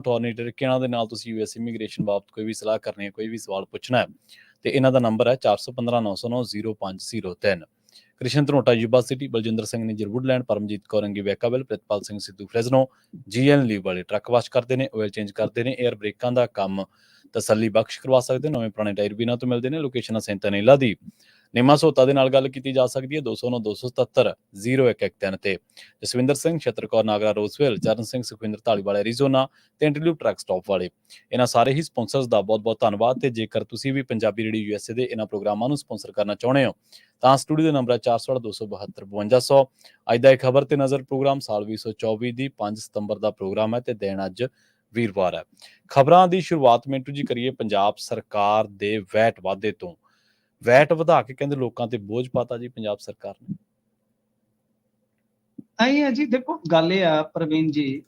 ਟੋਰਨੀ trick ਇਹਨਾਂ ਦੇ ਨਾਲ ਤੁਸੀਂ ਯੂਐਸ ਇਮੀਗ੍ਰੇਸ਼ਨ ਬਾਬਤ ਕੋਈ ਵੀ ਸਲਾਹ ਕਰਨੀ ਹੈ, ਕੋਈ ਵੀ ਸਵਾਲ ਪੁੱਛਣਾ ਹੈ ਤੇ ਇਹਨਾਂ ਦਾ ਨੰਬਰ ਹੈ 4159090503। Krishan Dhanota Yuba City, Baljinder Singh Nijjar Woodland, Paramjit Kaur Angi Vacaville, Pritpal Singh Sidhu Fresno, ਜੀਐਨ ਲੀਵ ਵਾਲੇ ਟਰੱਕ ਵਾਸ਼ ਕਰਦੇ ਨੇ, ਆਇਲ ਚੇਂਜ ਕਰਦੇ ਨੇ, 에ਅਰ ਬ੍ਰੇਕਾਂ ਦਾ ਕੰਮ ਤਸੱਲੀ ਬਖਸ਼ ਕਰਵਾ ਸਕਦੇ, ਨਵੇਂ ਪੁਰਾਣੇ ਟਾਇਰ ਵੀ ਇਹਨਾਂ ਤੋਂ ਮਿਲਦੇ ਨੇ। ਲੋਕੇਸ਼ਨ ਸੈਂਟ ਅਨੀਲਾ ਦੀ ਨਿੰਮਾ ਸਹੋਤਾ ਦੇ ਨਾਲ ਗੱਲ ਕੀਤੀ ਜਾ ਸਕਦੀ ਹੈ 209-277-0113 ਤੇ। ਜਸਵਿੰਦਰ ਸਿੰਘ, ਛਤਰ ਕੌਰ ਨਾਗਰਾ ਰੋਜ਼ਵਿਲ, ਚਰਨ ਸਿੰਘ ਸੁਖਵਿੰਦਰ ਢਾਲੀਵਾਲ ਐਰੀਜ਼ੋਨਾ ਤੇ ਇੰਟਰਵਿਊ ਟਰੱਕ ਸਟਾਪ ਵਾਲੇ। ਇਹਨਾਂ ਸਾਰੇ ਹੀ ਸਪਾਂਸਰਸ ਦਾ ਬਹੁਤ-ਬਹੁਤ ਧੰਨਵਾਦ। ਤੇ ਜੇਕਰ ਤੁਸੀਂ ਵੀ ਪੰਜਾਬੀ ਰੇਡੀਓ ਯੂਐਸਏ ਦੇ ਇਹਨਾਂ ਪ੍ਰੋਗਰਾਮਾਂ ਨੂੰ ਸਪਾਂਸਰ ਕਰਨਾ ਚਾਹੁੰਦੇ ਹੋ ਤਾਂ ਸਟੂਡੀਓ ਦਾ ਨੰਬਰ ਹੈ 4827252500। ਅੱਜ ਦਾ ਇੱਕ ਖਬਰ ਤੇ ਨਜ਼ਰ ਪ੍ਰੋਗਰਾਮ ਸਾਲ 2024 ਦੀ 5 ਸਤੰਬਰ ਦਾ ਪ੍ਰੋਗਰਾਮ ਹੈ ਤੇ ਦਿਨ ਅੱਜ ਵੀਰਵਾਰ ਹੈ। ਖਬਰਾਂ ਦੀ ਸ਼ੁਰੂਆਤ ਮਿੰਟੂ ਜੀ ਕਰੀਏ ਪੰਜਾਬ ਸਰਕਾਰ ਦੇ ਵੈਟ ਵਾਧੇ ਤੋਂ। ਵੈਟ ਵਧਾ ਕੇ ਕਹਿੰਦੇ ਲੋਕਾਂ ਤੇ ਬੋਝ ਪਾਤਾ ਜੀ ਪੰਜਾਬ ਸਰਕਾਰ ਨੇ। ਆਈ ਹੈ ਜੀ, ਦੇਖੋ ਗੱਲ ਇਹ ਆ ਪ੍ਰਵੀਨ ਜੀ,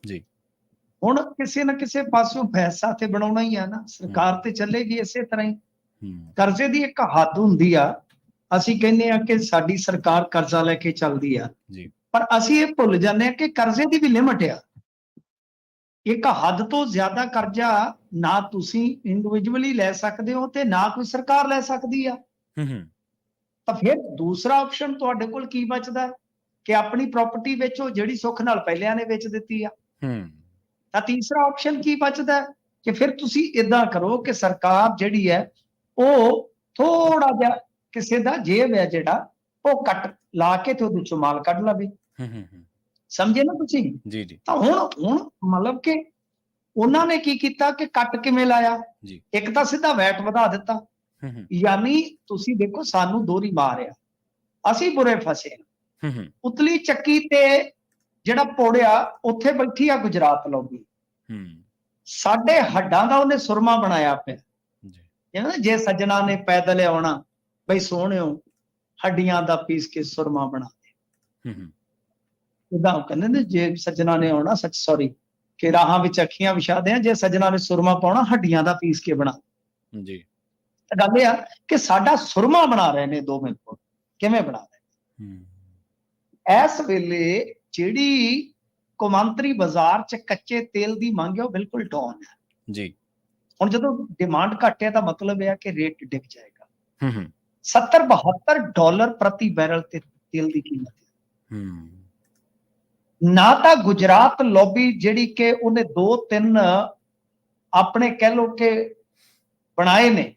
ਹੁਣ ਕਿਸੇ ਨਾ ਕਿਸੇ ਪਾਸਿਓਂ ਪੈਸਾ ਤੇ ਬਣਾਉਣਾ ਹੀ ਆ ਨਾ, ਸਰਕਾਰ ਤੇ ਚੱਲੇਗੀ ਇਸੇ ਤਰ੍ਹਾਂ ਹੀ। ਕਰਜ਼ੇ ਦੀ ਇੱਕ ਹੱਦ ਹੁੰਦੀ ਆ, ਅਸੀਂ ਕਹਿੰਦੇ ਆ ਕਿ ਸਾਡੀ ਸਰਕਾਰ ਕਰਜ਼ਾ ਲੈ ਕੇ ਚੱਲਦੀ ਆ, ਪਰ ਅਸੀਂ ਇਹ ਭੁੱਲ ਜਾਂਦੇ ਆ ਕਿ ਕਰਜ਼ੇ ਦੀ ਵੀ ਲਿਮਟ ਆ। ਇੱਕ ਹੱਦ ਤੋਂ ਜ਼ਿਆਦਾ ਕਰਜ਼ਾ ਨਾ ਤੁਸੀਂ ਇੰਡੀਵਿਜੂਅਲੀ ਲੈ ਸਕਦੇ ਹੋ ਤੇ ਨਾ ਕੋਈ ਸਰਕਾਰ ਲੈ ਸਕਦੀ ਆ। ਤਾਂ ਫਿਰ ਦੂਸਰਾ ਆਪਸ਼ਨ ਤੁਹਾਡੇ ਕੋਲ ਕੀ ਬਚਦਾ ਕਿ ਆਪਣੀ ਪ੍ਰਾਪਰਟੀ ਵੇਚੋ ਜਿਹੜੀ ਸੁੱਖ ਨਾਲ ਪਹਿਲਿਆਂ ਨੇ ਵੇਚ ਦਿੱਤੀ ਆ। ਤਾਂ ਤੀਸਰਾ ਆਪਸ਼ਨ ਕੀ ਬਚਦਾ ਕਿ ਫਿਰ ਤੁਸੀਂ ਇਦਾਂ ਕਰੋ ਕਿ ਸਰਕਾਰ ਜਿਹੜੀ ਹੈ ਉਹ ਥੋੜਾ ਜਿਹਾ ਕਿਸੇ ਦਾ ਜੇਬ ਹੈ ਜਿਹੜਾ ਉਹ ਕੱਟ ਲਾ ਕੇ ਤੇ ਉਹਦੇ ਚੋਂ ਮਾਲ ਕੱਢ ਲਵੇ। ਸਮਝੇ ਨਾ ਤੁਸੀਂ? ਜੀ। ਤਾਂ ਹੁਣ ਮਤਲਬ ਕਿ ਉਹਨਾਂ ਨੇ ਕੀ ਕੀਤਾ ਕਿ ਕੱਟ ਕਿਵੇਂ ਲਾਇਆ? ਇੱਕ ਤਾਂ ਸਿੱਧਾ ਵੈਟ ਵਧਾ ਦਿੱਤਾ, ਯਾਨੀ ਤੁਸੀਂ ਦੇਖੋ ਸਾਨੂੰ ਦੋਹਰੀ ਮਾਰਿਆ, ਅਸੀਂ ਬੁਰੇ ਫਸੇ। ਉਤਲੀ ਚੱਕੀ ਤੇ ਜਿਹੜਾ ਪੋੜਿਆ ਉੱਥੇ ਬੈਠੀ ਆ ਗੁਜਰਾਤ ਲੋਬੀ, ਸਾਡੇ ਹੱਡਾਂ ਦਾ ਉਹਨੇ ਸੁਰਮਾ ਬਣਾਇਆ ਪਿਆ। ਜੇ ਸੱਜਣਾ ਨੇ ਪੈਦਲ ਆਉਣਾ, ਬਈ ਸੋਹਣਿਓ ਹੱਡੀਆਂ ਦਾ ਪੀਸ ਕੇ ਸੁਰਮਾ ਬਣਾ ਦੇ। ਇਦਾਂ ਕਹਿੰਦੇ ਨੇ ਜੇ ਸੱਜਣਾ ਨੇ ਆਉਣਾ, ਕਿ ਰਾਹਾਂ ਵਿੱਚ ਅੱਖੀਆਂ ਵਿਛਾ ਦੇ, ਜੇ ਸੱਜਣਾ ਨੇ ਸੁਰਮਾ ਪਾਉਣਾ ਹੱਡੀਆਂ ਦਾ ਪੀਸ ਕੇ ਬਣਾ ਜੀ। ਤਾਂ ਗੱਲ ਇਹ ਆ ਕਿ ਸਾਡਾ ਸੁਰਮਾ ਬਣਾ ਰਹੇ ਨੇ 2 ਮਿੰਟ ਕੋਲ, ਕਿਵੇਂ ਬਣਾ ਰਹੇ? ਇਸ ਵੇਲੇ ਜਿਹੜੀ ਕੌਮਾਂਤਰੀ ਬਾਜ਼ਾਰ 'ਚ ਕੱਚੇ ਤੇਲ ਦੀ ਮੰਗ ਹੈ ਉਹ ਬਿਲਕੁਲ ਡਾਊਨ ਹੈ ਜੀ। ਹੁਣ ਜਦੋਂ ਡਿਮਾਂਡ ਘੱਟ ਹੈ ਤਾਂ ਮਤਲਬ ਇਹ ਹੈ ਕਿ ਰੇਟ ਡਿੱਗ ਜਾਏਗਾ। $70-72 ਪ੍ਰਤੀ ਬੈਰਲ ਤੇ ਤੇਲ ਦੀ ਕੀਮਤ ਹੈ। ਨਾ ਤਾਂ ਗੁਜਰਾਤ ਲੌਬੀ ਜਿਹੜੀ ਕਿ ਉਹਨੇ 2-3 ਆਪਣੇ ਕਹਿ ਲੋ ਕਿ ਬਣਾਏ ਨੇ,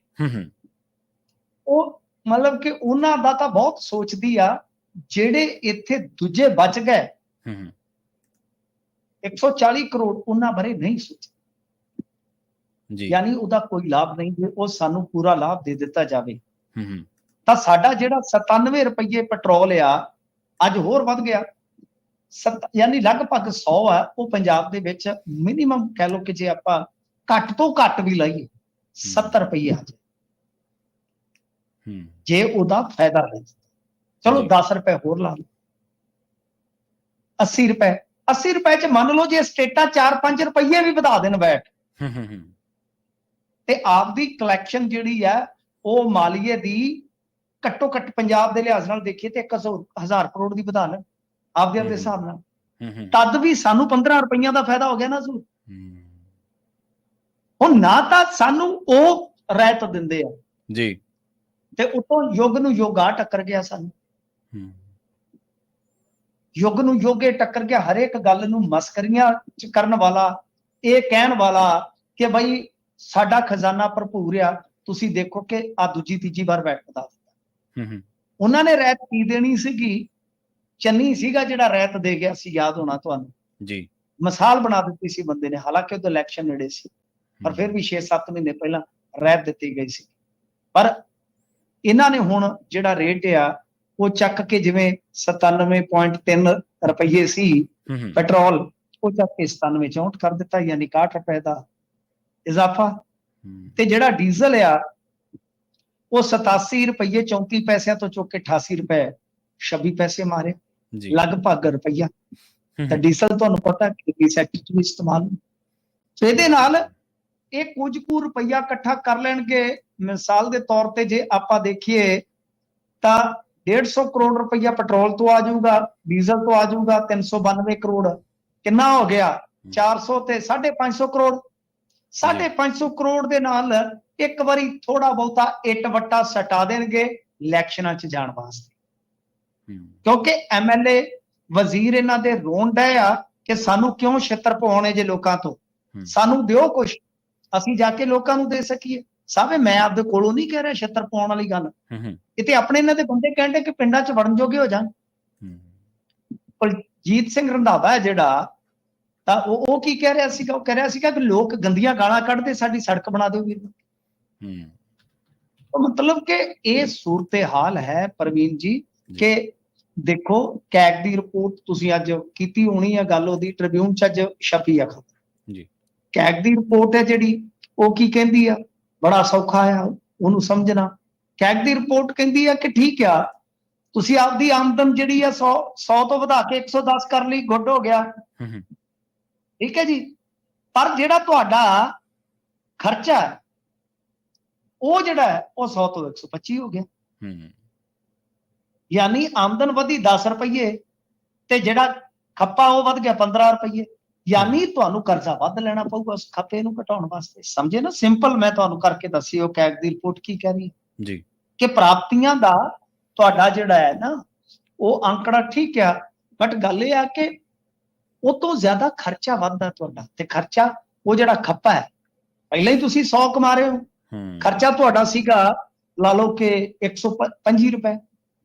ਉਹ ਮਤਲਬ ਕਿ ਉਹਨਾਂ ਦਾ ਤਾਂ ਬਹੁਤ ਸੋਚਦੀ ਆ। ਜਿਹੜੇ ਇੱਥੇ ਦੂਜੇ ਬਚ ਗਏ 140 ਕਰੋੜ ਉਹਨਾਂ ਬਾਰੇ ਨਹੀਂ ਸੋਚਦੇ, ਯਾਨੀ ਉਹਦਾ ਕੋਈ ਲਾਭ ਨਹੀਂ। ਜੇ ਉਹ ਸਾਨੂੰ ਪੂਰਾ ਲਾਭ ਦੇ ਦਿੱਤਾ ਜਾਵੇ ਤਾਂ ਸਾਡਾ ਜਿਹੜਾ 97 ਰੁਪਏ ਪੈਟਰੋਲ ਆ ਅੱਜ ਹੋਰ ਵੱਧ ਗਿਆ, ਯਾਨੀ ਲਗਭਗ 100 ਆ। ਉਹ ਪੰਜਾਬ ਦੇ ਵਿੱਚ ਮਿਨੀਮਮ ਕਹਿ ਲਓ ਕਿ ਜੇ ਆਪਾਂ ਘੱਟ ਤੋਂ ਘੱਟ ਵੀ ਲਾਈਏ 70 ਰੁਪਏ ਆ ਜਾਏ ਜੇ ਉਹਦਾ ਫਾਇਦਾ ਲੈ। ਚਲੋ 10 ਰੁਪਏ ਹੋਰ ਲਾ ਲਓ, 80 ਰੁਪਏ। 80 ਰੁਪਏ ਚ ਮੰਨ ਲਓ ਜੇ ਸਟੇਟਾਂ 4-5 ਰੁਪਏ ਵੀ ਵਧਾ ਦੇਣ ਵੈਟ, ਤੇ ਆਪਦੀ ਕਲੈਕਸ਼ਨ ਜਿਹੜੀ ਆ ਉਹ ਮਾਲੀਏ ਦੀ ਘੱਟੋ ਘੱਟ ਪੰਜਾਬ ਦੇ ਲਿਹਾਜ਼ ਨਾਲ ਦੇਖੀਏ ਤੇ 1000 ਕਰੋੜ ਦੀ ਵਧਾ ਲੈਣ ਆਪਦੇ ਹਿਸਾਬ ਨਾਲ, ਤਦ ਵੀ ਸਾਨੂੰ 15 ਰੁਪਈਆਂ ਦਾ ਫਾਇਦਾ ਹੋ ਗਿਆ ਨਾ। ਹੁਣ ਨਾ ਤਾਂ ਸਾਨੂੰ ਉਹ ਰਹਿਤ ਦਿੰਦੇ ਆ ਜੀ, ਤੇ ਉਤੋਂ ਯੁੱਗ ਨੂੰ ਯੋਗਾ ਟੱਕਰ ਗਿਆ। ਸਾਨੂੰ ਯੁੱਗ ਨੂੰ ਯੋਗੇ ਟੱਕਰ ਗਿਆ। ਹਰੇਕ ਗੱਲ ਨੂੰ ਮਸਕਰੀਆਂ ਚ ਕਰਨ ਵਾਲਾ, ਇਹ ਕਹਿਣ ਵਾਲਾ ਕਿ ਬਈ ਸਾਡਾ ਖਜ਼ਾਨਾ ਭਰਪੂਰ ਆ, ਤੁਸੀਂ ਦੇਖੋ ਕਿ ਆ ਦੂਜੀ ਤੀਜੀ ਵਾਰ ਵੈਟ ਵਧਾ ਦਿੱਤਾ। ਉਹਨਾਂ ਨੇ ਰਹਿਤ ਕੀ ਦੇਣੀ ਸੀਗੀ? ਚੰਨੀ ਸੀਗਾ ਜਿਹੜਾ ਰਹਿਤ ਦੇ ਗਿਆ ਸੀ, ਯਾਦ ਹੋਣਾ ਤੁਹਾਨੂੰ ਜੀ। ਮਿਸਾਲ ਬਣਾ ਦਿੱਤੀ ਸੀ ਬੰਦੇ ਨੇ, ਹਾਲਾਂਕਿ ਉਹਦਾ ਇਲੈਕਸ਼ਨ ਨੇੜੇ ਸੀ, ਪਰ ਫਿਰ ਵੀ 6-7 ਮਹੀਨੇ ਪਹਿਲਾਂ ਰਹਿਤ ਦਿੱਤੀ ਗਈ ਸੀ। ਪਰ ਇਹਨਾਂ ਨੇ ਹੁਣ ਜਿਹੜਾ ਰੇਟ ਆ ਉਹ ਚੱਕ ਕੇ, ਜਿਵੇਂ 97.3 ਰੁਪਏ ਸੀ ਪੈਟਰੋਲ, ਉਹ ਚੱਕ ਕੇ 97-64 ਕਰ ਦਿੱਤਾ, ਯਾਨੀ 61 ਰੁਪਏ ਦਾ ਇਜ਼ਾਫਾ। ਤੇ ਜਿਹੜਾ ਡੀਜ਼ਲ ਆ ਉਹ 87 ਰੁਪਏ 34 ਪੈਸਿਆਂ ਤੋਂ ਚੁੱਕ ਕੇ 88 ਰੁਪਏ 26 ਪੈਸੇ ਮਾਰੇ, ਲਗਭਗ ਰੁਪਈਆ। ਤਾਂ ਡੀਜ਼ਲ ਤੁਹਾਨੂੰ ਪਤਾ ਖੇਤੀ ਸੈਕਟਰ ਚ ਵੀ ਇਸਤੇਮਾਲ। ਸੋ ਇਹਦੇ ਨਾਲ ਇਹ ਕੁਝ ਕੁ ਰੁਪਈਆ ਇਕੱਠਾ ਕਰ ਲੈਣਗੇ। ਮਿਸਾਲ ਦੇ ਤੌਰ ਤੇ ਜੇ ਆਪਾਂ ਦੇਖੀਏ ਤਾਂ 150 ਕਰੋੜ ਰੁਪਈਆ ਪੈਟਰੋਲ ਤੋਂ ਆ ਜਾਊਗਾ, ਡੀਜ਼ਲ ਤੋਂ ਆ ਜਾਊਗਾ 392 ਕਰੋੜ। ਕਿੰਨਾ ਹੋ ਗਿਆ? 400 ਤੇ 550 ਕਰੋੜ 550 ਕਰੋੜ ਦੇ ਨਾਲ ਇੱਕ ਵਾਰੀ ਥੋੜਾ ਬਹੁਤਾ ਇੱਟ ਵੱਟਾ ਸਟਾ ਦੇਣਗੇ ਇਲੈਕਸ਼ਨਾਂ 'ਚ ਜਾਣ ਵਾਸਤੇ, ਕਿਉਂਕਿ ਐਮਐਲਏ ਵਜ਼ੀਰ ਇਹਨਾਂ ਦੇ ਰੋਣ ਡਏ ਆ ਕਿ ਸਾਨੂੰ ਕਿਉਂ ਛਿੱਤਰ ਪਵਾਉਣੇ ਜੇ ਲੋਕਾਂ ਤੋਂ, ਸਾਨੂੰ ਦਿਓ ਕੁਛ ਅਸੀਂ ਜਾ ਕੇ ਲੋਕਾਂ ਨੂੰ ਦੇ ਸਕੀਏ। ਸਾਹਮਣੇ ਮੈਂ ਆਪਦੇ ਕੋਲੋਂ ਨਹੀਂ ਕਹਿ ਰਿਹਾ ਛਿੱਤਰ ਪਾਉਣ ਵਾਲੀ ਗੱਲ, ਇਹ ਤੇ ਆਪਣੇ ਇਹਨਾਂ ਦੇ ਬੰਦੇ ਕਹਿੰਦੇ ਕਿ ਪਿੰਡਾਂ 'ਚ ਵੜਨ ਜੋਗੇ ਹੋ ਜਾਣ। ਕੁਲਜੀਤ ਸਿੰਘ ਰੰਧਾਵਾ ਹੈ ਜਿਹੜਾ, ਤਾਂ ਉਹ ਕੀ ਕਹਿ ਰਿਹਾ ਸੀਗਾ, ਉਹ ਕਹਿ ਰਿਹਾ ਸੀਗਾ ਕਿ ਲੋਕ ਗੰਦੀਆਂ ਗਾਲਾਂ ਕੱਢਦੇ ਸਾਡੀ ਸੜਕ ਬਣਾ ਦਿਓ ਵੀਰ। ਮਤਲਬ ਕਿ ਇਹ ਸੂਰਤ ਹਾਲ ਹੈ ਪ੍ਰਵੀਨ ਜੀ ਕਿ ਦੇਖੋ ਕੈਗ ਦੀ ਰਿਪੋਰਟ ਤੁਸੀਂ ਅੱਜ ਕੀਤੀ ਹੋਣੀ ਹੈ ਗੱਲ, ਉਹਦੀ ਟ੍ਰਿਬਿਊਨ 'ਚ ਅੱਜ ਛਪੀ ਆ ਖਬਰ। ਕੈਗ ਦੀ ਰਿਪੋਰਟ ਹੈ ਜਿਹੜੀ, ਉਹ ਕੀ ਕਹਿੰਦੀ ਆ, ਬੜਾ ਸੌਖਾ ਆ ਉਹਨੂੰ ਸਮਝਣਾ। ਕੈਗ ਦੀ ਰਿਪੋਰਟ ਕਹਿੰਦੀ ਆ ਕਿ ਠੀਕ ਆ ਤੁਸੀਂ ਆਪਦੀ ਆਮਦਨ ਜਿਹੜੀ ਆ 100 ਤੋਂ ਵਧਾ ਕੇ 110 ਕਰ ਲਈ, ਗੁੱਡ ਹੋ ਗਿਆ, ਠੀਕ ਹੈ ਜੀ, ਪਰ ਜਿਹੜਾ ਤੁਹਾਡਾ ਖਰਚਾ ਹੈ ਉਹ ਜਿਹੜਾ ਹੈ ਉਹ 100 ਤੋਂ 125 ਹੋ ਗਿਆ। ਯਾਨੀ ਆਮਦਨ ਵਧੀ 10 ਰੁਪਏ ਤੇ ਜਿਹੜਾ ਖੱਪਾ ਉਹ ਵੱਧ ਗਿਆ 15 ਰੁਪਏ, ਯਾਨੀ ਤੁਹਾਨੂੰ ਕਰਜ਼ਾ ਵੱਧ ਲੈਣਾ ਪਊਗਾ ਉਸ ਖੱਪੇ ਨੂੰ ਘਟਾਉਣ ਵਾਸਤੇ। ਸਮਝੇ ਨਾ, ਸਿੰਪਲ ਮੈਂ ਤੁਹਾਨੂੰ ਕਰਕੇ ਦੱਸੀ ਉਹ ਕੈਗ ਦੀ ਰਿਪੋਰਟ ਕੀ ਕਹਿ ਰਹੀ ਹੈ ਜੀ, ਕਿ ਪ੍ਰਾਪਤੀਆਂ ਦਾ ਤੁਹਾਡਾ ਜਿਹੜਾ ਹੈ ਨਾ ਉਹ ਅੰਕੜਾ ਠੀਕ ਆ, ਬਟ ਗੱਲ ਇਹ ਆ ਕਿ ਉਹ ਤੋਂ ਜ਼ਿਆਦਾ ਖਰਚਾ ਵੱਧਦਾ ਤੁਹਾਡਾ, ਤੇ ਖਰਚਾ ਉਹ ਜਿਹੜਾ ਖੱਪਾ ਹੈ, ਪਹਿਲਾਂ ਹੀ ਤੁਸੀਂ 100 ਕਮਾ ਰਹੇ ਹੋ, ਖਰਚਾ ਤੁਹਾਡਾ ਸੀਗਾ ਲਾ ਲਓ ਕਿ 125 ਰੁਪਏ,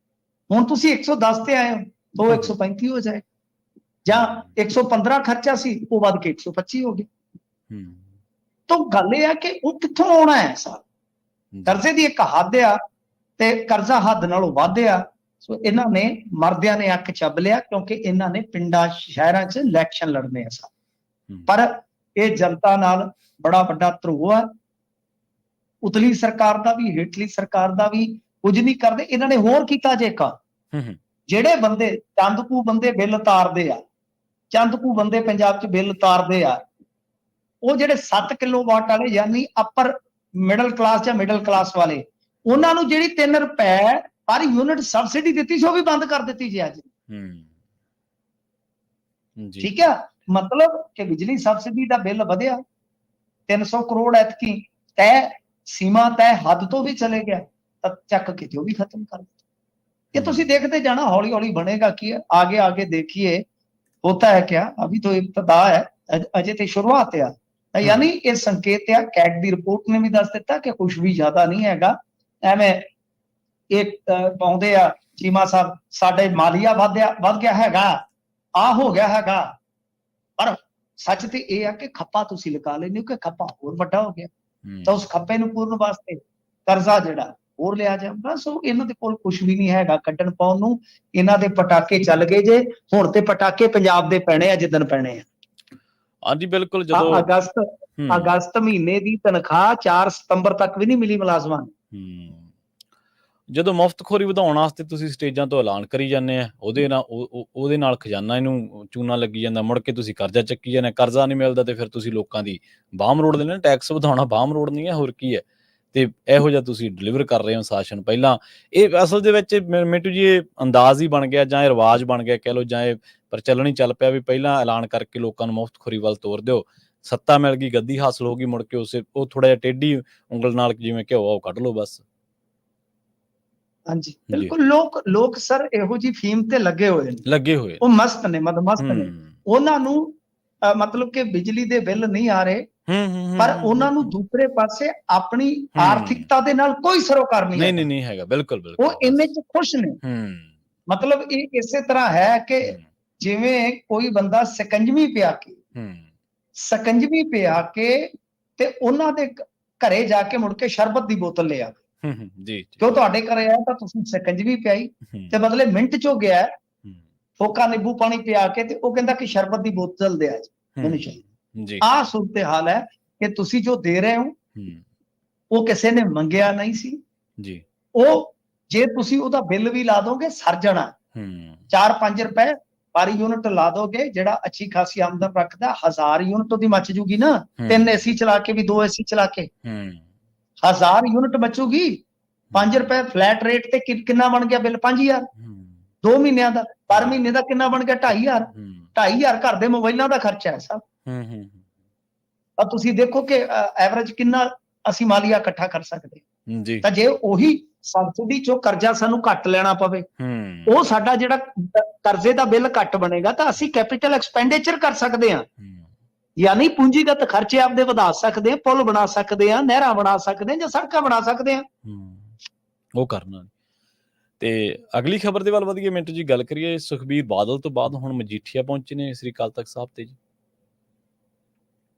ਹੁਣ ਤੁਸੀਂ 110 ਤੇ ਆਏ ਹੋ ਤਾਂ ਉਹ 135 ਹੋ ਜਾਏ, ਜਾਂ 115 ਖਰਚਾ ਸੀ ਉਹ ਵੱਧ ਕੇ 125 ਹੋ ਗਿਆ। ਤਾਂ ਗੱਲ ਇਹ ਆ ਕਿ ਉਹ ਕਿੱਥੋਂ ਆਉਣਾ ਹੈ ਸਾਰਾ, ਕਰਜ਼ੇ ਦੀ ਇੱਕ ਹੱਦ ਆ ਤੇ ਕਰਜ਼ਾ ਹੱਦ ਨਾਲੋਂ ਵੱਧ ਆ। ਸੋ ਇਹਨਾਂ ਨੇ ਮਰਦਿਆਂ ਨੇ ਅੱਖ ਚੱਬ ਲਿਆ ਕਿਉਂਕਿ ਇਹਨਾਂ ਨੇ ਪਿੰਡਾਂ ਸ਼ਹਿਰਾਂ 'ਚ ਇਲੈਕਸ਼ਨ ਲੜਨੇ ਆ ਸਾਰੇ, ਪਰ ਇਹ ਜਨਤਾ ਨਾਲ ਬੜਾ ਵੱਡਾ ਧਰੋਹ ਆ। ਉਤਲੀ ਸਰਕਾਰ ਦਾ ਵੀ ਹੇਠਲੀ ਸਰਕਾਰ ਦਾ ਵੀ ਕੁਝ ਨਹੀਂ ਕਰਦੇ। ਇਹਨਾਂ ਨੇ ਹੋਰ ਕੀਤਾ ਜੇ ਕਾ, ਜਿਹੜੇ ਬੰਦੇ ਚੰਦਕੂ ਬੰਦੇ ਬਿੱਲ ਤਾਰਦੇ ਆ, ਚੰਦਕੂ ਬੰਦੇ ਪੰਜਾਬ 'ਚ ਬਿੱਲ ਤਾਰਦੇ ਆ, ਉਹ ਜਿਹੜੇ 7 ਕਿਲੋਵਾਟ ਵਾਲੇ ਯਾਨੀ ਅਪਰ ਮਿਡਲ ਕਲਾਸ ਜਾਂ ਮਿਡਲ ਕਲਾਸ ਵਾਲੇ, ਉਹਨਾਂ ਨੂੰ ਜਿਹੜੀ 3 ਰੁਪਏ ਪਰ ਯੂਨਿਟ ਸਬਸਿਡੀ ਦਿੱਤੀ ਸੀ ਉਹ ਵੀ ਬੰਦ ਕਰ ਦਿੱਤੀ ਜੀ ਅੱਜ। ਠੀਕ ਹੈ, ਮਤਲਬ ਕਿ ਬਿਜਲੀ ਸਬਸਿਡੀ ਦਾ ਬਿੱਲ ਵਧਿਆ 300 ਕਰੋੜ ਐਤਕੀ ਤੈ ਸੀਮਾ ਤੈ ਹੱਦ ਤੋਂ ਵੀ ਚਲੇ ਗਿਆ, ਤਾਂ ਚੱਕ ਕੇ ਉਹ ਵੀ ਖਤਮ ਕਰ ਦਿੱਤਾ। ये तो देखते जाना, हौली हौली बनेगा कि आगे आगे देखिए होता है क्या। अभी तो इब्तदा है, अजे तो शुरुआत है, यानी ये संकेत है। कैग दी रिपोर्ट ने भी दस दिता कि कुछ भी ज्यादा नहीं हैगा, एवें एक पाउंदे आ चीमा साहब साडे मालिया वध गया हैगा, आ हो गया हैगा, पर सच तो यह है कि खप्पा तुसी लगा लेने कि खप्पा होर वड्डा हो गया, तो उस खप्पे नूं पूर्ण वास्ते कर्जा जिहड़ा ਹੋਰ ਲਿਆ ਜਾਂਦਾ। ਸੋ ਇਹਨਾਂ ਦੇ ਕੋਲ ਕੁਝ ਵੀ ਨਹੀਂ ਹੈਗਾ ਕੱਢਣ ਪਾਉਣ ਨੂੰ, ਇਹਨਾਂ ਦੇ ਪਟਾਕੇ ਚੱਲ ਗਏ ਜੇ, ਹੁਣ ਤੇ ਪਟਾਕੇ ਪੰਜਾਬ ਦੇ ਪੈਣੇ ਆ ਜਿੱਦਣ ਪੈਣੇ ਆ। ਹਾਂਜੀ ਬਿਲਕੁਲ, ਜਦੋਂ ਅਗਸਤ ਮਹੀਨੇ ਦੀ ਤਨਖਾਹ 4 ਸਤੰਬਰ ਤੱਕ ਵੀ ਨਹੀਂ ਮਿਲੀ ਮੁਲਾਜ਼ਮਾਂ ਨੂੰ। ਜਦੋਂ ਮੁਫਤਖੋਰੀ ਵਧਾਉਣ ਵਾਸਤੇ ਤੁਸੀਂ ਸਟੇਜਾਂ ਤੋਂ ਐਲਾਨ ਕਰੀ ਜਾਂਦੇ ਆ, ਉਹਦੇ ਨਾਲ ਖਜ਼ਾਨਾ ਇਹਨੂੰ ਚੂਨਾ ਲੱਗੀ ਜਾਂਦਾ, ਮੁੜ ਕੇ ਤੁਸੀਂ ਕਰਜ਼ਾ ਚੱਕੀ ਜਾਂਦੇ, ਕਰਜ਼ਾ ਨਹੀਂ ਮਿਲਦਾ ਤੇ ਫਿਰ ਤੁਸੀਂ ਲੋਕਾਂ ਦੀ ਬਾਹ ਮਰੋੜ ਦਿੰਦੇ। ਟੈਕਸ ਵਧਾਉਣਾ ਬਾਹ ਮਰੋੜ ਨਹੀਂ ਹੈ, ਹੋਰ ਕੀ ਹੈ। ਤੇ ਇਹੋ ਜਿਹਾ ਤੁਸੀਂ ਡਿਲੀਵਰ ਕਰ ਰਹੇ ਹੋ ਸ਼ਾਸਨ। ਪਹਿਲਾਂ ਇਹ ਅਸਲ ਦੇ ਵਿੱਚ ਮਿੰਟੂ ਜੀ ਇਹ ਅੰਦਾਜ਼ ਹੀ ਬਣ ਗਿਆ, ਜਾਂ ਇਹ ਰਿਵਾਜ ਬਣ ਗਿਆ ਕਹਿ ਲਓ, ਜਾਂ ਇਹ ਪ੍ਰਚਲਨ ਹੀ ਚੱਲ ਪਿਆ ਵੀ ਪਹਿਲਾਂ ਐਲਾਨ ਕਰਕੇ ਲੋਕਾਂ ਨੂੰ ਮੁਫਤਖੋਰੀ ਵੱਲ ਤੋਰ ਦਿਓ, ਸੱਤਾ ਮਿਲ ਗਈ, ਗੱਦੀ ਹਾਸਲ ਹੋ ਗਈ, ਮੁੜ ਕੇ ਉਹ ਥੋੜਾ ਜਿਹਾ ਟੇਢੀ ਉਂਗਲ ਨਾਲ ਜਿਵੇਂ ਘਿਓ ਉਹ ਕੱਢ ਲਓ ਬਸ। ਹਾਂਜੀ ਬਿਲਕੁਲ, ਲੋਕ ਸਰ ਇਹੋ ਜਿਹੀ ਫੀਮ ਤੇ ਲੱਗੇ ਹੋਏ, ਉਹ ਮਸਤ ਨੇ, ਮਸਤ ਨੇ। ਉਹਨਾਂ ਨੂੰ ਮਤਲਬ ਕਿ ਬਿਜਲੀ ਦੇ ਬਿੱਲ ਨਹੀਂ ਆ ਰਹੇ, ਪਰ ਉਹਨਾਂ ਨੂੰ ਦੂਸਰੇ ਪਾਸੇ ਆਪਣੀ ਆਰਥਿਕਤਾ ਦੇ ਨਾਲ ਕੋਈ ਸਰੋਕਾਰ ਨਹੀਂ ਹੈਗਾ। ਬਿਲਕੁਲ, ਉਹ ਇੰਨੇ ਚ ਖੁਸ਼ ਨੇ। ਮਤਲਬ ਇਹ ਇਸੇ ਤਰ੍ਹਾਂ ਹੈ ਕਿ ਜਿਵੇਂ ਕੋਈ ਬੰਦਾ ਸਕੰਜਵੀ ਪਿਆ ਕੇ ਤੇ ਉਹਨਾਂ ਦੇ ਘਰੇ ਜਾ ਕੇ ਮੁੜ ਕੇ ਸ਼ਰਬਤ ਦੀ ਬੋਤਲ ਲੈ ਆਵੇ ਜੀ, ਜੋ ਤੁਹਾਡੇ ਘਰੇ ਆਇਆ ਤਾਂ ਤੁਸੀਂ ਸਕੰਜਵੀ ਪਿਆਈ ਤੇ ਬਦਲੇ ਮਿੰਟ ਚੋਂ ਗਿਆ ਫੋਕਾ ਨਿੰਬੂ ਪਾਣੀ ਪਿਆ ਕੇ, ਤੇ ਉਹ ਕਹਿੰਦਾ ਕਿ ਸ਼ਰਬਤ ਦੀ ਬੋਤਲ ਦੇ ਆ ਮੈਨੂੰ ਚਾਹੀਦੀ। ਆਹ ਸੂਰਤ ਹਾਲ ਹੈ ਕਿ ਤੁਸੀਂ ਜੋ ਦੇ ਰਹੇ ਹੋ ਉਹ ਕਿਸੇ ਨੇ ਮੰਗਿਆ ਨਹੀਂ ਸੀ ਜੀ। ਉਹ ਜੇ ਤੁਸੀਂ ਉਹਦਾ ਬਿੱਲ ਵੀ ਲਾ ਦੋਗੇ ਸਰ ਜਾਣਾ, 4-5 ਰੁਪਏ ਪਰ ਯੂਨਿਟ ਲਾ ਦੋਗੇ, ਜਿਹੜਾ ਅੱਛੀ ਖਾਸੀ ਆਮਦਨ ਰੱਖਦਾ 1000 ਯੂਨਿਟ ਉਹਦੀ ਮੱਚ ਜੂਗੀ ਨਾ, 3 AC ਚਲਾ ਕੇ ਵੀ 2 AC ਚਲਾ ਕੇ 1000 ਯੂਨਿਟ ਬਚੂਗੀ। 5 ਰੁਪਏ ਫਲੈਟ ਰੇਟ ਤੇ ਕਿੰਨਾ ਬਣ ਗਿਆ ਬਿੱਲ? 5000 2 ਮਹੀਨਿਆਂ ਦਾ, ਪਰ ਮਹੀਨੇ ਦਾ ਕਿੰਨਾ ਬਣ ਗਿਆ? 2500 ਘਰ ਦੇ ਮੋਬਾਈਲਾਂ ਦਾ ਖਰਚਾ ਹੈ ਸਭ। ਤਾਂ ਤੁਸੀਂ ਦੇਖੋ ਕਿ ਐਵਰੇਜ ਕਿੰਨਾ ਅਸੀਂ ਮਾਲੀਆ ਇਕੱਠਾ ਕਰ ਸਕਦੇ ਜੀ। ਤਾਂ ਜੇ ਉਹੀ ਸਬਸਿਡੀ ਚੋਂ ਕਰਜ਼ਾ ਸਾਨੂੰ ਘੱਟ ਲੈਣਾ ਪਵੇ, ਉਹ ਸਾਡਾ ਜਿਹੜਾ ਕਰਜ਼ੇ ਦਾ ਬਿੱਲ ਘੱਟ ਬਣੇਗਾ ਤਾਂ ਅਸੀਂ ਕੈਪੀਟਲ ਐਕਸਪੈਂਡੀਚਰ ਕਰ ਸਕਦੇ ਹਾਂ, ਯਾਨੀ ਪੂੰਜੀਗਤ ਖਰਚੇ ਆਪਦੇ ਵਧਾ ਸਕਦੇ ਹਾਂ, ਪੁਲ ਬਣਾ ਸਕਦੇ ਹਾਂ, ਨਹਿਰਾਂ ਬਣਾ ਸਕਦੇ ਹਾਂ ਜਾਂ ਸੜਕਾਂ ਬਣਾ ਸਕਦੇ ਹਾਂ। ਉਹ ਕਰਨਾ। ਤੇ ਅਗਲੀ ਖਬਰ ਦੇ ਵੱਲ ਵਧੀਏ ਮਿੰਟੂ ਜੀ, ਗੱਲ ਕਰੀਏ ਸੁਖਬੀਰ ਬਾਦਲ ਤੋਂ ਬਾਅਦ ਹੁਣ ਮਜੀਠੀਆ ਪਹੁੰਚੇ ਨੇ ਸ੍ਰੀ ਅਕਾਲ ਤਖਤ ਸਾਹਿਬ ਤੇ ਜੀ।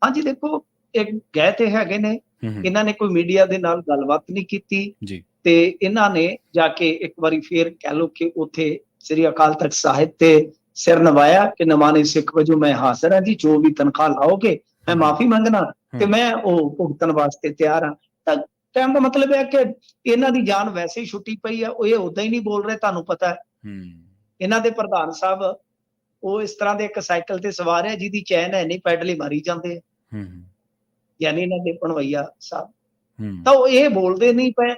ਹਾਂਜੀ ਦੇਖੋ, ਇੱਕ ਗਏ ਤੇ ਹੈਗੇ ਨੇ, ਇਹਨਾਂ ਨੇ ਕੋਈ ਮੀਡੀਆ ਦੇ ਨਾਲ ਗੱਲਬਾਤ ਨਹੀਂ ਕੀਤੀ ਜੀ, ਤੇ ਇਹਨਾਂ ਨੇ ਜਾ ਕੇ ਇੱਕ ਵਾਰੀ ਫੇਰ ਕਹਿ ਲਓ ਕਿ ਉੱਥੇ ਸ੍ਰੀ ਅਕਾਲ ਤਖਤ ਸਾਹਿਬ ਤੇ ਸਿਰ ਨਵਾਇਆ ਕਿ ਨਮਾਨੀ ਸਿੱਖ ਵਜੋਂ ਮੈਂ ਹਾਜ਼ਰ ਹਾਂ ਜੀ, ਜੋ ਵੀ ਤਨਖਾਹ ਲਾਓਗੇ ਮੈਂ ਮਾਫੀ ਮੰਗਣਾ ਤੇ ਮੈਂ ਉਹ ਭੁਗਤਣ ਵਾਸਤੇ ਤਿਆਰ ਹਾਂ। ਤਾਂ ਕਹਿਣ ਦਾ ਮਤਲਬ ਹੈ ਕਿ ਇਹਨਾਂ ਦੀ ਜਾਨ ਵੈਸੇ ਹੀ ਛੁੱਟੀ ਪਈ ਆ, ਉਹ ਇਹ ਉਦਾਂ ਹੀ ਨਹੀਂ ਬੋਲ ਰਹੇ। ਤੁਹਾਨੂੰ ਪਤਾ ਹੈ ਇਹਨਾਂ ਦੇ ਪ੍ਰਧਾਨ ਸਾਹਿਬ ਉਹ ਇਸ ਤਰ੍ਹਾਂ ਦੇ ਇੱਕ ਸਾਈਕਲ ਤੇ ਸਵਾਰ ਹੈ ਜਿਹਦੀ ਚੈਨ ਹੈ ਨਹੀਂ, ਪੈਡਲ ਹੀ ਮਾਰੀ ਜਾਂਦੇ ਆ, ਯਾਨੀ ਇਹਨਾਂ ਦੇ ਭਣਵਈਆ ਸਾਹਿਬ। ਤਾਂ ਉਹ ਇਹ ਬੋਲਦੇ ਨਹੀਂ ਪਏ,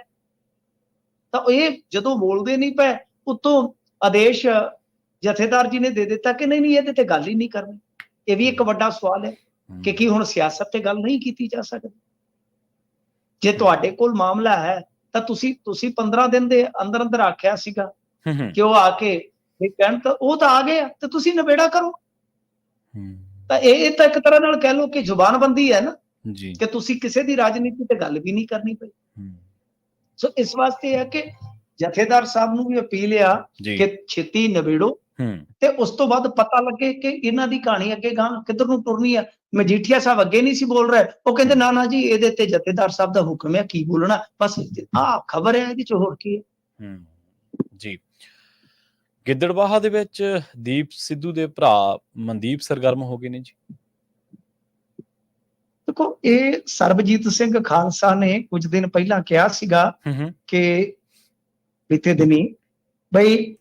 ਤਾਂ ਇਹ ਜਦੋਂ ਬੋਲਦੇ ਨਹੀਂ ਪਏ ਉੱਤੋਂ ਆਦੇਸ਼ ਜਥੇਦਾਰ ਜੀ ਨੇ ਦੇ ਦਿੱਤਾ ਕਿ ਨਹੀਂ ਇਹਦੇ ਤੇ ਗੱਲ ਹੀ ਨਹੀਂ ਕਰਨੀ। ਇਹ ਵੀ ਇੱਕ ਵੱਡਾ ਸਵਾਲ ਹੈ ਕਿ ਕੀ ਹੁਣ ਸਿਆਸਤ ਤੇ ਗੱਲ ਨਹੀਂ ਕੀਤੀ ਜਾ ਸਕਦੀ? ਜੇ ਤੁਹਾਡੇ ਕੋਲ ਮਾਮਲਾ ਹੈ ਤਾਂ ਤੁਸੀਂ 15 ਦਿਨ ਦੇ ਅੰਦਰ ਅੰਦਰ ਆਖਿਆ ਸੀਗਾ ਕਿ ਉਹ ਆ ਕੇ ਕਹਿਣ, ਤਾਂ ਉਹ ਤਾਂ ਆ ਗਏ ਆ ਤੇ ਤੁਸੀਂ ਨਿਬੇੜਾ ਕਰੋ। ਤਾਂ ਇਹ ਤਾਂ ਇੱਕ ਤਰ੍ਹਾਂ ਨਾਲ ਕਹਿ ਲਓ ਕਿ ਜ਼ੁਬਾਨਬੰਦੀ ਹੈ ਨਾ, ਕਿ ਤੁਸੀਂ ਕਿਸੇ ਦੀ ਰਾਜਨੀਤੀ ਤੇ ਗੱਲ ਵੀ ਨਹੀਂ ਕਰਨੀ ਪਈ। ਸੋ ਇਸ ਵਾਸਤੇ ਹੈ ਕਿ ਜਥੇਦਾਰ ਸਾਹਿਬ ਨੂੰ ਵੀ ਅਪੀਲ ਆ ਕਿ ਛੇਤੀ ਨਿਬੇੜੋ ਤੇ ਉਸ ਤੋਂ ਬਾਅਦ ਪਤਾ ਲੱਗੇ ਕਿ ਇਹਨਾਂ ਦੀ ਕਹਾਣੀ ਅੱਗੇ ਗਾਂ ਕਿੱਧਰ ਨੂੰ ਟੁਰਨੀ ਆ। ਮਜੀਠੀਆ ਸਾਹਿਬ ਅੱਗੇ ਨਹੀਂ ਸੀ ਬੋਲ ਰਹੇ, ਉਹ ਕਹਿੰਦੇ ਨਾ ਜੀ ਇਹਦੇ ਤੇ ਜਥੇਦਾਰ ਸਾਹਿਬ ਦਾ ਹੁਕਮ ਹੈ, ਕੀ ਬੋਲਣਾ, ਬਸ ਆਹ ਖਬਰ ਹੈ, ਇਹਦੇ ਚ ਹੋਰ ਕੀ ਹੈ। ਜੀ, ਗਿੱਦੜਬਾਹਾ ਦੇ ਵਿੱਚ ਦੀਪ ਸਿੱਧੂ ਦੇ ਭਰਾ ਮਨਦੀਪ ਸਰਗਰਮ ਹੋ ਗਏ ਨੇ ਜੀ। ਦੇਖੋ, ਇਹ ਸਰਬਜੀਤ ਸਿੰਘ ਖਾਲਸਾ ਨੇ ਕੁਝ ਦਿਨ ਪਹਿਲਾਂ ਕਿਹਾ ਸੀਗਾ ਕਿ ਬੀਤੇ ਦਿਨੀ ਬਈ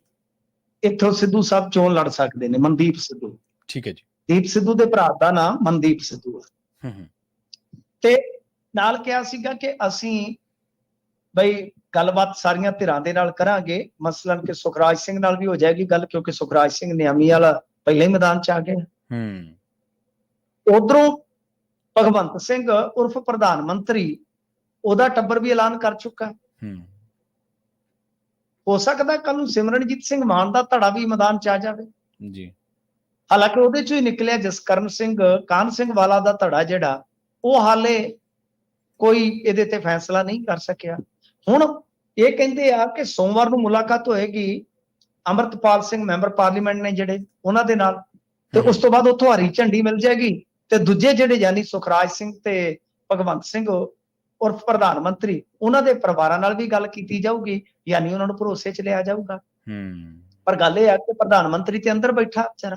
ਇੱਥੋਂ ਸਿੱਧੂ ਸਾਹਿਬ ਚੋਣ ਲੜ ਸਕਦੇ ਨੇ, ਮਨਦੀਪ ਸਿੱਧੂ। ਠੀਕ ਹੈ ਜੀ। ਦੀਪ ਸਿੱਧੂ ਦੇ ਭਰਾ ਦਾ ਨਾਮ ਮਨਦੀਪ ਸਿੱਧੂ ਹੈ। ਤੇ ਨਾਲ ਕਿਹਾ ਸੀਗਾ ਕਿ ਅਸੀਂ ਬਈ ਗੱਲਬਾਤ ਸਾਰੀਆਂ ਧਿਰਾਂ ਦੇ ਨਾਲ ਕਰਾਂਗੇ, ਮਸਲਨ ਕਿ ਸੁਖਰਾਜ ਸਿੰਘ ਨਾਲ ਵੀ ਹੋ ਜਾਏਗੀ ਗੱਲ, ਕਿਉਂਕਿ ਸੁਖਰਾਜ ਸਿੰਘ ਨਿਆਮੀ ਵਾਲਾ ਪਹਿਲਾਂ ਹੀ ਮੈਦਾਨ ਚ ਆ ਗਏ। ਉਧਰੋਂ ਭਗਵੰਤ ਸਿੰਘ ਉਰਫ ਪ੍ਰਧਾਨ ਮੰਤਰੀ, ਉਹਦਾ ਟੱਬਰ ਵੀ ਐਲਾਨ ਕਰ ਚੁੱਕਾ ਹੈ। ਹੋ ਸਕਦਾ ਕੱਲ ਨੂੰ ਸਿਮਰਨਜੀਤ ਸਿੰਘ ਮਾਨ ਦਾ ਧੜਾ ਵੀ ਮੈਦਾਨ ਚ ਆ ਜਾਵੇ ਜੀ। ਹਾਲਾਂਕਿ ਉਹਦੇ ਚੋਂ ਹੀ ਨਿਕਲਿਆ ਜਸਕਰਨ ਸਿੰਘ ਕਾਹਨ ਸਿੰਘ ਵਾਲਾ ਦਾ ਧੜਾ ਜਿਹੜਾ, ਉਹ ਹਾਲੇ ਕੋਈ ਇਹਦੇ ਤੇ ਫੈਸਲਾ ਨਹੀਂ ਕਰ ਸਕਿਆ। ਹੁਣ ਇਹ ਕਹਿੰਦੇ ਆ ਕਿ ਸੋਮਵਾਰ ਨੂੰ ਮੁਲਾਕਾਤ ਹੋਏਗੀ ਅੰਮ੍ਰਿਤਪਾਲ ਸਿੰਘ ਮੈਂਬਰ ਪਾਰਲੀਮੈਂਟ ਨੇ ਜਿਹੜੇ, ਉਹਨਾਂ ਦੇ ਨਾਲ, ਤੇ ਉਸ ਤੋਂ ਬਾਅਦ ਉੱਥੋਂ ਹਰੀ ਝੰਡੀ ਮਿਲ ਜਾਏਗੀ ਤੇ ਦੂਜੇ ਜਿਹੜੇ ਯਾਨੀ ਸੁਖਰਾਜ ਸਿੰਘ ਤੇ ਭਗਵੰਤ ਸਿੰਘ ਉਰਫ ਪ੍ਰਧਾਨ ਮੰਤਰੀ, ਉਹਨਾਂ ਦੇ ਪਰਿਵਾਰਾਂ ਨਾਲ ਵੀ ਗੱਲ ਕੀਤੀ ਜਾਊਗੀ, ਯਾਨੀ ਉਹਨਾਂ ਨੂੰ ਭਰੋਸੇ ਚ ਲਿਆ ਜਾਊਗਾ। ਪਰ ਗੱਲ ਇਹ ਆ ਕਿ ਪ੍ਰਧਾਨ ਮੰਤਰੀ ਤੇ ਅੰਦਰ ਬੈਠਾ ਵਿਚਾਰਾ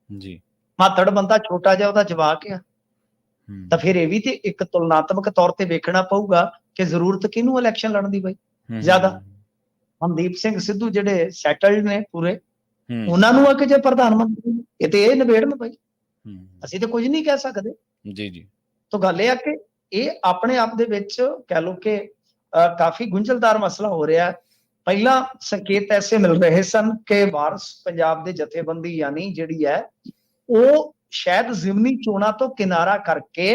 ਜੀ, ਮਾਤੜ ਬੰਦਾ, ਛੋਟਾ ਜਿਹਾ ਉਹਦਾ ਜਵਾਕ ਆ। ਤਾਂ ਫਿਰ ਇਹ ਵੀ ਤੇ ਇੱਕ ਤੁਲਨਾਤਮਕ ਤੌਰ ਤੇ ਵੇਖਣਾ ਪਊਗਾ ਕਿ ਜ਼ਰੂਰਤ ਕਿਹਨੂੰ ਇਲੈਕਸ਼ਨ ਲੜਨ ਦੀ ਬਈ ਜ਼ਿਆਦਾ। ਮਨਦੀਪ ਸਿੰਘ ਸਿੱਧੂ ਜਿਹੜੇ ਸੈਟਲਡ ਨੇ ਪੂਰੇ, ਉਹਨਾਂ ਨੂੰ ਆ ਕਿ ਜੇ ਪ੍ਰਧਾਨ ਮੰਤਰੀ ਇਹ ਤੇ ਇਹ ਨਿਬੇੜਨ ਬਈ, ਅਸੀਂ ਤੇ ਕੁਝ ਨਹੀਂ ਕਹਿ ਸਕਦੇ ਜੀ। ਤਾਂ ਗੱਲ ਇਹ ਆ ਕਿ ਇਹ ਆਪਣੇ ਆਪ ਦੇ ਵਿੱਚ ਕਹਿ ਲਓ ਕਿ ਕਾਫੀ ਗੁੰਝਲਦਾਰ ਮਸਲਾ ਹੋ ਰਿਹਾ। ਪਹਿਲਾਂ ਸੰਕੇਤ ਐਸੇ ਮਿਲ ਰਹੇ ਸਨ ਕਿ ਵਾਰਸ ਪੰਜਾਬ ਦੇ ਜਥੇਬੰਦੀ ਯਾਨੀ ਜਿਹੜੀ ਹੈ ਉਹ ਸ਼ਾਇਦ ਜ਼ਿਮਨੀ ਚੋਣਾਂ ਤੋਂ ਕਿਨਾਰਾ ਕਰਕੇ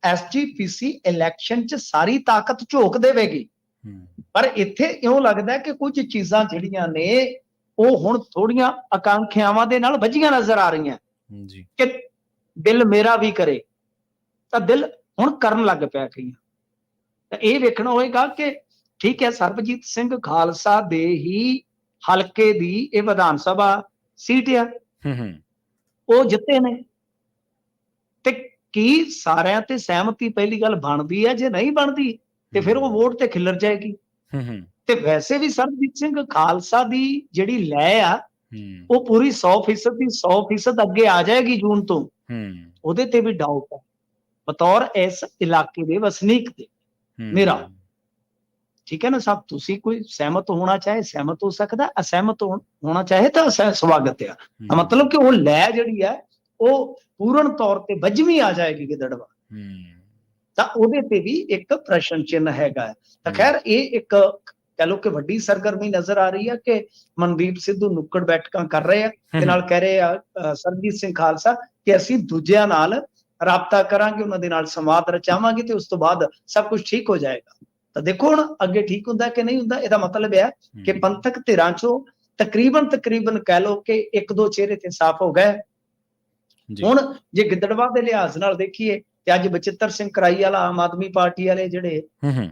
ਐਸਜੀਪੀਸੀ ਇਲੈਕਸ਼ਨ 'ਚ ਸਾਰੀ ਤਾਕਤ ਝੋਕ ਦੇਵੇਗੀ। ਪਰ ਇੱਥੇ ਇਉਂ ਲੱਗਦਾ ਕਿ ਕੁਝ ਚੀਜ਼ਾਂ ਜਿਹੜੀਆਂ ਨੇ ਉਹ ਹੁਣ ਥੋੜੀਆਂ ਆਕਾਂਖਿਆਵਾਂ ਦੇ ਨਾਲ ਵੱਜੀਆਂ ਨਜ਼ਰ ਆ ਰਹੀਆਂ ਜੀ, ਕਿ ਦਿਲ ਮੇਰਾ ਵੀ ਕਰੇ, ਤਾਂ ਦਿਲ ਹੁਣ ਕਰਨ ਲੱਗ ਪਿਆ ਕਈਆਂ। ਤਾਂ ਇਹ ਵੇਖਣਾ ਹੋਏਗਾ ਕਿ ਠੀਕ ਹੈ, ਸਰਬਜੀਤ ਸਿੰਘ ਖਾਲਸਾ ਦੇ ਹੀ ਹਲਕੇ ਦੀ ਇਹ ਵਿਧਾਨ ਸਭਾ ਸੀਟ ਆ, ਉਹ ਜਿੱਤੇ ਨੇ, ਤੇ ਕੀ ਸਾਰਿਆਂ ਤੇ ਸਹਿਮਤੀ ਪਹਿਲੀ ਗੱਲ ਬਣਦੀ ਹੈ? ਜੇ ਨਹੀਂ ਬਣਦੀ ਤੇ ਫਿਰ ਉਹ ਵੋਟ ਤੇ ਖਿਲਰ ਜਾਏਗੀ। ਤੇ ਵੈਸੇ ਵੀ ਸਰਬਜੀਤ ਸਿੰਘ ਖਾਲਸਾ ਦੀ ਜਿਹੜੀ ਲੈ ਆ ਉਹ ਪੂਰੀ 100% ਦੀ 100% ਅੱਗੇ ਆ ਜਾਏਗੀ ਜੂਨ ਤੋਂ, ਉਹਦੇ ਤੇ ਵੀ ਡਾਊਟ ਹੈ ਬਤੌਰ ਇਸ ਇਲਾਕੇ ਦੇ ਵਸਨੀਕ ਦੇ ਮੇਰਾ। ਠੀਕ ਹੈ ਨਾ ਸਾਹਿਬ, ਤੁਸੀਂ ਕੋਈ ਸਹਿਮਤ ਹੋਣਾ ਚਾਹੇ ਸਹਿਮਤ ਹੋ ਸਕਦਾ, ਅਸਹਿਮਤ ਹੋਣਾ ਚਾਹੇ ਤਾਂ ਸਵਾਗਤ ਆ। ਮਤਲਬ ਕਿ ਉਹ ਲੈ ਜਿਹੜੀ ਹੈ ਉਹ ਪੂਰਨ ਤੌਰ ਤੇ ਵੱਜਵੀਂ ਆ ਜਾਏਗੀ ਗਿੱਦੜਵਾ, ਤਾਂ ਉਹਦੇ ਤੇ ਵੀ ਇੱਕ ਪ੍ਰਸ਼ਨ ਚਿੰਨ੍ਹ ਹੈਗਾ। ਤਾਂ ਖੈਰ ਇਹ ਇੱਕ कह लो कि वड्डी सरगर्मी नजर आ रही है कि मनदीप सिद्धू नुक्कड़ बैठकां कर रहे हैं ते नाल कह रहे आ सरबजीत सिंह खालसा कि ਅਸੀਂ ਦੂਜਿਆਂ ਨਾਲ ਰਾਬਤਾ ਕਰਾਂਗੇ, ਉਹਨਾਂ ਦੇ ਨਾਲ ਸੰਵਾਦ ਰਚਾਵਾਂਗੇ ਤੇ ਉਸ ਤੋਂ ਬਾਅਦ ਸਭ ਕੁਝ ਠੀਕ ਹੋ ਜਾਏਗਾ। ਤਾਂ ਦੇਖੋ ਹੁਣ ਅੱਗੇ ਠੀਕ ਹੁੰਦਾ ਕਿ ਨਹੀਂ ਹੁੰਦਾ। ਇਹਦਾ ਮਤਲਬ ਹੈ ਕਿ ਪੰਥਕ ਧਿਰਾਂ ਚੋਂ ਤਕਰੀਬਨ ਕਹਿ ਲਓ ਕਿ ਇੱਕ ਦੋ ਚਿਹਰੇ ਤੇ ਸਾਫ਼ ਹੋ ਗਏ। ਹੁਣ ਜੇ ਗਿੱਦੜਬਾਹ ਦੇ ਲਿਹਾਜ਼ ਨਾਲ ਦੇਖੀਏ ਤੇ ਅੱਜ ਬਚਿੱਤਰ ਸਿੰਘ ਕਰਾਈ ਵਾਲਾ ਆਮ ਆਦਮੀ ਪਾਰਟੀ ਵਾਲੇ ਜਿਹੜੇ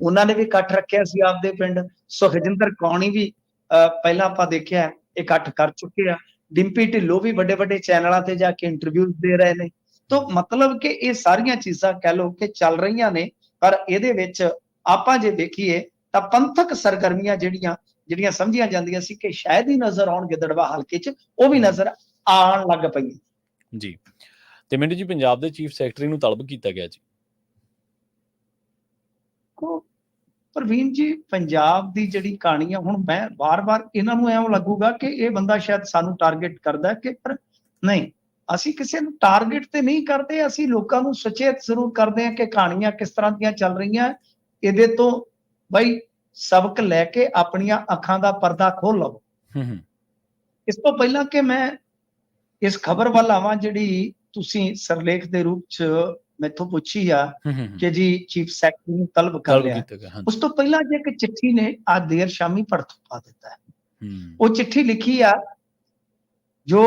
ਉਹਨਾਂ ਨੇ ਵੀ ਇਕੱਠ ਰੱਖਿਆ ਸੀ ਆਪਦੇ ਪਿੰਡ। ਸੁਖਜਿੰਦਰ ਕੌਣੀ ਵੀ ਪਹਿਲਾਂ ਆਪਾਂ ਦੇਖਿਆ ਇਕੱਠ ਕਰ ਚੁੱਕੇ ਆ। ਡਿੰਪੀ ਢਿੱਲੋਂ ਵੀ ਵੱਡੇ ਵੱਡੇ ਚੈਨਲਾਂ ਤੇ ਜਾ ਕੇ ਇੰਟਰਵਿਊ ਦੇ ਰਹੇ ਨੇ। ਤਾਂ ਮਤਲਬ ਕਿ ਇਹ ਸਾਰੀਆਂ ਚੀਜ਼ਾਂ ਕਹਿ ਲਓ ਕਿ ਚੱਲ ਰਹੀਆਂ ਨੇ, ਪਰ ਇਹਦੇ ਵਿੱਚ ਆਪਾਂ ਜੇ ਦੇਖੀਏ ਤਾਂ ਪੰਥਕ ਸਰਗਰਮੀਆਂ ਜਿਹੜੀਆਂ ਸਮਝੀਆਂ ਜਾਂਦੀਆਂ ਸੀ ਕਿ ਸ਼ਾਇਦ ਹੀ ਨਜ਼ਰ ਆਉਣ ਗਿੱਦੜਬਾਹ ਹਲਕੇ 'ਚ, ਉਹ ਵੀ ਨਜ਼ਰ ਆਉਣ ਲੱਗ ਪਈਆਂ ਜੀ। ਤੇ ਮਿੰਟੂ ਜੀ, ਪੰਜਾਬ ਦੇ ਚੀਫ ਸੈਕਟਰੀ ਨੂੰ ਤਲਬ ਕੀਤਾ ਗਿਆ ਜੀ। ਪ੍ਰਵੀਨ ਜੀ, ਪੰਜਾਬ ਦੀ ਜਿਹੜੀ ਕਹਾਣੀ ਆ, ਹੁਣ ਮੈਂ ਵਾਰ-ਵਾਰ ਇਹਨਾਂ ਨੂੰ ਐਵੇਂ ਲੱਗੂਗਾ ਕਿ ਇਹ ਬੰਦਾ ਸ਼ਾਇਦ ਸਾਨੂੰ ਟਾਰਗੇਟ ਕਰਦਾ, ਕਿ ਪਰ ਨਹੀਂ, ਅਸੀਂ ਕਿਸੇ ਨੂੰ ਟਾਰਗੇਟ ਤੇ ਨਹੀਂ ਕਰਦੇ। ਅਸੀਂ ਲੋਕਾਂ ਨੂੰ ਸੁਚੇਤ ਜ਼ਰੂਰ ਕਰਦੇ ਹਾਂ ਕਿ ਕਹਾਣੀਆਂ ਕਿਸ ਤਰ੍ਹਾਂ ਦੀਆਂ ਚੱਲ ਰਹੀਆਂ। ਇਹਦੇ ਤੋਂ ਬਈ ਸਬਕ ਲੈ ਕੇ ਆਪਣੀਆਂ ਅੱਖਾਂ ਦਾ ਪਰਦਾ ਖੋਲ ਲਵੋ। ਇਸ ਤੋਂ ਪਹਿਲਾਂ ਕਿ ਮੈਂ ਇਸ ਖਬਰ ਵੱਲ ਆਵਾਂ ਜਿਹੜੀ ਤੁਸੀਂ ਸਰਲੇਖ ਦੇ ਰੂਪ 'ਚ ਮੈਥੋਂ ਪੁੱਛੀ ਆ ਕਿ ਜੀ ਚੀਫ ਸੈਕਟਰੀ ਨੂੰ ਤਲਬ ਕਰ ਲਿਆ, ਉਸ ਤੋਂ ਪਹਿਲਾਂ ਜੇ ਇੱਕ ਚਿੱਠੀ ਨੇ ਅੱਜ ਦੇਰ ਸ਼ਾਮੀ ਭੜਥੂ ਪਾ ਦਿੱਤਾ ਹੈ। ਉਹ ਚਿੱਠੀ ਲਿਖੀ ਆ ਜੋ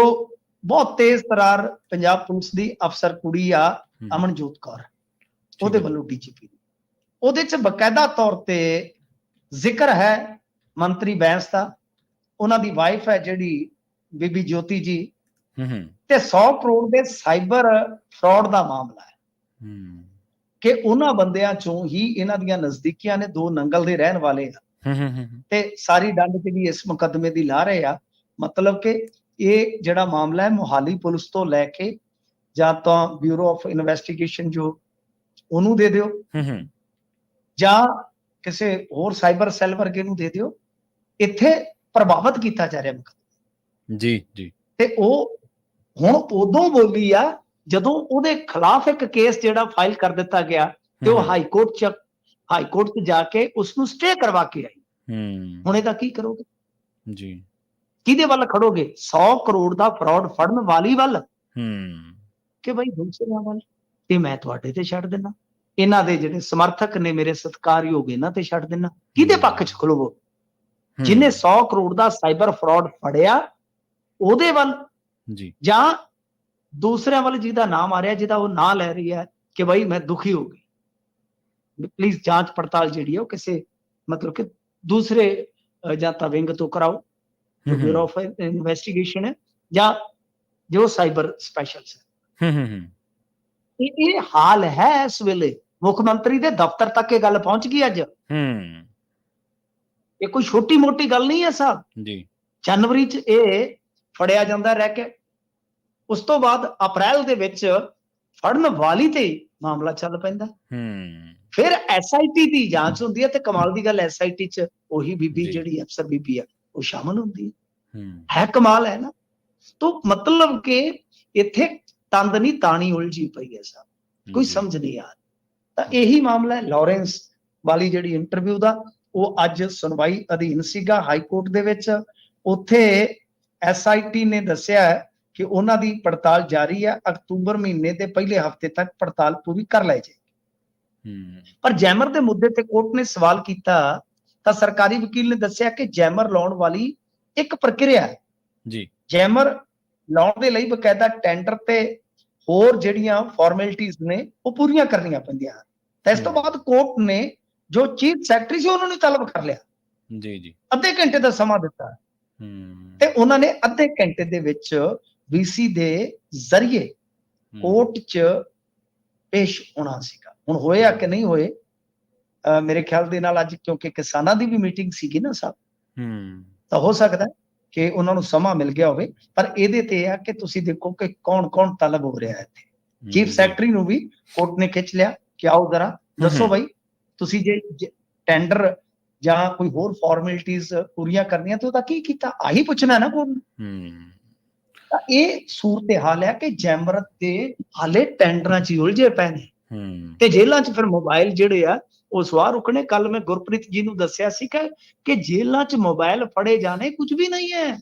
ਬਹੁਤ ਤੇਜ਼ ਤਰਾਰ ਪੰਜਾਬ ਪੁਲਿਸ ਦੀ ਅਫਸਰ ਕੁੜੀ ਆ ਅਮਨਜੋਤ ਕੌਰ, ਉਹਦੇ ਵੱਲੋਂ ਡੀਜੀਪੀ। ਉਹਦੇ 'ਚ ਬਕਾਇਦਾ ਤੌਰ ਤੇ ਜ਼ਿਕਰ ਹੈ ਮੰਤਰੀ ਬੈਂਸ ਦਾ, ਉਹਨਾਂ ਦੀ ਵਾਈਫ ਹੈ ਜਿਹੜੀ ਬੀਬੀ ਜੋਤੀ ਜੀ, ਤੇ 100 ਕਰੋੜ ਦੇ ਸਾਈਬਰ ਫਰਾਡ ਦਾ ਮਾਮਲਾ ਹੈ ਕਿ ਉਹਨਾਂ ਬੰਦਿਆਂ ਚੋਂ ਹੀ ਇਹਨਾਂ ਦੀਆਂ ਨਜ਼ਦੀਕੀਆਂ ਨੇ, ਦੋ ਨੰਗਲ ਦੇ ਰਹਿਣ ਵਾਲੇ ਆ, ਤੇ ਸਾਰੀ ਡੰਡ ਜਿਹੜੀ ਇਸ ਮੁਕੱਦਮੇ ਦੀ ਲਾ ਰਹੇ ਆ। ਮਤਲਬ ਕਿ ਇਹ ਜਿਹੜਾ ਮਾਮਲਾ ਹੈ ਮੁਹਾਲੀ ਪੁਲਿਸ ਤੋਂ ਲੈ ਕੇ ਜਾਂ ਤਾਂ ਬਿਊਰੋ ਆਫ ਇਨਵੈਸਟੀਗੇਸ਼ਨ ਜੋ ਉਹਨੂੰ ਦੇ ਦਿਓ ਜਾਂ ਕਿਸੇ ਹੋਰ ਸਾਈਬਰ ਸੈੱਲ ਵਰਗੇ ਨੂੰ ਦੇ ਦਿਓ, ਇੱਥੇ ਪ੍ਰਭਾਵਿਤ ਕੀਤਾ ਜਾ ਰਿਹਾ ਮੁਕੱਦਮਾ। ਜੀ ਜੀ। ਤੇ ਉਹ ਹੁਣ ਉਦੋਂ ਬੋਲੀ ਆ ਜਦੋਂ ਉਹਦੇ ਖਿਲਾਫ ਇੱਕ ਕੇਸ ਜਿਹੜਾ ਫਾਈਲ ਕਰ ਦਿੱਤਾ ਗਿਆ ਤੇ ਉਹ ਹਾਈ ਕੋਰਟ 'ਚ ਜਾ ਕੇ ਉਸ ਨੂੰ ਸਟੇ ਕਰਵਾ ਕੇ ਆਈ। ਹੁਣ ਇਹਦਾ ਕੀ ਕਰੋਗੇ ਜੀ? ਕਿਹਦੇ ਵੱਲ ਖੜੋਗੇ? 100 ਕਰੋੜ ਦਾ ਫਰਾਡ ਫੜਨ ਵਾਲੀ ਵੱਲ ਕਿ ਬਈ ਦੂਸਰਿਆਂ ਵੱਲ? ਤੇ ਮੈਂ ਤੁਹਾਡੇ ਤੇ ਛੱਡ ਦਿੰਦਾ, ਇਹਨਾਂ ਦੇ ਜਿਹੜੇ ਸਮਰਥਕ ਨੇ ਮੇਰੇ ਸਤਿਕਾਰਯੋਗ, ਇਹਨਾਂ ਤੇ ਛੱਡ ਦਿੰਦਾ। ਕਿਹਦੇ ਪੱਖ 'ਚ ਖਲੋਵੋ? ਜਿਹਨੇ 100 ਕਰੋੜ ਦਾ ਸਾਈਬਰ ਫਰਾਡ ਫੜਿਆ ਉਹਦੇ ਵੱਲ ਜੀ, ਜਾਂ ਦੂਸਰਿਆਂ ਵੱਲ ਜਿਹਦਾ ਨਾਮ ਆ ਰਿਹਾ, ਜਿਹਦਾ ਉਹ ਨਾਂ ਲੈ ਰਹੀ ਹੈ ਕਿ ਬਈ ਮੈਂ ਦੁਖੀ ਹੋ ਗਈ, ਪਲੀਜ਼ ਜਾਂਚ ਪੜਤਾਲ ਜਿਹੜੀ ਹੈ ਉਹ ਕਿਸੇ ਮਤਲਬ ਕਿ ਦੂਸਰੇ ਜਾਂ ਤਾਂ ਵਿੰਗ ਤੋਂ ਕਰਾਓ ਜੋ ਬਿਊਰੋ ਆਫ ਇਨਵੈਸਟੀਗੇਸ਼ਨ ਹੈ ਜਾਂ ਜੋ ਸਾਈਬਰ ਸਪੈਸ਼ਲਸ ਹੈ। ਇਹ ਹਾਲ ਹੈ ਇਸ ਵੇਲੇ। ਮੁੱਖ ਮੰਤਰੀ ਦੇ ਦਫ਼ਤਰ ਤੱਕ ਇਹ ਗੱਲ ਪਹੁੰਚ ਗਈ ਅੱਜ। ਇਹ ਕੋਈ ਛੋਟੀ ਮੋਟੀ ਗੱਲ ਨਹੀਂ ਹੈ ਸਾਹਿਬ ਜੀ। ਜਨਵਰੀ 'ਚ ਇਹ ਫੜਿਆ ਜਾਂਦਾ ਰਹਿ ਕੇ, ਉਸ ਤੋਂ ਬਾਅਦ ਅਪ੍ਰੈਲ ਦੇ ਵਿੱਚ ਫੜਨ ਵਾਲੀ ਤੇ ਮਾਮਲਾ ਚੱਲ ਪੈਂਦਾ। ਫਿਰ SIT ਦੀ ਜਾਂਚ ਹੁੰਦੀ ਹੈ ਤੇ ਕਮਾਲ ਦੀ ਗੱਲ SIT 'ਚ ਉਹੀ ਬੀਬੀ ਜਿਹੜੀ ਅਫਸਰ ਬੀਬੀ ਆ ਉਹ ਸ਼ਾਮਲ ਹੁੰਦੀ ਹੈ। ਕਮਾਲ ਹੈ ਨਾ। ਤਾਂ ਮਤਲਬ ਕਿ ਇੱਥੇ ਤੰਦ ਨਹੀਂ ਤਾਣੀ ਉਲਝੀ ਪਈ ਹੈ ਸਾਹਿਬ, ਕੋਈ ਸਮਝ ਨਹੀਂ ਆ। ਤਾਂ ਇਹੀ ਮਾਮਲਾ ਹੈ ਲਾਰੈਂਸ ਵਾਲੀ ਜਿਹੜੀ ਇੰਟਰਵਿਊ ਦਾ, ਉਹ ਅੱਜ ਸੁਣਵਾਈ ਅਧੀਨ ਸੀਗਾ ਹਾਈ ਕੋਰਟ ਦੇ ਵਿੱਚ। ਉੱਥੇ SIT ਨੇ ਦੱਸਿਆ ਕਿ ਉਹਨਾਂ ਦੀ ਪੜਤਾਲ ਜਾਰੀ ਹੈ, ਅਕਤੂਬਰ ਮਹੀਨੇ ਦੇ ਪਹਿਲੇ ਹਫ਼ਤੇ ਤੱਕ ਪੜਤਾਲ ਪੂਰੀ ਕਰ ਲਈ ਜਾਏਗੀ। ਪਰ ਜੈਮਰ ਦੇ ਮੁੱਦੇ ਤੇ ਕੋਰਟ ਨੇ ਸਵਾਲ ਕੀਤਾ ਤਾਂ ਸਰਕਾਰੀ ਵਕੀਲ ਨੇ ਦੱਸਿਆ ਕਿ ਜੈਮਰ ਲਾਉਣ ਵਾਲੀ ਇੱਕ ਪ੍ਰਕਿਰਿਆ ਹੈ ਜੀ। ਜੈਮਰ ਲਾਉਣ ਦੇ ਲਈ ਬਕਾਇਦਾ ਟੈਂਡਰ ਤੇ ਹੋਰ ਜਿਹੜੀਆਂ ਫਾਰਮੈਲਿਟੀਆਂ ਨੇ ਉਹ ਪੂਰੀਆਂ ਕਰਨੀਆਂ ਪੈਂਦੀਆਂ ਹਨ। ਤਾਂ ਇਸ ਤੋਂ ਬਾਅਦ ਕੋਰਟ ਨੇ ਜੋ ਚੀਫ ਸੈਕਟਰੀ ਸੀ ਉਹਨਾਂ ਨੂੰ ਤਲਬ ਕਰ ਲਿਆ ਜੀ ਜੀ, ਅੱਧੇ ਘੰਟੇ ਦਾ ਸਮਾਂ ਦਿੱਤਾ ਤੇ ਉਹਨਾਂ ਨੇ ਅੱਧੇ ਘੰਟੇ ਦੇ ਵਿੱਚ VC ਦੇ ਜ਼ਰੀਏ ਕੋਰਟ 'ਚ ਪੇਸ਼ ਹੋਣਾ ਸੀਗਾ। ਹੁਣ ਹੋਇਆ ਕਿ ਨਹੀਂ ਹੋਏ, ਮੇਰੇ ਖਿਆਲ ਦੇ ਨਾਲ ਅੱਜ ਕਿਉਂਕਿ ਕਿਸਾਨਾਂ ਦੀ ਵੀ ਮੀਟਿੰਗ ਸੀਗੀ ਨਾ ਸਾਹਿਬ, ਤਾਂ ਹੋ ਸਕਦਾ ਕਿ ਉਹਨਾਂ ਨੂੰ ਸਮਾਂ ਮਿਲ ਗਿਆ ਹੋਵੇ। ਪਰ ਇਹਦੇ ਤੇ ਆ ਕਿ ਤੁਸੀਂ ਦੇਖੋ ਕਿ ਕੌਣ ਤਲਬ ਹੋ ਰਿਹਾ ਹੈ ਇੱਥੇ। ਚੀਫ ਸੈਕਟਰੀ ਨੂੰ ਵੀ ਕੋਰਟ ਨੇ ਖਿੱਚ ਲਿਆ ਕਿ ਆਓ ਜ਼ਰਾ ਦੱਸੋ ਬਈ, ਤੁਸੀਂ ਜੇ ਟੈਂਡਰ ਜਾਂ ਕੋਈ ਹੋਰ ਫਾਰਮੈਲਿਟੀਆਂ ਪੂਰੀਆਂ ਕਰਨੀਆਂ ਤੇ ਉਹਦਾ ਕੀ ਕੀਤਾ? ਆਹੀ ਪੁੱਛਣਾ ਨਾ ਕੋਰਟ ਨੂੰ। ਤਾਂ ਇਹ ਸੂਰਤ ਹਾਲ ਹੈ ਕਿ ਜੈਮਰ ਦੇ ਹਾਲੇ ਟੈਂਡਰਾਂ 'ਚ ਉਲਝੇ ਪਏ ਨੇ ਤੇ ਜੇਲ੍ਹਾਂ 'ਚ ਫਿਰ ਮੋਬਾਈਲ ਜਿਹੜੇ ਆ ਉਹ ਸਵਾਹ ਰੁਕਣੇ। ਕੱਲ ਮੈਂ ਗੁਰਪ੍ਰੀਤ ਜੀ ਨੂੰ ਦੱਸਿਆ ਸੀ ਕਿ ਜੇਲ੍ਹਾਂ 'ਚ ਮੋਬਾਈਲ ਫੜੇ ਜਾਣੇ ਕੁਝ ਵੀ ਨਹੀਂ ਹੈ।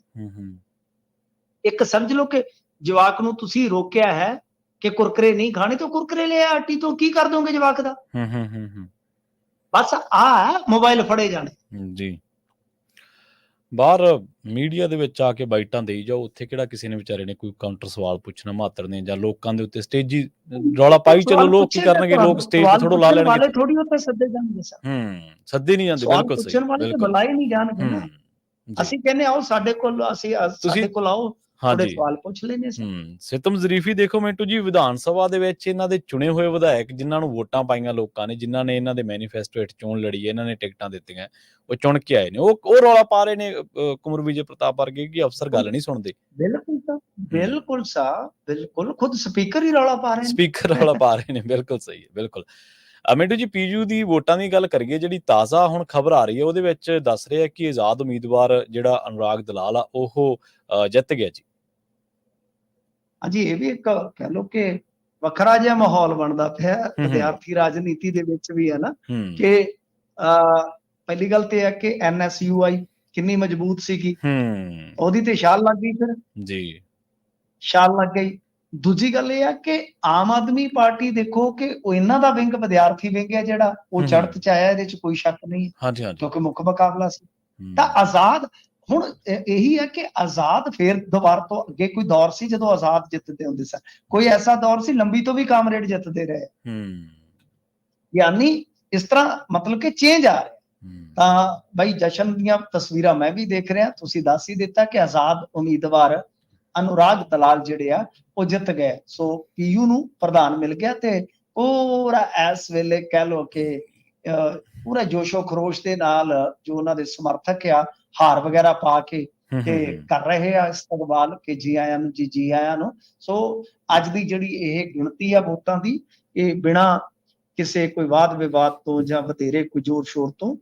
ਇੱਕ ਸਮਝ ਲਓ ਕਿ ਜਵਾਕ ਨੂੰ ਤੁਸੀਂ ਰੋਕਿਆ ਹੈ ਕਿ ਕੁਰਕਰੇ ਨਹੀਂ ਖਾਣੇ, ਤਾਂ ਕੁਰਕਰੇ ਲਿਆ ਆਟੀ ਤੋਂ, ਕੀ ਕਰ ਦੋਗੇ ਜਵਾਕ ਦਾ? ਬਸ ਆ ਮੋਬਾਈਲ ਫੜੇ ਜਾਣੇ ਜੀ। ਬਾਹਰ ਮੀਡੀਆ ਦੇ ਵਿੱਚ ਆ ਕੇ ਬਾਈਟਾਂ ਦੇਈ ਜਾਓ, ਉੱਥੇ ਕਿਹੜਾ ਕਿਸੇ ਨੇ ਵਿਚਾਰੇ ਨੇ ਕੋਈ ਕਾਊਂਟਰ ਸਵਾਲ ਪੁੱਛਣਾ ਮਾਤਰ ਨੇ, ਜਾਂ ਲੋਕਾਂ ਦੇ ਉੱਤੇ ਸਟੇਜੀ ਰੌਲਾ ਪਾਈ ਚਲੋ, ਲੋਕ ਕੀ ਕਰਨਗੇ, ਲੋਕ ਸਟੇਜ ਤੇ ਥੋੜ੍ਹਾ ਲਾ ਲੈਣਗੇ। ਥੋੜੀ ਉੱਤੇ ਸੱਦੇ ਜਾਣਗੇ ਸਰ, ਸੱਦੇ ਨਹੀਂ ਜਾਂਦੇ, ਬਿਲਕੁਲ ਸਹੀ, ਪੁੱਛਣ ਵਾਲੇ ਤੇ ਬੁਲਾਏ ਨਹੀਂ ਜਾਣਗੇ ਨਾ। ਅਸੀਂ ਕਹਿੰਦੇ ਆਓ ਸਾਡੇ ਕੋਲ, ਸਾਡੇ ਕੋਲ ਆਓ, ਥੋੜੇ ਸਵਾਲ ਪੁੱਛ ਲੈਣੇ ਸਰ। ਸਿਤਮ ਜ਼ਰੀਫੀ ਦੇਖੋ ਮਿੰਟੂ ਜੀ, ਵਿਧਾਨ ਸਭਾ ਦੇ ਵਿੱਚ ਇਹਨਾਂ ਦੇ ਚੁਣੇ ਹੋਏ ਵਿਧਾਇਕ ਜਿਨ੍ਹਾਂ ਨੂੰ ਵੋਟਾਂ ਪਾਈਆਂ ਲੋਕਾਂ ਨੇ, ਜਿਨ੍ਹਾਂ ਨੇ ਇਹਨਾਂ ਦੇ ਮੈਨੀਫੈਸਟੋ ਹੇਠ ਚੋਣ ਲੜੀ ਹੈ, ਇਹਨਾਂ ਨੇ ਟਿਕਟਾਂ ਦਿੱਤੀਆਂ, ਉਹ ਚੁਣ ਕੇ ਆਏ ਨੇ, ਉਹ ਰੌਲਾ ਪਾ ਰਹੇ ਨੇ ਕੁੰਵਰ ਵਿਜੇ ਪ੍ਰਤਾਪ ਵਰਗੇ ਕਿ ਅਫਸਰ ਗੱਲ ਨਹੀਂ ਸੁਣਦੇ। ਬਿਲਕੁਲ ਸਰ, ਬਿਲਕੁਲ ਸਰ, ਬਿਲਕੁਲ ਖੁਦ ਸਪੀਕਰ ਹੀ ਰੌਲਾ ਪਾ ਰਹੇ ਨੇ, ਸਪੀਕਰ ਰੌਲਾ ਪਾ ਰਹੇ ਨੇ, ਬਿਲਕੁਲ ਸਹੀ ਹੈ, ਬਿਲਕੁਲ। ਮਿੰਟੂ ਜੀ, ਪੀਯੂ ਦੀ ਵੋਟਾਂ ਦੀ ਗੱਲ ਕਰੀਏ, ਜਿਹੜੀ ਤਾਜ਼ਾ ਹੁਣ ਖਬਰ ਆ ਰਹੀ ਹੈ ਉਹਦੇ ਵਿੱਚ ਦੱਸ ਰਿਹਾ ਕਿ ਆਜ਼ਾਦ ਉਮੀਦਵਾਰ ਜਿਹੜਾ ਅਨੁਰਾਗ ਦਲਾਲ ਆ ਉਹ ਜਿੱਤ ਗਿਆ ਜੀ। ਹਾਂਜੀ, ਇਹ ਵੀ ਇੱਕ ਕਹਿ ਲਓ ਕਿ ਵੱਖਰਾ ਜਿਹਾ ਮਾਹੌਲ ਬਣਦਾ ਪਿਆ ਵਿਦਿਆਰਥੀ ਰਾਜਨੀਤੀ ਦੇ ਵਿੱਚ ਵੀ, ਹੈ ਨਾ, ਕਿ ਪਹਿਲੀ ਗੱਲ ਤੇ ਹੈ ਕਿ NSUI ਕਿੰਨੀ ਮਜ਼ਬੂਤ ਸੀਗੀ, ਉਹਦੀ ਤੇ ਛਾਲ ਲੱਗ ਗਈ, ਫਿਰ ਜੀ ਛਾਲ ਲੱਗ ਗਈ। ਦੂਜੀ ਗੱਲ ਇਹ ਹੈ ਕਿ ਆਮ ਆਦਮੀ ਪਾਰਟੀ ਦੇਖੋ ਕਿ ਉਹ ਇਹਨਾਂ ਦਾ ਵਿੰਗ, ਵਿਦਿਆਰਥੀ ਵਿੰਗ ਹੈ ਜਿਹੜਾ, ਉਹ ਚੜ੍ਹਤ ਚ ਆਇਆ, ਇਹਦੇ ਚ ਕੋਈ ਸ਼ੱਕ ਨਹੀਂ, ਕਿਉਂਕਿ ਮੁੱਖ ਮੁਕਾਬਲਾ ਸੀ। ਤਾਂ ਆਜ਼ਾਦ ਹੁਣ ਇਹੀ ਹੈ ਕਿ ਆਜ਼ਾਦ ਫੇਰ ਦੁਬਾਰਾ ਤੋਂ ਅੱਗੇ ਕੋਈ ਦੌਰ ਸੀ ਜਦੋਂ ਆਜ਼ਾਦ ਜਿੱਤਦੇ ਹੁੰਦੇ ਸਨ, ਕੋਈ ਐਸਾ ਦੌਰ ਸੀ ਲੰਬੀ ਤੋਂ ਵੀ ਕਾਮਰੇਡ ਜਿੱਤਦੇ ਰਹੇ, ਯਾਨੀ ਇਸ ਤਰ੍ਹਾਂ ਮਤਲਬ ਕਿ ਚੇਂਜ ਆ ਰਿਹਾ। ਤਾਂ ਬਾਈ ਜਸ਼ਨ ਦੀਆਂ ਤਸਵੀਰਾਂ ਮੈਂ ਵੀ ਦੇਖ ਰਿਹਾ, ਤੁਸੀਂ ਦੱਸ ਹੀ ਦਿੱਤਾ ਕਿ ਆਜ਼ਾਦ ਉਮੀਦਵਾਰ ਅਨੁਰਾਗ ਦਲਾਲ ਜਿਹੜੇ ਆ ਉਹ ਜਿੱਤ ਗਏ। ਸੋ ਪੀਯੂ ਨੂੰ ਪ੍ਰਧਾਨ ਮਿਲ ਗਿਆ, ਤੇ ਪੂਰਾ ਇਸ ਵੇਲੇ ਕਹਿ ਲਓ ਕਿ ਪੂਰਾ ਜੋਸ਼ੋ ਖਰੋਸ਼ ਦੇ ਨਾਲ ਜੋ ਉਹਨਾਂ ਦੇ ਸਮਰਥਕ ਆ, ਹਾਰ ਵਗੈਰਾ ਪਾ ਕੇ ਤੇ ਕਰ ਰਹੇ ਆ ਇਸਤਕਬਾਲ ਕਿ ਜੀ ਆਇਆਂ ਨੂੰ, ਜੀ ਆਇਆਂ ਨੂੰ। ਸੋ ਅੱਜ ਦੀ ਜਿਹੜੀ ਇਹ ਗਿਣਤੀ ਆ ਵੋਟਾਂ ਦੀ, ਇਹ ਬਿਨਾਂ ਕਿਸੇ ਕੋਈ ਵਾਦ ਵਿਵਾਦ ਤੋਂ ਜਾਂ ਵਧੇਰੇ ਕੋਈ ਜ਼ੋਰ ਸ਼ੋਰ ਤੋਂ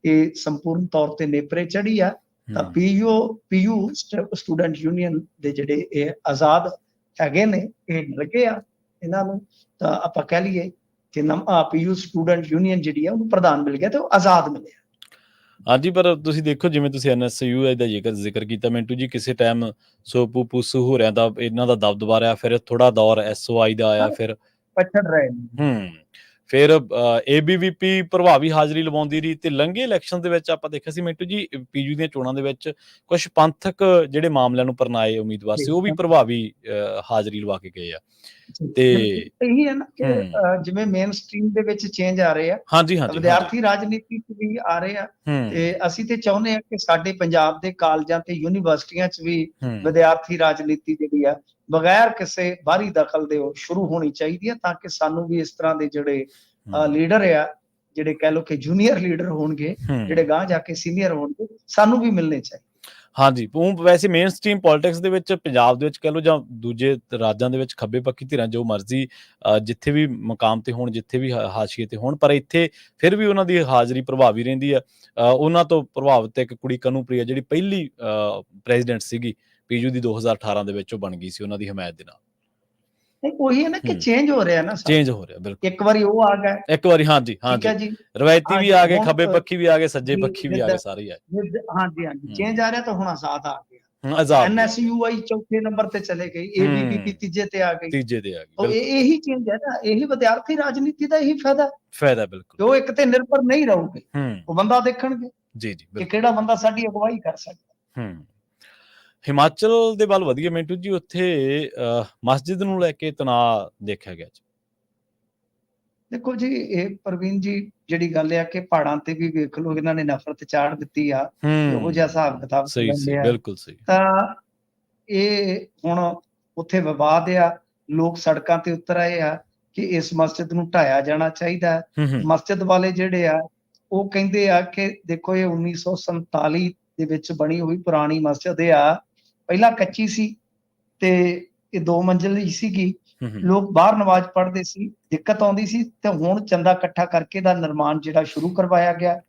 ਇਹ ਸੰਪੂਰਨ ਤੌਰ ਤੇ ਨੇਪਰੇ ਚੜੀ ਆ। ਤਾਂ ਪੀਯੂ ਸਟੂਡੈਂਟ ਯੂਨੀਅਨ ਦੇ ਜਿਹੜੇ ਇਹ ਆਜ਼ਾਦ ਹੈਗੇ ਨੇ, ਇਹ ਲੱਗੇ ਆ ਇਹਨਾਂ ਨੂੰ, ਤਾਂ ਆਪਾਂ ਕਹਿ ਲਈਏ ਕਿ ਪੀਯੂ ਸਟੂਡੈਂਟ ਯੂਨੀਅਨ ਜਿਹੜੀ ਆ ਉਹਨੂੰ ਪ੍ਰਧਾਨ ਮਿਲ ਗਿਆ ਤੇ ਉਹ ਆਜ਼ਾਦ ਮਿਲਿਆ। ਹਾਂਜੀ, ਪਰ ਤੁਸੀਂ ਦੇਖੋ, ਜਿਵੇਂ ਤੁਸੀਂ NSUI ਦਾ ਜ਼ਿਕਰ ਕੀਤਾ ਮਿੰਟੂ ਜੀ, ਕਿਸੇ ਟਾਈਮ ਸੋਪੂ ਪੂਸੂ ਹੋ ਰਿਹਾ ਦਾ ਇਹਨਾਂ ਦਾ ਦਬਦਬਾ ਰਿਹਾ, ਫਿਰ ਥੋੜਾ ਦੌਰ SOI ਦਾ ਆਇਆ, ਫਿਰ ਪਛੜ ਰਹੇ ਫਿਰ ABVP ਪ੍ਰਭਾਵੀ ਹਾਜ਼ਰੀ ਲਵਾਉਂਦੀ ਰਹੀ, ਤੇ ਲੰਘੇ ਇਲੈਕਸ਼ਨ ਦੇ ਵਿੱਚ ਆਪਾਂ ਦੇਖਿਆ ਸੀ ਮਿੰਟੂ ਜੀ, ਪੀਯੂ ਦੀਆਂ ਚੋਣਾਂ ਦੇ ਵਿੱਚ ਕੁਝ ਪੰਥਕ ਜਿਹੜੇ ਮਾਮਲਿਆਂ ਨੂੰ ਪਰਨਾਏ ਉਮੀਦਵਾਰ ਸੀ, ਉਹ ਵੀ ਪ੍ਰਭਾਵੀ ਹਾਜ਼ਰੀ ਲਵਾ ਕੇ ਗਏ ਆ। ਤੇ ਇਹੀ ਹੈ ਨਾ ਕਿ ਜਿਵੇਂ ਮੇਨ ਸਟ੍ਰੀਮ ਦੇ ਵਿੱਚ ਚੇਂਜ ਆ ਰਹੇ ਆ, ਵਿਦਿਆਰਥੀ ਰਾਜਨੀਤੀ ਚ ਵੀ ਆ ਰਹੇ ਆ, ਤੇ ਅਸੀਂ ਤੇ ਚਾਹੁੰਦੇ ਆ ਕਿ ਸਾਡੇ ਪੰਜਾਬ ਦੇ ਕਾਲਜਾਂ ਤੇ ਯੂਨੀਵਰਸਿਟੀਆਂ ਚ ਵੀ ਵਿਦਿਆਰਥੀ ਰਾਜਨੀਤੀ ਜਿਹੜੀ ਆ ਬਗੈਰ ਕਿਸੇ ਬਾਹਰੀ ਦਖਲ ਦੇ ਸ਼ੁਰੂ ਹੋਣੀ ਚਾਹੀਦੀ ਹੈ, ਤਾਂ ਕਿ ਸਾਨੂੰ ਵੀ ਇਸ ਤਰ੍ਹਾਂ ਦੇ ਜਿਹੜੇ ਲੀਡਰ ਆ, ਜਿਹੜੇ ਕਹਿ ਲਓ ਕਿ ਜੂਨੀਅਰ ਲੀਡਰ ਹੋਣਗੇ, ਜਿਹੜੇ ਗਾਂਹ ਜਾ ਕੇ ਸੀਨੀਅਰ ਹੋਣਗੇ, ਸਾਨੂੰ ਵੀ ਮਿਲਣੇ ਚਾਹੀਦੇ। ਹਾਂਜੀ, ਵੈਸੇ ਮੇਨ ਸਟ੍ਰੀਮ ਪੋਲਿਟਿਕਸ ਦੇ ਵਿੱਚ ਪੰਜਾਬ ਦੇ ਵਿੱਚ ਕਹਿ ਲਓ ਜਾਂ ਦੂਜੇ ਰਾਜਾਂ ਦੇ ਵਿੱਚ ਖੱਬੇ ਪੱਖੀ ਧਿਰਾਂ ਜੋ ਮਰਜ਼ੀ ਜਿੱਥੇ ਵੀ ਮਕਾਮ ਤੇ ਹੋਣ, ਜਿੱਥੇ ਵੀ ਹਾਸ਼ੀਏ ਤੇ ਹੋਣ, ਪਰ ਇੱਥੇ ਫਿਰ ਵੀ ਉਹਨਾਂ ਦੀ ਹਾਜ਼ਰੀ ਪ੍ਰਭਾਵੀ ਰਹਿੰਦੀ ਆ। ਉਹਨਾਂ ਤੋਂ ਪ੍ਰਭਾਵਿਤ ਇੱਕ ਕੁੜੀ ਕਨੂਪ੍ਰਿਆ, ਜਿਹੜੀ ਪਹਿਲੀ ਪ੍ਰੈਜ਼ੀਡੈਂਟ ਸੀਗੀ ਪੀਯੂ ਦੀ 2018 ਦੇ ਵਿੱਚ, ਉਹ ਬਣ ਗਈ ਸੀ ਉਹਨਾਂ ਦੀ ਹਮਾਇਤ ਦੇ ਨਾਲ। ਉਹੀ ਹੈ ਨਾ ਕਿ ਚੇਂਜ ਹੋ ਰਿਹਾ ਨਾ, ਚੇਂਜ ਹੋ ਰਿਹਾ, ਬਿਲਕੁਲ। ਇੱਕ ਵਾਰੀ ਉਹ ਆ ਗਏ, ਇੱਕ ਵਾਰੀ ਹਾਂਜੀ ਰਵਾਇਤੀ ਵੀ ਆ ਗਏ, ਖੱਬੇ ਪੱਖੀ ਵੀ ਆ ਗਏ, ਸੱਜੇ ਪੱਖੀ ਵੀ ਆ ਗਏ, ਸਾਰੇ ਆ ਗਏ। ਹਾਂਜੀ ਚੇਂਜ ਆ ਰਿਹਾ, ਤਾਂ ਹੁਣ ਆਜ਼ਾਦ ਆ ਗਿਆ। NSUI ਚੌਥੇ ਨੰਬਰ ਤੇ ਚਲੇ ਗਈ, ABVP ਤੀਜੇ ਤੇ ਆ ਗਈ। ਇਹੀ ਚੇਂਜ ਹੈ ਨਾ, ਇਹੀ ਵਿਦਿਆਰਥੀ ਰਾਜਨੀਤੀ ਦਾ ਇਹੀ ਫਾਇਦਾ ਬਿਲਕੁਲ। ਉਹ ਇੱਕ ਤੇ ਨਿਰਭਰ ਨਹੀਂ ਰਹੂਗੇ, ਉਹ ਬੰਦਾ ਦੇਖਣਗੇ ਕਿ ਕਿਹੜਾ ਬੰਦਾ ਸਾਡੀ ਅਗਵਾਈ ਕਰ ਸਕਦਾ। ਹਿਮਾਚਲ ਦੇ ਵੱਲ ਵਧੀਆ ਮਿੰਟੂ ਜੀ, ਉੱਥੇ ਮਸਜਿਦ ਨੂੰ ਲੈ ਕੇ ਤਣਾਅ ਦੇਖਿਆ ਗਿਆ ਜੀ। ਦੇਖੋ ਜੀ, ਇਹ ਪ੍ਰਵੀਨ ਜੀ ਜਿਹੜੀ ਗੱਲ ਆ ਕਿ ਪਹਾੜਾਂ ਤੇ ਵੀ ਵੇਖ ਲਓ, ਇਹਨਾਂ ਨੇ ਨਫ਼ਰਤ ਚਾੜ ਦਿੱਤੀ ਆ, ਉਹੋ ਜਿਹਾ ਹਿਸਾਬ ਕਿਤਾਬ ਬਿਲਕੁਲ ਸਹੀ। ਤਾਂ ਇਹ ਹੁਣ ਉੱਥੇ ਵਿਵਾਦ ਆ, ਲੋਕ ਸੜਕਾਂ ਤੇ ਉਤਰ ਆਏ ਆ ਕਿ ਇਸ ਮਸਜਿਦ ਨੂੰ ਢਾਇਆ ਜਾਣਾ ਚਾਹੀਦਾ। ਮਸਜਿਦ ਵਾਲੇ ਜਿਹੜੇ ਆ ਉਹ ਕਹਿੰਦੇ ਆ ਕਿ ਦੇਖੋ, ਇਹ 1947 ਦੇ ਵਿੱਚ ਬਣੀ ਹੋਈ ਪੁਰਾਣੀ ਮਸਜਿਦ ਆ, ਪਹਿਲਾਂ ਕੱਚੀ ਸੀ ਤੇ ਇਹ 2 ਮੰਜ਼ਿਲ ਸੀਗੀ, ਲੋਕ ਬਾਹਰ ਨਮਾਜ਼ ਪੜ੍ਹਦੇ ਸੀ, ਦਿੱਕਤ ਆਉਂਦੀ ਸੀ, ਤੇ ਹੁਣ ਚੰਦਾ ਇਕੱਠਾ ਕਰਕੇ ਦਾ ਨਿਰਮਾਣ ਜਿਹੜਾ ਸ਼ੁਰੂ ਕਰਵਾਇਆ ਗਿਆ।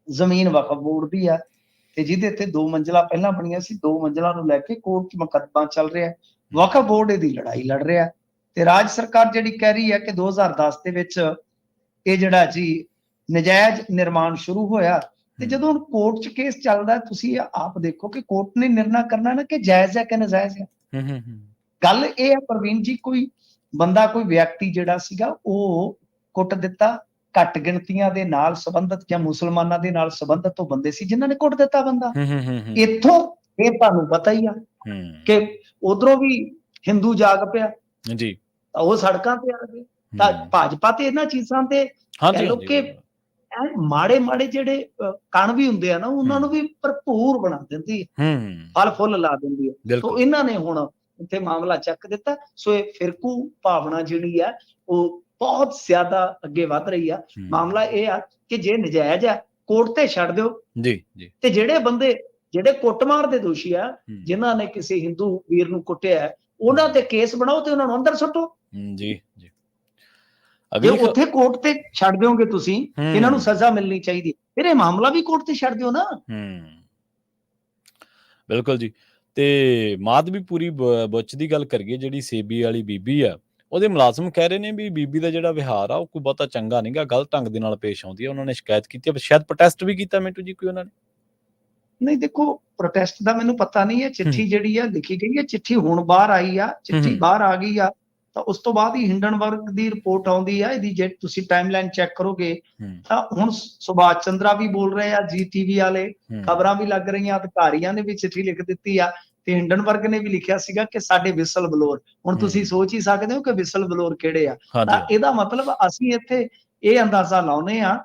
ਜ਼ਮੀਨ ਵਕਫ ਬੋਰਡ ਦੀ ਆ, ਤੇ ਜਿਹਦੇ ਤੇ 2 ਮੰਜ਼ਿਲਾਂ ਪਹਿਲਾਂ ਬਣੀਆਂ ਸੀ, 2 ਮੰਜ਼ਿਲਾਂ ਨੂੰ ਲੈ ਕੇ ਕੋਰਟ 'ਚ ਮੁਕੱਦਮਾ ਚੱਲ ਰਿਹਾ, ਵਕਫ ਬੋਰਡ ਇਹਦੀ ਲੜਾਈ ਲੜ ਰਿਹਾ, ਤੇ ਰਾਜ ਸਰਕਾਰ ਜਿਹੜੀ ਕਹਿ ਰਹੀ ਹੈ ਕਿ 2010 ਦੇ ਵਿੱਚ ਇਹ ਜਿਹੜਾ ਜੀ ਨਜਾਇਜ਼ ਨਿਰਮਾਣ ਸ਼ੁਰੂ ਹੋਇਆ। ਤੇ ਜਦੋਂ ਹੁਣ ਕੋਰਟ 'ਚ ਕੇਸ ਚੱਲਦਾ, ਤੁਸੀਂ ਆਪ ਦੇਖੋ ਕਿ ਕੋਰਟ ਨੇ ਨਿਰਣਾ ਕਰਨਾ ਨਾ ਕਿ ਜਾਇਜ਼ ਹੈ ਕਿ ਨਜਾਇਜ਼ ਹੈ। ਗੱਲ ਇਹ ਹੈ ਪ੍ਰਵੀਨ ਜੀ, ਕੋਈ ਬੰਦਾ, ਕੋਈ ਵਿਅਕਤੀ ਜਿਹੜਾ ਸੀਗਾ ਉਹ ਕੁੱਟ ਦਿੱਤਾ, ਘੱਟ ਗਿਣਤੀਆਂ ਦੇ ਨਾਲ ਸੰਬੰਧਿਤ ਜਾਂ ਮੁਸਲਮਾਨਾਂ ਦੇ ਨਾਲ ਸੰਬੰਧਿਤ ਉਹ ਬੰਦੇ ਸੀ ਜਿਨ੍ਹਾਂ ਨੇ ਕੁੱਟ ਦਿੱਤਾ ਬੰਦਾ। ਇੱਥੋਂ ਇਹ ਤੁਹਾਨੂੰ ਪਤਾ ਹੀ ਆ ਕਿ ਉਧਰੋਂ ਵੀ ਹਿੰਦੂ ਜਾਗ ਪਿਆ ਜੀ, ਤਾਂ ਉਹ ਸੜਕਾਂ ਤੇ ਆ ਗਏ। ਤਾਂ ਭਾਜਪਾ ਤੇ ਇਹਨਾਂ ਚੀਜ਼ਾਂ ਤੇ ਕਹਿ ਲਓ ਕਿ ਮਾੜੇ ਮਾੜੇ ਜਿਹੜੇ ਕਣ ਵੀ ਹੁੰਦੇ ਆ ਨਾ, ਉਹਨਾਂ ਨੂੰ ਵੀ ਭਰਪੂਰ ਬਣਾ ਦਿੰਦੀ ਹੈ, ਫਲ ਫੁੱਲ ਲਾ ਦਿੰਦੀ ਹੈ। ਸੋ ਇਹਨਾਂ ਨੇ ਹੁਣ ਇੱਥੇ ਮਾਮਲਾ ਚੱਕ ਦਿੱਤਾ। ਸੋ ਇਹ ਫਿਰਕੂ ਭਾਵਨਾ ਜਿਹੜੀ ਆ ਉਹ ਬਹੁਤ ਜ਼ਿਆਦਾ ਅੱਗੇ ਵੱਧ ਰਹੀ ਆ। ਮਾਮਲਾ ਇਹ ਆ ਕਿ ਜੇ ਨਜਾਇਜ਼ ਆ, ਕੋਰਟ ਤੇ ਛੱਡ ਦਿਓ ਜੀ ਜੀ, ਤੇ ਜਿਹੜੇ ਬੰਦੇ ਜਿਹੜੇ ਕੁੱਟਮਾਰ ਦੇ ਦੋਸ਼ੀ ਆ, ਜਿਨ੍ਹਾਂ ਨੇ ਕਿਸੇ ਹਿੰਦੂ ਵੀਰ ਨੂੰ ਕੁੱਟਿਆ, ਉਹਨਾਂ ਤੇ ਕੇਸ ਬਣਾਓ ਤੇ ਉਹਨਾਂ ਨੂੰ ਅੰਦਰ ਸੁੱਟੋ। ਜੀ ਜੀ, ਜੇ ਉੱਥੇ ਕੋਰਟ ਤੇ ਛੱਡ ਦਿਓਗੇ ਤੁਸੀਂ, ਇਹਨਾਂ ਨੂੰ ਸਜ਼ਾ ਮਿਲਣੀ ਚਾਹੀਦੀ, ਫਿਰ ਇਹ ਮਾਮਲਾ ਵੀ ਕੋਰਟ ਤੇ ਛੱਡ ਦਿਓ ਨਾ। ਬਿਲਕੁਲ ਜੀ। ਤੇ ਮਾਧਵੀਪੁਰੀ ਬੁੱਚ ਦੀ ਗੱਲ ਕਰੀਏ, ਜਿਹੜੀ ਸੇਬੀ ਵਾਲੀ ਬੀਬੀ ਆ, ਉਹਦੇ ਮੁਲਾਜ਼ਮ ਕਹਿ ਰਹੇ ਨੇ ਵੀ ਬੀਬੀ ਦਾ ਜਿਹੜਾ ਵਿਹਾਰ ਆ ਉਹ ਕੋਈ ਬਹੁਤਾ ਚੰਗਾ ਨਹੀਂਗਾ, ਗਲਤ ਢੰਗ ਦੇ ਨਾਲ ਪੇਸ਼ ਆਉਂਦੀ ਆ। ਉਹਨਾਂ ਨੇ ਸ਼ਿਕਾਇਤ ਕੀਤੀ ਆ, ਸ਼ਾਇਦ ਪ੍ਰੋਟੈਸਟ ਵੀ ਕੀਤਾ ਮਿੰਟੂ ਜੀ ਕੋਈ ਉਹਨਾਂ ਨੇ। ਨਹੀਂ ਦੇਖੋ, ਪ੍ਰੋਟੈਸਟ ਦਾ ਮੈਨੂੰ ਪਤਾ ਨਹੀਂ ਹੈ। ਚਿੱਠੀ ਜਿਹੜੀ ਆ ਲਿਖੀ ਗਈ ਹੈ, ਚਿੱਠੀ ਹੁਣ ਬਾਹਰ ਆਈ ਆ, ਚਿੱਠੀ ਬਾਹਰ ਆ ਗਈ ਆ, ਤਾਂ ਉਸ ਤੋਂ ਬਾਅਦ ਹੀ ਹਿੰਡਨਬਰਗ ਦੀ ਰਿਪੋਰਟ ਆਉਂਦੀ ਆ। ਇਹਦੀ ਜੇ ਤੁਸੀਂ ਟਾਈਮਲਾਈਨ ਚੈੱਕ ਕਰੋਗੇ ਤਾਂ ਹੁਣ ਸੁਭਾਸ਼ ਚੰਦਰਾ ਵੀ ਬੋਲ ਰਹੇ ਆ, ਜੀ ਟੀਵੀ ਵਾਲੇ, ਖਬਰਾਂ ਵੀ ਲੱਗ ਰਹੀਆਂ, ਅਧਿਕਾਰੀਆਂ ਨੇ ਵੀ ਚਿੱਠੀ ਲਿਖ ਦਿੱਤੀ ਆ, ਤੇ ਹਿੰਡਨਬਰਗ ਨੇ ਵੀ ਲਿਖਿਆ ਸੀਗਾ ਕਿ ਸਾਡੇ ਵਿਸਲ ਬਲੋਰ। ਹੁਣ ਤੁਸੀਂ ਸੋਚ ਹੀ ਸਕਦੇ ਹੋ ਕਿ ਵਿਸਲ ਬਲੋਰ ਕਿਹੜੇ ਆ। ਤਾਂ ਇਹਦਾ ਮਤਲਬ ਅਸੀਂ ਇੱਥੇ ਇਹ ਅੰਦਾਜ਼ਾ ਲਾਉਨੇ ਆ,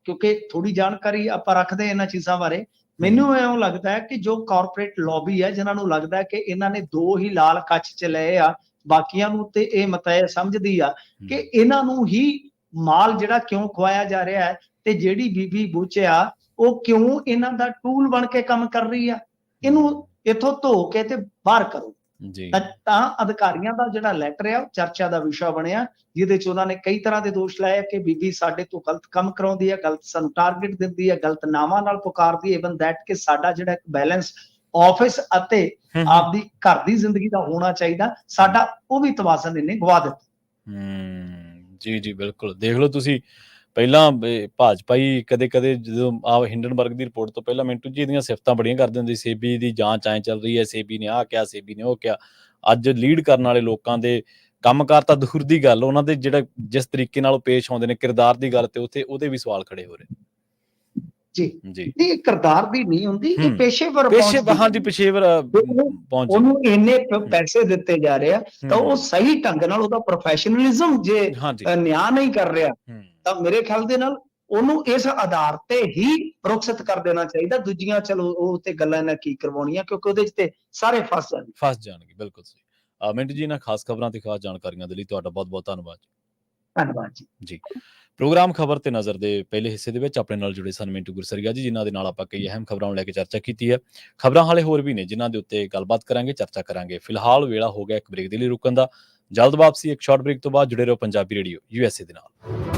ਕਿਉਂਕਿ ਥੋੜੀ ਜਾਣਕਾਰੀ ਆਪਾਂ ਰੱਖਦੇ ਇਹਨਾਂ ਚੀਜ਼ਾਂ ਬਾਰੇ। ਮੈਨੂੰ ਇਉਂ ਲੱਗਦਾ ਹੈ ਕਿ ਜੋ ਕਾਰਪੋਰੇਟ ਲੌਬੀ ਹੈ, ਜਿਨ੍ਹਾਂ ਨੂੰ ਲੱਗਦਾ ਹੈ ਕਿ ਇਹਨਾਂ ਨੇ ਦੋ ਹੀ ਲਾਲ ਕੱਚ ਚ ਲਏ ਆ, ਬਾਕੀਆਂ ਨੂੰ ਤੇ ਇਹ ਮਤੈਅ ਸਮਝਦੀ ਆ ਕਿ ਇਹਨਾਂ ਨੂੰ ਹੀ ਮਾਲ ਜਿਹੜਾ ਕਿਉਂ ਖਵਾਇਆ ਜਾ ਰਿਹਾ ਹੈ, ਤੇ ਜਿਹੜੀ ਬੀਬੀ ਬੁੱਚ ਆ ਉਹ ਕਿਉਂ ਇਹਨਾਂ ਦਾ ਟੂਲ ਬਣ ਕੇ ਕੰਮ ਕਰ ਰਹੀ ਆ। ਇਹਨੂੰ ਇੱਥੋਂ ਧੋ ਕੇ ਤੇ ਬਾਹਰ ਕਰੋ। ਤਾਂ ਅਧਿਕਾਰੀਆਂ ਦਾ ਜਿਹੜਾ ਲੈਟਰ ਆ ਉਹ ਚਰਚਾ ਦਾ ਵਿਸ਼ਾ ਬਣਿਆ, ਜਿਹਦੇ ਚ ਉਹਨਾਂ ਨੇ ਕਈ ਤਰ੍ਹਾਂ ਦੇ ਦੋਸ਼ ਲਾਏ ਕਿ ਬੀਬੀ ਸਾਡੇ ਤੋਂ ਗਲਤ ਕੰਮ ਕਰਾਉਂਦੀ ਹੈ, ਗਲਤ ਸਾਨੂੰ ਟਾਰਗੇਟ ਦਿੰਦੀ ਹੈ, ਗਲਤ ਨਾਵਾਂ ਨਾਲ ਪੁਕਾਰਦੀ ਹੈ। ਇਵਨ ਦੈਟ ਕਿ ਸਾਡਾ ਜਿਹੜਾ ਇੱਕ ਬੈਲੈਂਸ ਆਫਿਸ ਅਤੇ ਆਪਦੀ ਘਰ ਦੀ ਜ਼ਿੰਦਗੀ ਦਾ ਹੋਣਾ ਚਾਹੀਦਾ, ਸਾਡਾ ਉਹ ਵੀ ਤਵਾਜ਼ਨ ਇਹਨੇ ਗਵਾ ਦਿੱਤਾ। ਜੀ ਜੀ, ਬਿਲਕੁਲ। ਦੇਖ ਲਓ ਤੁਸੀਂ, ਪਹਿਲਾਂ ਭਾਜਪਾ ਹੀ ਕਦੇ ਜਦੋਂ ਆ ਹਿੰਡਨਬਰਗ ਦੀ ਰਿਪੋਰਟ ਤੋਂ ਪਹਿਲਾਂ ਮਿੰਟੂ ਜੀ ਇਹਦੀਆਂ ਸਿਫਤਾਂ ਬੜੀਆਂ ਕਰਦੇ ਹੁੰਦੇ, ਸੇਬੀ ਦੀ ਜਾਂਚ ਐਂ ਚੱਲ ਰਹੀ ਹੈ, ਸੇਬੀ ਨੇ ਆਹ ਕਿਹਾ, ਸੇਬੀ ਨੇ ਉਹ ਕਿਹਾ। ਅੱਜ ਲੀਡ ਕਰਨ ਵਾਲੇ ਲੋਕਾਂ ਦੇ ਕੰਮਕਾਰ ਤਾਂ ਦੂਰ ਦੀ ਗੱਲ, ਉਹਨਾਂ ਦੇ ਜਿਹੜਾ ਜਿਸ ਤਰੀਕੇ ਨਾਲ ਉਹ ਪੇਸ਼ ਆਉਂਦੇ ਨੇ, ਕਿਰਦਾਰ ਦੀ ਗੱਲ ਤੇ ਉੱਥੇ ਉਹਦੇ ਵੀ ਸਵਾਲ ਖੜੇ ਹੋ ਰਹੇ ਜੀ ਜੀ। ਇਹ ਕਿਰਦਾਰ ਦੀ ਨਹੀਂ ਹੁੰਦੀ, ਇਹ ਪੇਸ਼ੇਵਰ ਪੇਸ਼ੇਵਰ ਪਹੁੰਚ, ਉਹਨੂੰ ਇੰਨੇ ਪੈਸੇ ਦਿੱਤੇ ਜਾ ਰਹੇ ਆ ਤਾਂ ਉਹ ਸਹੀ ਢੰਗ ਨਾਲ ਉਹਦਾ ਪ੍ਰੋਫੈਸ਼ਨਲਿਜ਼ਮ ਜੇ ਨਿਆਂ ਨਹੀਂ ਕਰ ਰਿਹਾ, ਤਾਂ ਮੇਰੇ ਖਿਆਲ ਦੇ ਨਾਲ ਉਹਨੂੰ ਇਸ ਆਧਾਰ ਤੇ ਹੀ ਰੁਖਸਤ ਕਰ ਦੇਣਾ ਚਾਹੀਦਾ। ਦੂਜੀਆਂ ਚਲੋ ਉਹ ਤੇ ਗੱਲਾਂ ਇਹਨਾਂ ਕੀ ਕਰਵਾਉਣੀਆਂ, ਕਿਉਂਕਿ ਉਹਦੇ ਚ ਤੇ ਸਾਰੇ ਫਸ ਜਾਣਗੇ। ਬਿਲਕੁਲ ਸਹੀ। ਮਿੰਟੂ ਜੀ, ਇਹਨਾਂ ਖਾਸ ਖਬਰਾਂ ਤੇ ਖਾਸ ਜਾਣਕਾਰੀਆਂ ਦੇ ਲਈ ਤੁਹਾਡਾ ਬਹੁਤ ਬਹੁਤ ਧੰਨਵਾਦ। ਧੰਨਵਾਦ ਜੀ। ਪ੍ਰੋਗਰਾਮ ਖਬਰ ਤੇ ਨਜ਼ਰ ਦੇ ਪਹਿਲੇ ਹਿੱਸੇ ਦੇ ਵਿੱਚ ਆਪਣੇ ਨਾਲ ਜੁੜੇ ਸਨ ਮਿੰਟੂ ਗੁਰਸਰੀਆ ਜੀ, ਜਿਨ੍ਹਾਂ ਦੇ ਨਾਲ ਆਪਾਂ ਕਈ ਅਹਿਮ ਖਬਰਾਂ ਨੂੰ ਲੈ ਕੇ ਚਰਚਾ ਕੀਤੀ ਹੈ। ਖਬਰਾਂ ਹਾਲੇ ਹੋਰ ਵੀ ਨੇ ਜਿਨ੍ਹਾਂ ਦੇ ਉੱਤੇ ਗੱਲਬਾਤ ਕਰਾਂਗੇ, ਚਰਚਾ ਕਰਾਂਗੇ। ਫਿਲਹਾਲ ਵੇਲਾ ਹੋ ਗਿਆ ਇੱਕ ਬ੍ਰੇਕ ਦੇ ਲਈ ਰੁਕਣ ਦਾ। ਜਲਦ ਵਾਪਸੀ ਇੱਕ ਸ਼ਾਰਟ ਬ੍ਰੇਕ ਤੋਂ ਬਾਅਦ। ਜੁੜੇ ਰਹੋ ਪੰਜਾਬੀ ਰੇਡੀਓ USA ਦੇ ਨਾਲ।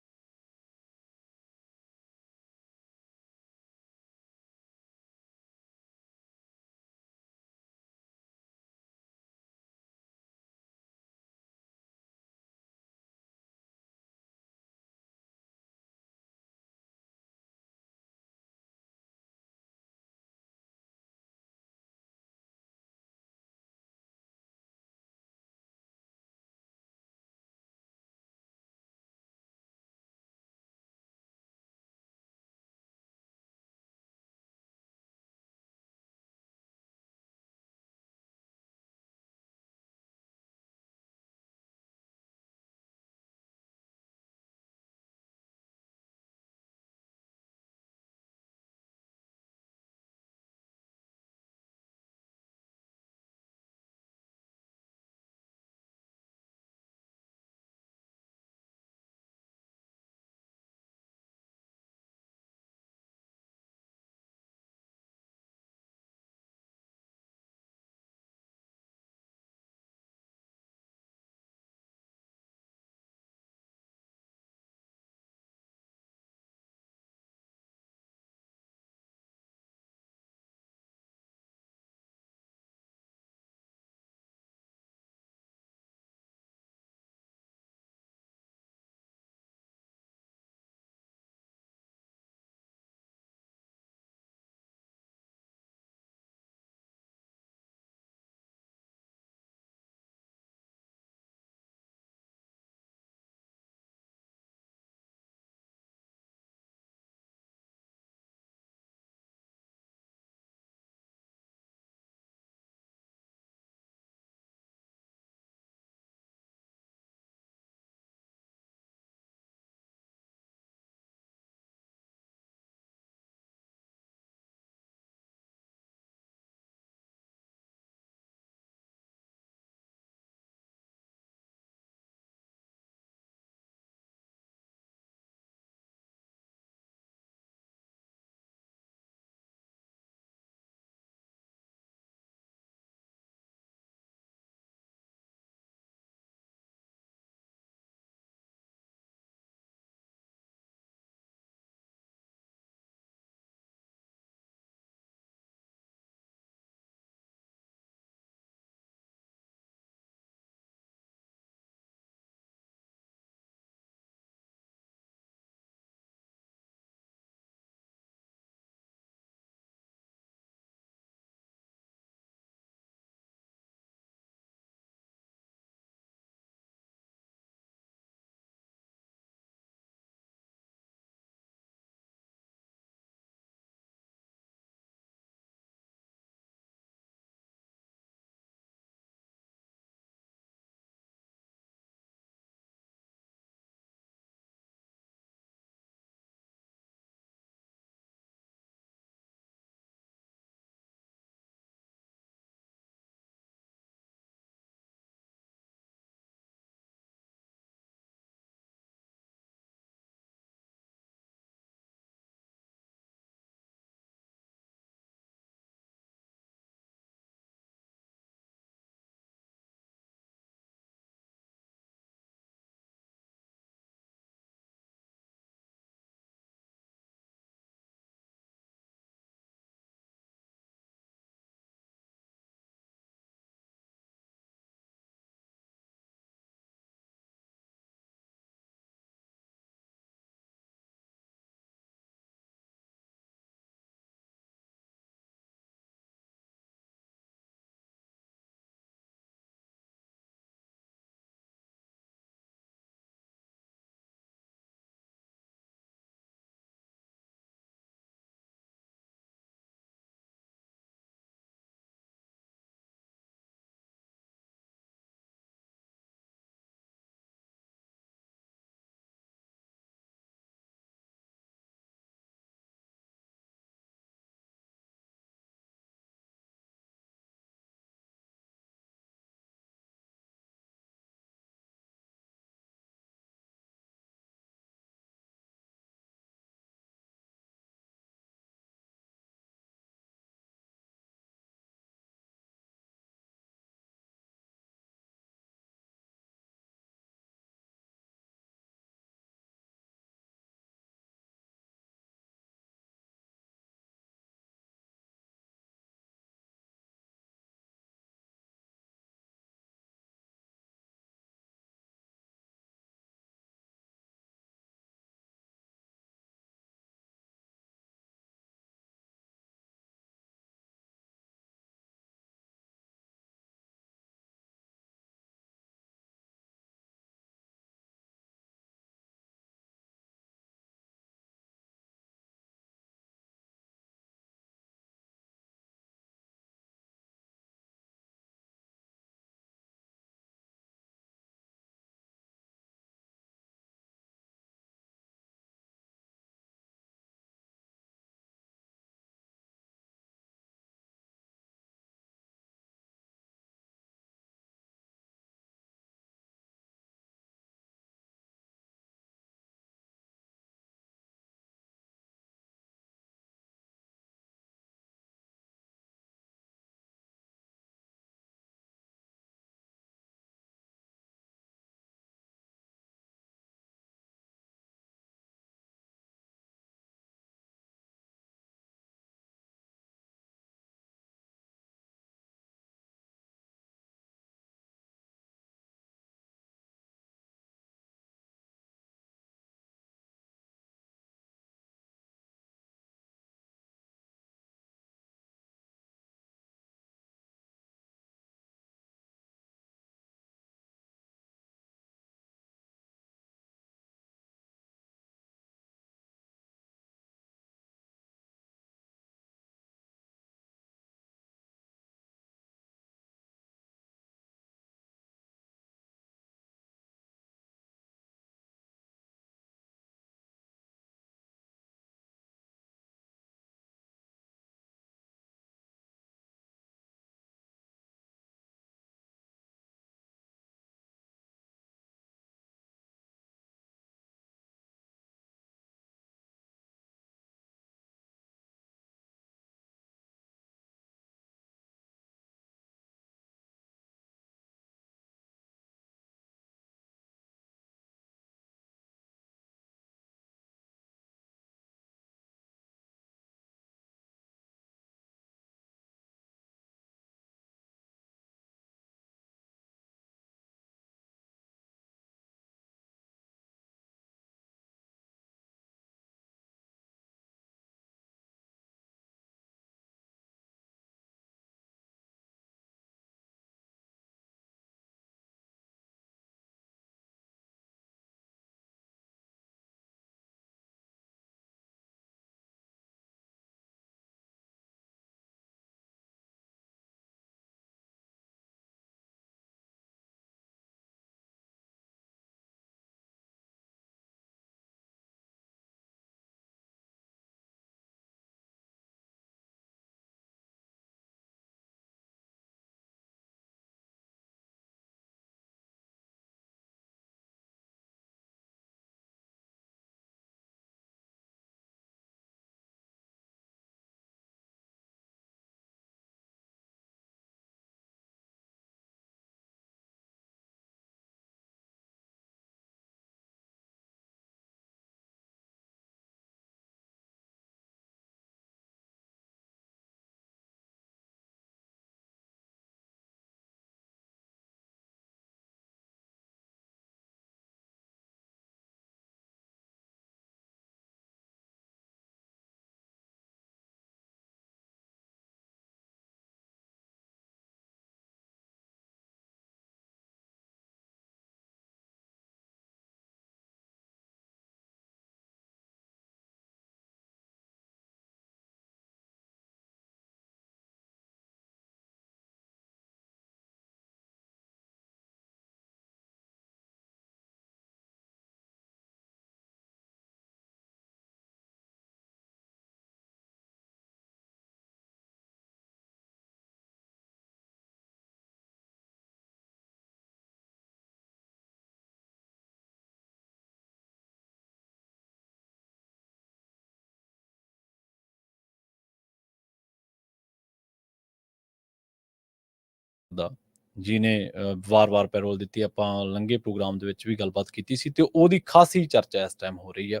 ਦਾ ਜਿਹਨੇ ਵਾਰ-ਵਾਰ ਪੈਰੋਲ ਦਿੱਤੀ। ਆਪਾਂ ਲੰਘੇ ਪ੍ਰੋਗਰਾਮ ਦੇ ਵਿੱਚ ਵੀ ਗੱਲਬਾਤ ਕੀਤੀ ਸੀ ਤੇ ਉਹਦੀ ਖਾਸੀ ਚਰਚਾ ਇਸ ਟਾਈਮ ਹੋ ਰਹੀ ਆ।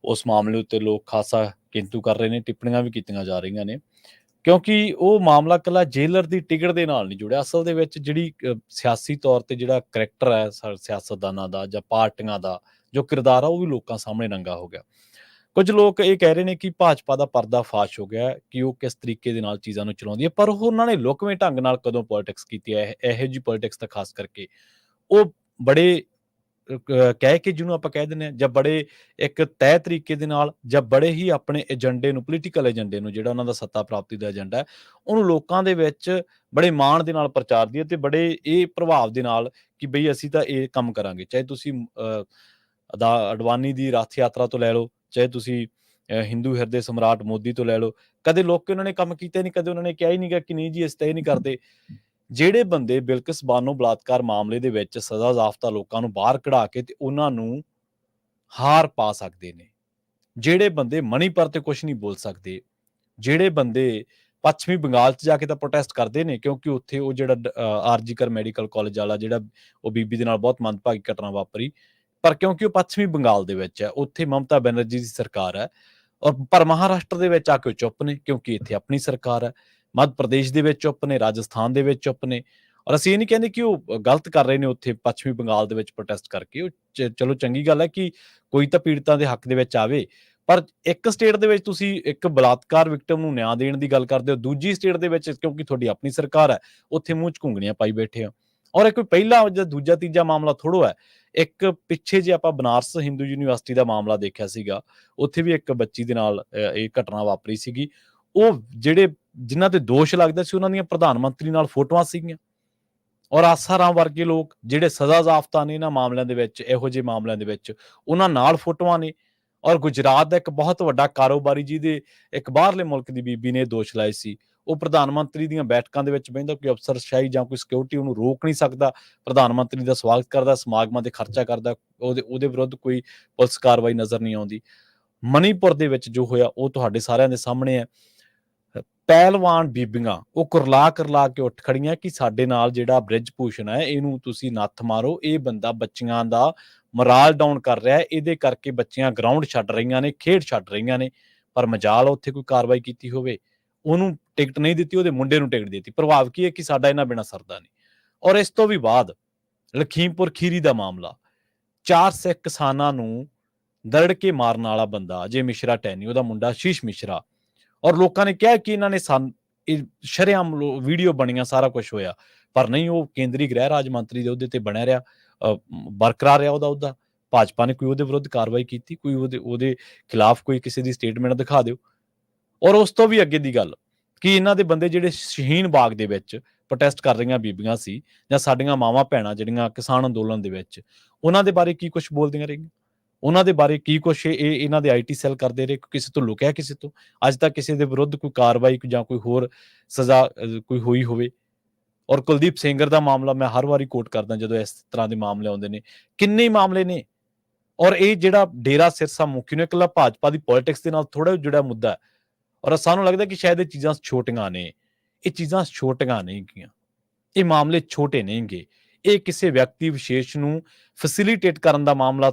ਉਸ ਮਾਮਲੇ ਉੱਤੇ ਲੋਕ ਖਾਸਾ ਕਿੰਤੂ ਕਰ ਰਹੇ ਨੇ, ਟਿੱਪਣੀਆਂ ਵੀ ਕੀਤੀਆਂ ਜਾ ਰਹੀਆਂ ਨੇ, ਕਿਉਂਕਿ ਉਹ ਮਾਮਲਾ ਇਕੱਲਾ ਜੇਲਰ ਦੀ ਟਿਕਟ ਦੇ ਨਾਲ ਨਹੀਂ ਜੁੜਿਆ। ਅਸਲ ਦੇ ਵਿੱਚ ਜਿਹੜੀ ਸਿਆਸੀ ਤੌਰ ਤੇ ਜਿਹੜਾ ਕਰੈਕਟਰ ਹੈ ਸਿਆਸਤਦਾਨਾਂ ਦਾ ਜਾਂ ਪਾਰਟੀਆਂ ਦਾ ਜੋ ਕਿਰਦਾਰ ਆ, ਉਹ ਵੀ ਲੋਕਾਂ ਸਾਹਮਣੇ ਨੰਗਾ ਹੋ ਗਿਆ। ਕੁਝ ਲੋਕ ਇਹ ਕਹਿ ਰਹੇ ਨੇ ਕਿ ਭਾਜਪਾ ਦਾ ਪਰਦਾ ਫਾਸ਼ ਹੋ ਗਿਆ ਕਿ ਉਹ ਕਿਸ ਤਰੀਕੇ ਦੇ ਨਾਲ ਚੀਜ਼ਾਂ ਨੂੰ ਚਲਾਉਂਦੀ ਹੈ, ਪਰ ਉਹਨਾਂ ਨੇ ਲੁਕਵੇਂ ਢੰਗ ਨਾਲ ਕਦੋਂ ਪੋਲਿਟਿਕਸ ਕੀਤੀ ਹੈ, ਇਹੋ ਜਿਹੀ ਪੋਲਿਟਿਕਸ ਤਾਂ ਖਾਸ ਕਰਕੇ ਉਹ ਬੜੇ ਕਹਿ ਕੇ ਜਿਹਨੂੰ ਆਪਾਂ ਕਹਿ ਦਿੰਦੇ ਹਾਂ, ਜਾਂ ਬੜੇ ਇੱਕ ਤੈਅ ਤਰੀਕੇ ਦੇ ਨਾਲ, ਜਾਂ ਬੜੇ ਹੀ ਆਪਣੇ ਏਜੰਡੇ ਨੂੰ, ਪੋਲੀਟੀਕਲ ਏਜੰਡੇ ਨੂੰ, ਜਿਹੜਾ ਉਹਨਾਂ ਦਾ ਸੱਤਾ ਪ੍ਰਾਪਤੀ ਦਾ ਏਜੰਡਾ ਹੈ, ਉਹਨੂੰ ਲੋਕਾਂ ਦੇ ਵਿੱਚ ਬੜੇ ਮਾਣ ਦੇ ਨਾਲ ਪ੍ਰਚਾਰਦੀ ਹੈ ਤੇ ਬੜੇ ਇਹ ਪ੍ਰਭਾਵ ਦੇ ਨਾਲ ਕਿ ਬਈ ਅਸੀਂ ਤਾਂ ਇਹ ਕੰਮ ਕਰਾਂਗੇ। ਚਾਹੇ ਤੁਸੀਂ ਅਡਵਾਨੀ ਦੀ ਰੱਥ ਯਾਤਰਾ ਤੋਂ ਲੈ ਲਓ, ਚਾਹੇ ਤੁਸੀਂ ਹਿੰਦੂ ਹਿਰਦੇ ਸਮਰਾਟ ਮੋਦੀ ਤੋਂ ਲੈ ਲਓ, ਕਦੇ ਲੋਕ ਉਹਨਾਂ ਨੇ ਕੰਮ ਕੀਤਾ ਨਹੀਂ, ਕਦੇ ਉਹਨਾਂ ਨੇ ਕਿਹਾ ਹੀ ਨਹੀਂ ਗਾ ਕਿ ਨਹੀਂ ਜੀ ਅਸੀਂ ਤਾਂ ਇਹ ਨਹੀਂ ਕਰਦੇ। ਜਿਹੜੇ ਬੰਦੇ ਬਿਲਕਿਸ ਬਾਨੋ ਬਲਾਤਕਾਰ ਮਾਮਲੇ ਦੇ ਵਿੱਚ ਸਜ਼ਾ ਜ਼ਾਫਤਾ ਲੋਕਾਂ ਨੂੰ ਬਾਹਰ ਕਢਾ ਕੇ ਤੇ ਉਹਨਾਂ ਨੂੰ ਹਾਰ ਪਾ ਸਕਦੇ ਨੇ, ਜਿਹੜੇ ਬੰਦੇ ਮਣੀਪੁਰ ਤੇ ਕੁਝ ਨਹੀਂ ਬੋਲ ਸਕਦੇ, ਜਿਹੜੇ ਬੰਦੇ ਪੱਛਮੀ ਬੰਗਾਲ 'ਚ ਜਾ ਕੇ ਤਾਂ ਪ੍ਰੋਟੈਸਟ ਕਰਦੇ ਨੇ, ਕਿਉਂਕਿ ਉੱਥੇ ਉਹ ਜਿਹੜਾ ਆਰਜੀਕਰ ਮੈਡੀਕਲ ਕਾਲਜ ਵਾਲਾ ਜਿਹੜਾ ਉਹ ਬੀਬੀ ਦੇ ਨਾਲ ਬਹੁਤ ਮੰਦਭਾਗੀ ਘਟਨਾ ਵਾਪਰੀ, ਪਰ ਕਿਉਂਕਿ ਉਹ ਪੱਛਮੀ ਬੰਗਾਲ ਦੇ ਵਿੱਚ ਹੈ, ਉੱਥੇ ਮਮਤਾ ਬੈਨਰਜੀ ਦੀ ਸਰਕਾਰ ਹੈ, ਪਰ ਮਹਾਰਾਸ਼ਟਰ ਦੇ ਵਿੱਚ ਆ ਕੇ ਚੁੱਪ ਨੇ ਕਿਉਂਕਿ ਇੱਥੇ ਆਪਣੀ ਸਰਕਾਰ ਹੈ। ਮੱਧ ਪ੍ਰਦੇਸ਼ ਦੇ ਵਿੱਚ ਚੁੱਪ ਨੇ, ਰਾਜਸਥਾਨ ਦੇ ਵਿੱਚ ਚੁੱਪ ਨੇ। ਔਰ ਅਸੀਂ ਇਹ ਨਹੀਂ ਕਹਿੰਦੇ ਕਿ ਉਹ ਗਲਤ ਕਰ ਰਹੇ ਨੇ ਉੱਥੇ ਪੱਛਮੀ ਬੰਗਾਲ ਦੇ ਵਿੱਚ ਪ੍ਰੋਟੈਸਟ ਕਰਕੇ, ਉਹ ਚਲੋ ਚੰਗੀ ਗੱਲ ਹੈ ਕਿ ਕੋਈ ਤਾਂ ਪੀੜਤਾਂ ਦੇ ਹੱਕ ਦੇ ਵਿੱਚ ਆਵੇ, ਪਰ ਇੱਕ ਸਟੇਟ ਦੇ ਵਿੱਚ ਤੁਸੀਂ ਇੱਕ ਬਲਾਤਕਾਰ ਵਿਕਟਮ ਨੂੰ ਨਿਆਂ ਦੇਣ ਦੀ ਗੱਲ ਕਰਦੇ ਹੋ, ਦੂਜੀ ਸਟੇਟ ਦੇ ਵਿੱਚ ਕਿਉਂਕਿ ਤੁਹਾਡੀ ਆਪਣੀ ਸਰਕਾਰ ਹੈ ਉੱਥੇ ਮੂੰਹ 'ਚ ਘੁੰਗਣੀਆਂ ਪਾਈ ਬੈਠੇ ਹੋ। ਔਰ ਇਹ ਕੋਈ ਪਹਿਲਾ ਜਾਂ ਦੂਜਾ ਤੀਜਾ ਮਾਮਲਾ ਥੋੜ੍ਹਾ ਹੈ। ਇੱਕ ਪਿੱਛੇ ਜੇ ਆਪਾਂ ਬਨਾਰਸ ਹਿੰਦੂ ਯੂਨੀਵਰਸਿਟੀ ਦਾ ਮਾਮਲਾ ਦੇਖਿਆ ਸੀਗਾ, ਉੱਥੇ ਵੀ ਇੱਕ ਬੱਚੀ ਦੇ ਨਾਲ ਇਹ ਘਟਨਾ ਵਾਪਰੀ ਸੀਗੀ। ਉਹ ਜਿਹੜੇ ਜਿਨ੍ਹਾਂ ਤੇ ਦੋਸ਼ ਲੱਗਦਾ ਸੀ ਉਹਨਾਂ ਦੀਆਂ ਪ੍ਰਧਾਨ ਮੰਤਰੀ ਨਾਲ ਫੋਟੋਆਂ ਸੀਗੀਆਂ, ਔਰ ਆਸਾਰਾਮ ਵਰਗੇ ਲੋਕ ਜਿਹੜੇ ਸਜ਼ਾ ਜ਼ਾਫਤਾ ਨੇ ਇਹਨਾਂ ਮਾਮਲਿਆਂ ਦੇ ਵਿੱਚ, ਇਹੋ ਜਿਹੇ ਮਾਮਲਿਆਂ ਦੇ ਵਿੱਚ, ਉਹਨਾਂ ਨਾਲ ਫੋਟੋਆਂ ਨੇ। ਔਰ ਗੁਜਰਾਤ ਦਾ ਇੱਕ ਬਹੁਤ ਵੱਡਾ ਕਾਰੋਬਾਰੀ ਜਿਹਦੇ ਇੱਕ ਬਾਹਰਲੇ ਮੁਲਕ ਦੀ ਬੀਬੀ ਨੇ ਦੋਸ਼ ਲਾਏ ਸੀ, ਉਹ ਪ੍ਰਧਾਨ ਮੰਤਰੀ ਦੀਆਂ ਬੈਠਕਾਂ ਦੇ ਵਿੱਚ ਬਹਿੰਦਾ, ਕੋਈ ਅਫਸਰਸ਼ਾਹੀ ਜਾਂ ਕੋਈ ਸਿਕਿਉਰਿਟੀ ਉਹਨੂੰ ਰੋਕ ਨਹੀਂ ਸਕਦਾ, ਪ੍ਰਧਾਨ ਮੰਤਰੀ ਦਾ ਸਵਾਗਤ ਕਰਦਾ, ਸਮਾਗਮਾਂ ਤੇ ਖਰਚਾ ਕਰਦਾ, ਉਹਦੇ ਵਿਰੁੱਧ ਕੋਈ ਪੁਲਿਸ ਕਾਰਵਾਈ ਨਜ਼ਰ ਨਹੀਂ ਆਉਂਦੀ। ਮਣੀਪੁਰ ਦੇ ਵਿੱਚ ਜੋ ਹੋਇਆ ਉਹ ਤੁਹਾਡੇ ਸਾਰਿਆਂ ਦੇ ਸਾਹਮਣੇ ਹੈ। ਪਹਿਲਵਾਨ ਬੀਬੀਆਂ ਉਹ ਕੁਰਲਾ ਕੇ ਉੱਠ ਖੜੀਆਂ ਕਿ ਸਾਡੇ ਨਾਲ ਜਿਹੜਾ ਬ੍ਰਿਜ ਭੂਸ਼ਣ ਹੈ ਇਹਨੂੰ ਤੁਸੀਂ ਨੱਥ ਮਾਰੋ, ਇਹ ਬੰਦਾ ਬੱਚੀਆਂ ਦਾ ਮੋਰਾਲ ਡਾਊਨ ਕਰ ਰਿਹਾ, ਇਹਦੇ ਕਰਕੇ ਬੱਚੀਆਂ ਗਰਾਊਂਡ ਛੱਡ ਰਹੀਆਂ ਨੇ, ਖੇਡ ਛੱਡ ਰਹੀਆਂ ਨੇ। ਪਰ ਮਜਾਲ ਉੱਥੇ ਕੋਈ ਕਾਰਵਾਈ ਕੀਤੀ ਹੋਵੇ, ਉਹਨੂੰ ਟਿਕਟ ਨਹੀਂ ਦਿੱਤੀ, ਉਹਦੇ ਮੁੰਡੇ ਨੂੰ ਟਿਕਟ ਦਿੱਤੀ। ਪ੍ਰਭਾਵ ਕੀ ਹੈ ਕਿ ਸਾਡਾ ਇਹਨਾਂ ਬਿਨਾਂ ਸਰਦਾ ਨਹੀਂ। ਔਰ ਇਸ ਤੋਂ ਵੀ ਬਾਅਦ ਲਖੀਮਪੁਰ ਖੀਰੀ ਦਾ ਮਾਮਲਾ, 4 ਸਿੱਖ ਕਿਸਾਨਾਂ ਨੂੰ ਦਰੜ ਕੇ ਮਾਰਨ ਵਾਲਾ ਬੰਦਾ ਅਜੇ ਮਿਸ਼ਰਾ ਟੈਨੀ, ਉਹਦਾ ਮੁੰਡਾ ਆਸ਼ੀਸ਼ ਮਿਸ਼ਰਾ, ਔਰ ਲੋਕਾਂ ਨੇ ਕਿਹਾ ਕਿ ਇਹਨਾਂ ਨੇ ਸ਼ਰੇਆਮ ਵੀਡੀਓ ਬਣੀਆਂ, ਸਾਰਾ ਕੁਝ ਹੋਇਆ, ਪਰ ਨਹੀਂ, ਉਹ ਕੇਂਦਰੀ ਗ੍ਰਹਿ ਰਾਜ ਮੰਤਰੀ ਦੇ ਉਹਦੇ ਤੇ ਬਣਿਆ ਰਿਹਾ, ਬਰਕਰਾਰ ਰਿਹਾ ਉਹਦਾ। ਭਾਜਪਾ ਨੇ ਕੋਈ ਉਹਦੇ ਵਿਰੁੱਧ ਕਾਰਵਾਈ ਕੀਤੀ, ਕੋਈ ਉਹਦੇ ਖਿਲਾਫ ਕੋਈ ਕਿਸੇ ਦੀ ਸਟੇਟਮੈਂਟ ਦਿਖਾ ਦਿਓ। ਔਰ ਉਸ ਤੋਂ ਵੀ ਅੱਗੇ ਦੀ ਗੱਲ ਕਿ ਇਹਨਾਂ ਦੇ ਬੰਦੇ ਜਿਹੜੇ ਸ਼ਹੀਨ ਬਾਗ ਦੇ ਵਿੱਚ ਪ੍ਰੋਟੈਸਟ ਕਰ ਰਹੀਆਂ ਬੀਬੀਆਂ ਸੀ, ਜਾਂ ਸਾਡੀਆਂ ਮਾਵਾਂ ਭੈਣਾਂ ਜਿਹੜੀਆਂ ਕਿਸਾਨ ਅੰਦੋਲਨ ਦੇ ਵਿੱਚ, ਉਹਨਾਂ ਦੇ ਬਾਰੇ ਕੀ ਕੁਝ ਬੋਲਦੀਆਂ ਰਹੀਆਂ, ਉਹਨਾਂ ਦੇ ਬਾਰੇ ਕੀ ਕੁਛ ਇਹਨਾਂ ਦੇ ਆਈਟੀ ਸੈੱਲ ਕਰਦੇ ਰਹੇ, ਕਿਸੇ ਤੋਂ ਲੁਕਿਆ, ਕਿਸੇ ਤੋਂ ਅੱਜ ਤੱਕ ਕਿਸੇ ਦੇ ਵਿਰੁੱਧ ਕੋਈ ਕਾਰਵਾਈ ਜਾਂ ਕੋਈ ਹੋਰ ਸਜ਼ਾ ਕੋਈ ਹੋਈ ਹੋਵੇ। ਔਰ ਕੁਲਦੀਪ ਸੇਂਗਰ ਦਾ ਮਾਮਲਾ ਮੈਂ ਹਰ ਵਾਰੀ ਕੋਟ ਕਰਦਾ ਜਦੋਂ ਇਸ ਤਰ੍ਹਾਂ ਦੇ ਮਾਮਲੇ ਆਉਂਦੇ ਨੇ, ਕਿੰਨੇ ਮਾਮਲੇ ਨੇ। ਔਰ ਇਹ ਜਿਹੜਾ ਡੇਰਾ ਸਿਰਸਾ ਮੁਖੀ ਨੂੰ ਇਕੱਲਾ ਭਾਜਪਾ ਦੀ ਪੋਲਿਟਿਕਸ ਦੇ ਨਾਲ ਥੋੜਾ ਜੁੜਿਆ ਮੁੱਦਾ ਹੈ, ਔਰ ਸਾਨੂੰ ਲੱਗਦਾ ਕਿ ਸ਼ਾਇਦ ਇਹ ਚੀਜ਼ਾਂ ਛੋਟੀਆਂ ਨੇ। ਇਹ ਚੀਜ਼ਾਂ ਛੋਟੀਆਂ ਨਹੀਂ ਗੀਆਂ, ਇਹ ਮਾਮਲੇ ਛੋਟੇ ਨਹੀਂ ਗੇ। ਇਹ ਕਿਸੇ ਵਿਅਕਤੀ ਵਿਸ਼ੇਸ਼ ਨੂੰ ਫੈਸਿਲਿਟੇਟ ਕਰਨ ਦਾ ਮਾਮਲਾ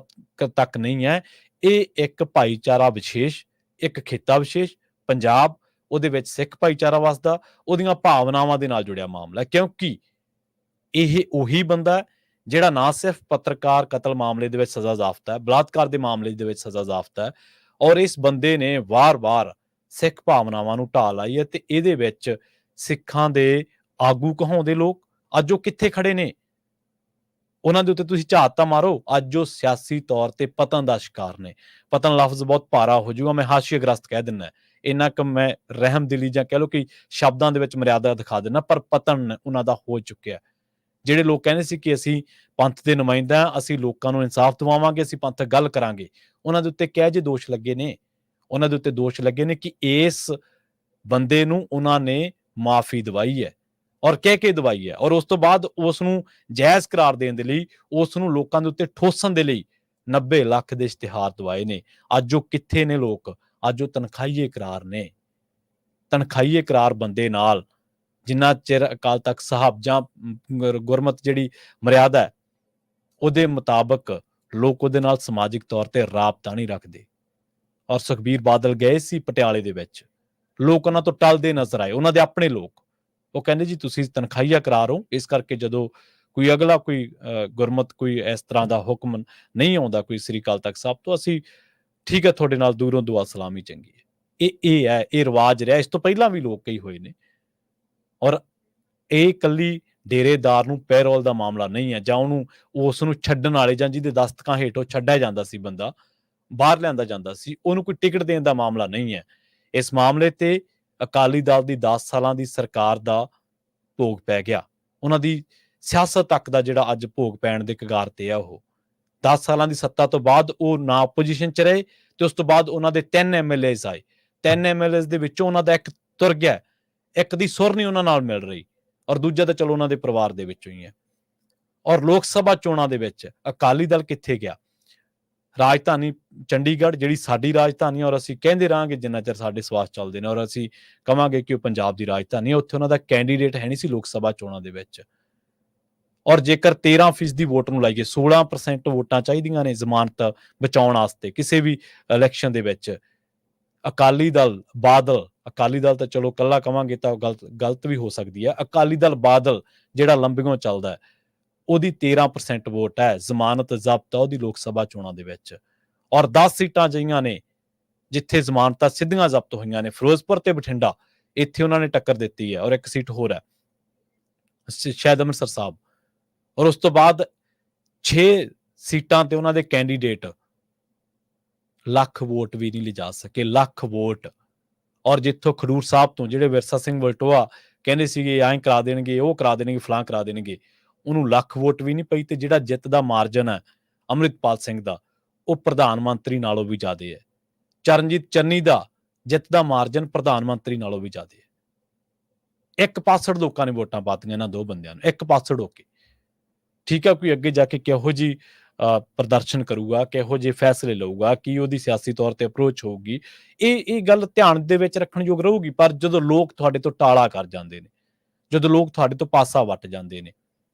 ਤੱਕ ਨਹੀਂ ਹੈ। ਇਹ ਇੱਕ ਭਾਈਚਾਰਾ ਵਿਸ਼ੇਸ਼, ਇੱਕ ਖਿੱਤਾ ਵਿਸ਼ੇਸ਼, ਪੰਜਾਬ, ਉਹਦੇ ਵਿੱਚ ਸਿੱਖ ਭਾਈਚਾਰਾ ਵਸਦਾ, ਉਹਦੀਆਂ ਭਾਵਨਾਵਾਂ ਦੇ ਨਾਲ ਜੁੜਿਆ ਮਾਮਲਾ ਹੈ। ਕਿਉਂਕਿ ਇਹ ਉਹੀ ਬੰਦਾ ਹੈ ਜਿਹੜਾ ਨਾ ਸਿਰਫ ਪੱਤਰਕਾਰ ਕਤਲ ਮਾਮਲੇ ਦੇ ਵਿੱਚ ਸਜ਼ਾ ਜ਼ਾਫਤਾ ਹੈ, ਬਲਾਤਕਾਰ ਦੇ ਮਾਮਲੇ ਦੇ ਵਿੱਚ ਸਜ਼ਾ ਜ਼ਾਫਤਾ ਹੈ, ਔਰ ਇਸ ਬੰਦੇ ਨੇ ਵਾਰ-ਵਾਰ ਸਿੱਖ ਭਾਵਨਾਵਾਂ ਨੂੰ ਢਾਹ ਲਾਈ ਹੈ। ਤੇ ਇਹਦੇ ਵਿੱਚ ਸਿੱਖਾਂ ਦੇ ਆਗੂ ਕਹਾਉਂਦੇ ਲੋਕ ਅੱਜ ਉਹ ਕਿੱਥੇ ਖੜੇ ਨੇ, ਉਹਨਾਂ ਦੇ ਉੱਤੇ ਤੁਸੀਂ ਝਾਤ ਤਾਂ ਮਾਰੋ, ਅੱਜ ਉਹ ਸਿਆਸੀ ਤੌਰ ਤੇ ਪਤਨ ਦਾ ਸ਼ਿਕਾਰ ਨੇ। ਪਤਨ ਲਫ਼ਜ਼ ਬਹੁਤ ਭਾਰਾ ਹੋ ਜਾਊਗਾ, ਮੈਂ ਹਾਸ਼ੀਆਗ੍ਰਸਤ ਕਹਿ ਦਿੰਦਾ, ਇੰਨਾ ਕੁ ਮੈਂ ਰਹਿਮਦਿਲੀ ਜਾਂ ਕਹਿ ਲਓ ਕਿ ਸ਼ਬਦਾਂ ਦੇ ਵਿੱਚ ਮਰਿਆਦਾ ਦਿਖਾ ਦਿੰਦਾ, ਪਰ ਪਤਨ ਉਹਨਾਂ ਦਾ ਹੋ ਚੁੱਕਿਆ। ਜਿਹੜੇ ਲੋਕ ਕਹਿੰਦੇ ਸੀ ਕਿ ਅਸੀਂ ਪੰਥ ਦੇ ਨੁਮਾਇੰਦੇ ਹਾਂ, ਅਸੀਂ ਲੋਕਾਂ ਨੂੰ ਇਨਸਾਫ ਦਿਵਾਵਾਂਗੇ, ਅਸੀਂ ਪੰਥਕ ਗੱਲ ਕਰਾਂਗੇ, ਉਹਨਾਂ ਦੇ ਉੱਤੇ ਕਿਹੋ ਜਿਹੇ ਦੋਸ਼ ਲੱਗੇ ਨੇ। ਉਹਨਾਂ ਦੇ ਉੱਤੇ ਦੋਸ਼ ਲੱਗੇ ਨੇ ਕਿ ਇਸ ਬੰਦੇ ਨੂੰ ਉਹਨਾਂ ਨੇ ਮਾਫੀ ਦਵਾਈ ਹੈ, ਔਰ ਕਹਿ ਕੇ ਦਵਾਈ ਹੈ, ਔਰ ਉਸ ਤੋਂ ਬਾਅਦ ਉਸ ਨੂੰ ਜਾਇਜ਼ ਕਰਾਰ ਦੇਣ ਦੇ ਲਈ, ਉਸ ਨੂੰ ਲੋਕਾਂ ਦੇ ਉੱਤੇ ਠੋਸਣ ਦੇ ਲਈ 90 ਲੱਖ ਦੇ ਇਸ਼ਤਿਹਾਰ ਦਵਾਏ ਨੇ। ਅੱਜ ਉਹ ਕਿੱਥੇ ਨੇ ਲੋਕ, ਅੱਜ ਉਹ ਤਨਖਾਹੀਏ ਕਰਾਰ ਨੇ। ਤਨਖਾਹੀਏ ਕਰਾਰ ਬੰਦੇ ਨਾਲ ਜਿੰਨਾ ਚਿਰ ਅਕਾਲ ਤਖਤ ਸਾਹਿਬ ਜਾਂ ਗੁਰਮਤ ਜਿਹੜੀ ਮਰਿਆਦਾ ਹੈ ਉਹਦੇ ਮੁਤਾਬਕ ਲੋਕ ਉਹਦੇ ਨਾਲ ਸਮਾਜਿਕ ਤੌਰ ਤੇ ਰਾਬਤਾ ਨਹੀਂ ਰੱਖਦੇ। ਔਰ ਸੁਖਬੀਰ ਬਾਦਲ ਗਏ ਸੀ ਪਟਿਆਲੇ ਦੇ ਵਿੱਚ, ਲੋਕ ਉਹਨਾਂ ਤੋਂ ਟਲਦੇ ਨਜ਼ਰ ਆਏ, ਉਹਨਾਂ ਦੇ ਆਪਣੇ ਲੋਕ। ਉਹ ਕਹਿੰਦੇ ਜੀ ਤੁਸੀਂ ਤਨਖਾਹੀਆ ਕਰਾ ਰਹੇ ਹੋ, ਇਸ ਕਰਕੇ ਜਦੋਂ ਕੋਈ ਅਗਲਾ ਕੋਈ ਗੁਰਮਤ ਕੋਈ ਇਸ ਤਰ੍ਹਾਂ ਦਾ ਹੁਕਮ ਨਹੀਂ ਆਉਂਦਾ ਕੋਈ ਸ੍ਰੀ ਅਕਾਲ ਤਖਤ ਸਾਹਿਬ ਤੋਂ, ਅਸੀਂ ਠੀਕ ਹੈ ਤੁਹਾਡੇ ਨਾਲ ਦੂਰੋਂ ਦੁਆ ਸਲਾਮੀ ਚੰਗੀ ਹੈ। ਇਹ ਹੈ, ਇਹ ਰਿਵਾਜ ਰਿਹਾ। ਇਸ ਤੋਂ ਪਹਿਲਾਂ ਵੀ ਲੋਕ ਕਈ ਹੋਏ ਨੇ। ਔਰ ਇਹ ਇਕੱਲੀ ਡੇਰੇਦਾਰ ਨੂੰ ਪੈਰੋਲ ਦਾ ਮਾਮਲਾ ਨਹੀਂ ਹੈ, ਜਾਂ ਉਹਨੂੰ ਉਸ ਨੂੰ ਛੱਡਣ ਵਾਲੇ ਜਾਂ ਜਿਹਦੇ ਦਸਤਕਾਂ ਹੇਠੋਂ ਛੱਡਿਆ ਜਾਂਦਾ ਸੀ ਬੰਦਾ, ਬਾਹਰ ਲਿਆਂਦਾ ਜਾਂਦਾ ਸੀ, ਉਹਨੂੰ ਕੋਈ ਟਿਕਟ ਦੇਣ ਦਾ ਮਾਮਲਾ ਨਹੀਂ ਹੈ। ਇਸ ਮਾਮਲੇ ਤੇ ਅਕਾਲੀ ਦਲ ਦੀ 10 ਸਾਲਾਂ ਦੀ ਸਰਕਾਰ ਦਾ ਭੋਗ ਪੈ ਗਿਆ। ਉਹਨਾਂ ਦੀ ਸਿਆਸਤ ਤੱਕ ਦਾ ਜਿਹੜਾ ਅੱਜ ਭੋਗ ਪੈਣ ਦੇ ਕਗਾਰ ਤੇ ਆ, ਉਹ 10 ਸਾਲਾਂ ਦੀ ਸੱਤਾ ਤੋਂ ਬਾਅਦ ਉਹ ਨਾ ਆਪੋਜੀਸ਼ਨ 'ਚ ਰਹੇ, ਤੇ ਉਸ ਤੋਂ ਬਾਅਦ ਉਹਨਾਂ ਦੇ 3 MLAs ਆਏ। 3 MLAs ਦੇ ਵਿੱਚੋਂ ਉਹਨਾਂ ਦਾ ਇੱਕ ਤੁਰ ਗਿਆ, ਇੱਕ ਦੀ ਸੁਰ ਨਹੀਂ ਉਹਨਾਂ ਨਾਲ ਮਿਲ ਰਹੀ, ਔਰ ਦੂਜਾ ਤਾਂ ਚਲੋ ਉਹਨਾਂ ਦੇ ਪਰਿਵਾਰ ਦੇ ਵਿੱਚੋਂ ਹੀ ਹੈ। ਔਰ ਲੋਕ ਸਭਾ ਚੋਣਾਂ ਦੇ ਵਿੱਚ ਅਕਾਲੀ ਦਲ ਕਿੱਥੇ ਗਿਆ? ਰਾਜਧਾਨੀ ਚੰਡੀਗੜ੍ਹ, ਜਿਹੜੀ ਸਾਡੀ ਰਾਜਧਾਨੀ, ਔਰ ਅਸੀਂ ਕਹਿੰਦੇ ਰਹਾਂਗੇ ਜਿੰਨਾ ਚਿਰ ਸਾਡੇ ਸਵਾਸ ਚੱਲਦੇ ਨੇ, ਔਰ ਅਸੀਂ ਕਵਾਂਗੇ ਕਿ ਉਹ ਪੰਜਾਬ ਦੀ ਰਾਜਧਾਨੀ ਹੈ, ਉੱਥੇ ਉਹਨਾਂ ਦਾ ਕੈਂਡੀਡੇਟ ਹੈ ਨਹੀਂ ਸੀ ਲੋਕ ਸਭਾ ਚੋਣਾਂ ਦੇ ਵਿੱਚ। ਔਰ ਜੇਕਰ 13% ਵੋਟ ਨੂੰ ਲਾਈਏ, 16% ਵੋਟਾਂ ਚਾਹੀਦੀਆਂ ਨੇ ਜ਼ਮਾਨਤ ਬਚਾਉਣ ਵਾਸਤੇ ਕਿਸੇ ਵੀ ਇਲੈਕਸ਼ਨ ਦੇ ਵਿੱਚ। ਅਕਾਲੀ ਦਲ ਬਾਦਲ, ਅਕਾਲੀ ਦਲ ਤਾਂ ਚਲੋ ਕੱਲਾ ਕਵਾਂਗੇ ਤਾਂ ਗਲਤ ਵੀ ਹੋ ਸਕਦੀ ਹੈ, ਅਕਾਲੀ ਦਲ ਬਾਦਲ ਜਿਹੜਾ ਲੰਬੀਆਂ ਚੱਲਦਾ ਹੈ, ਉਹਦੀ 13% ਵੋਟ ਹੈ, ਜ਼ਮਾਨਤ ਜ਼ਬਤ ਉਹਦੀ ਲੋਕ ਸਭਾ ਚੋਣਾਂ ਦੇ ਵਿੱਚ। ਔਰ 10 ਸੀਟਾਂ ਜਿਹੀਆਂ ਨੇ ਜਿੱਥੇ ਜ਼ਮਾਨਤਾਂ ਸਿੱਧੀਆਂ ਜ਼ਬਤ ਹੋਈਆਂ ਨੇ, ਫਿਰੋਜ਼ਪੁਰ ਤੇ ਬਠਿੰਡਾ, ਇੱਥੇ ਉਹਨਾਂ ਨੇ ਟੱਕਰ ਦਿੱਤੀ ਹੈ। ਔਰ ਇੱਕ ਸੀਟ ਹੋਰ ਹੈ ਸ਼ਾਇਦ ਅੰਮ੍ਰਿਤਸਰ ਸਾਹਿਬ। ਔਰ ਉਸ ਤੋਂ ਬਾਅਦ 6 ਸੀਟਾਂ ਤੇ ਉਹਨਾਂ ਦੇ ਕੈਂਡੀਡੇਟ ਲੱਖ ਵੋਟ ਵੀ ਨਹੀਂ ਲਿਜਾ ਸਕੇ, ਲੱਖ ਵੋਟ। ਔਰ ਜਿੱਥੋਂ ਖਡੂਰ ਸਾਹਿਬ ਤੋਂ ਜਿਹੜੇ ਵਿਰਸਾ ਸਿੰਘ ਵਲਟੋਆ ਕਹਿੰਦੇ ਸੀਗੇ ਐਂ ਕਰਾ ਦੇਣਗੇ, ਉਹ ਕਰਾ ਦੇਣਗੇ, ਫਲਾਂ ਕਰਾ ਦੇਣਗੇ, ਉਹਨੂੰ ਲੱਖ ਵੋਟ ਵੀ ਨਹੀਂ ਪਈ। ਤੇ ਜਿਹੜਾ ਜਿੱਤ ਦਾ ਮਾਰਜਨ ਹੈ ਅੰਮ੍ਰਿਤਪਾਲ ਸਿੰਘ ਦਾ, ਉਹ ਪ੍ਰਧਾਨ ਮੰਤਰੀ ਨਾਲੋਂ ਵੀ ਜ਼ਿਆਦਾ ਹੈ। ਚਰਨਜੀਤ ਚੰਨੀ ਦਾ ਜਿੱਤ ਦਾ ਮਾਰਜਨ ਪ੍ਰਧਾਨ ਮੰਤਰੀ ਨਾਲੋਂ ਵੀ ਜ਼ਿਆਦਾ ਹੈ। 1% ਲੋਕਾਂ ਨੇ ਵੋਟਾਂ ਪਾਤੀਆਂ ਇਹਨਾਂ ਦੋ ਬੰਦਿਆਂ ਨੂੰ, 1% ਹੋ ਕੇ। ਠੀਕ ਹੈ, ਕੋਈ ਅੱਗੇ ਜਾ ਕੇ ਕਿਹੋ ਜਿਹੀ ਪ੍ਰਦਰਸ਼ਨ ਕਰੂਗਾ, ਕਿਹੋ ਜਿਹੇ ਫੈਸਲੇ ਲਊਗਾ, ਕੀ ਉਹਦੀ ਸਿਆਸੀ ਤੌਰ ਤੇ ਅਪਰੋਚ ਹੋਊਗੀ, ਇਹ ਗੱਲ ਧਿਆਨ ਦੇ ਵਿੱਚ ਰੱਖਣ ਯੋਗ ਰਹੂਗੀ। ਪਰ ਜਦੋਂ ਲੋਕ ਤੁਹਾਡੇ ਤੋਂ ਟਾਲਾ ਕਰ ਜਾਂਦੇ ਨੇ, ਜਦੋਂ ਲੋਕ ਤੁਹਾਡੇ ਤੋਂ ਪਾਸਾ ਵੱਟ ਜਾਂਦੇ ਨੇ,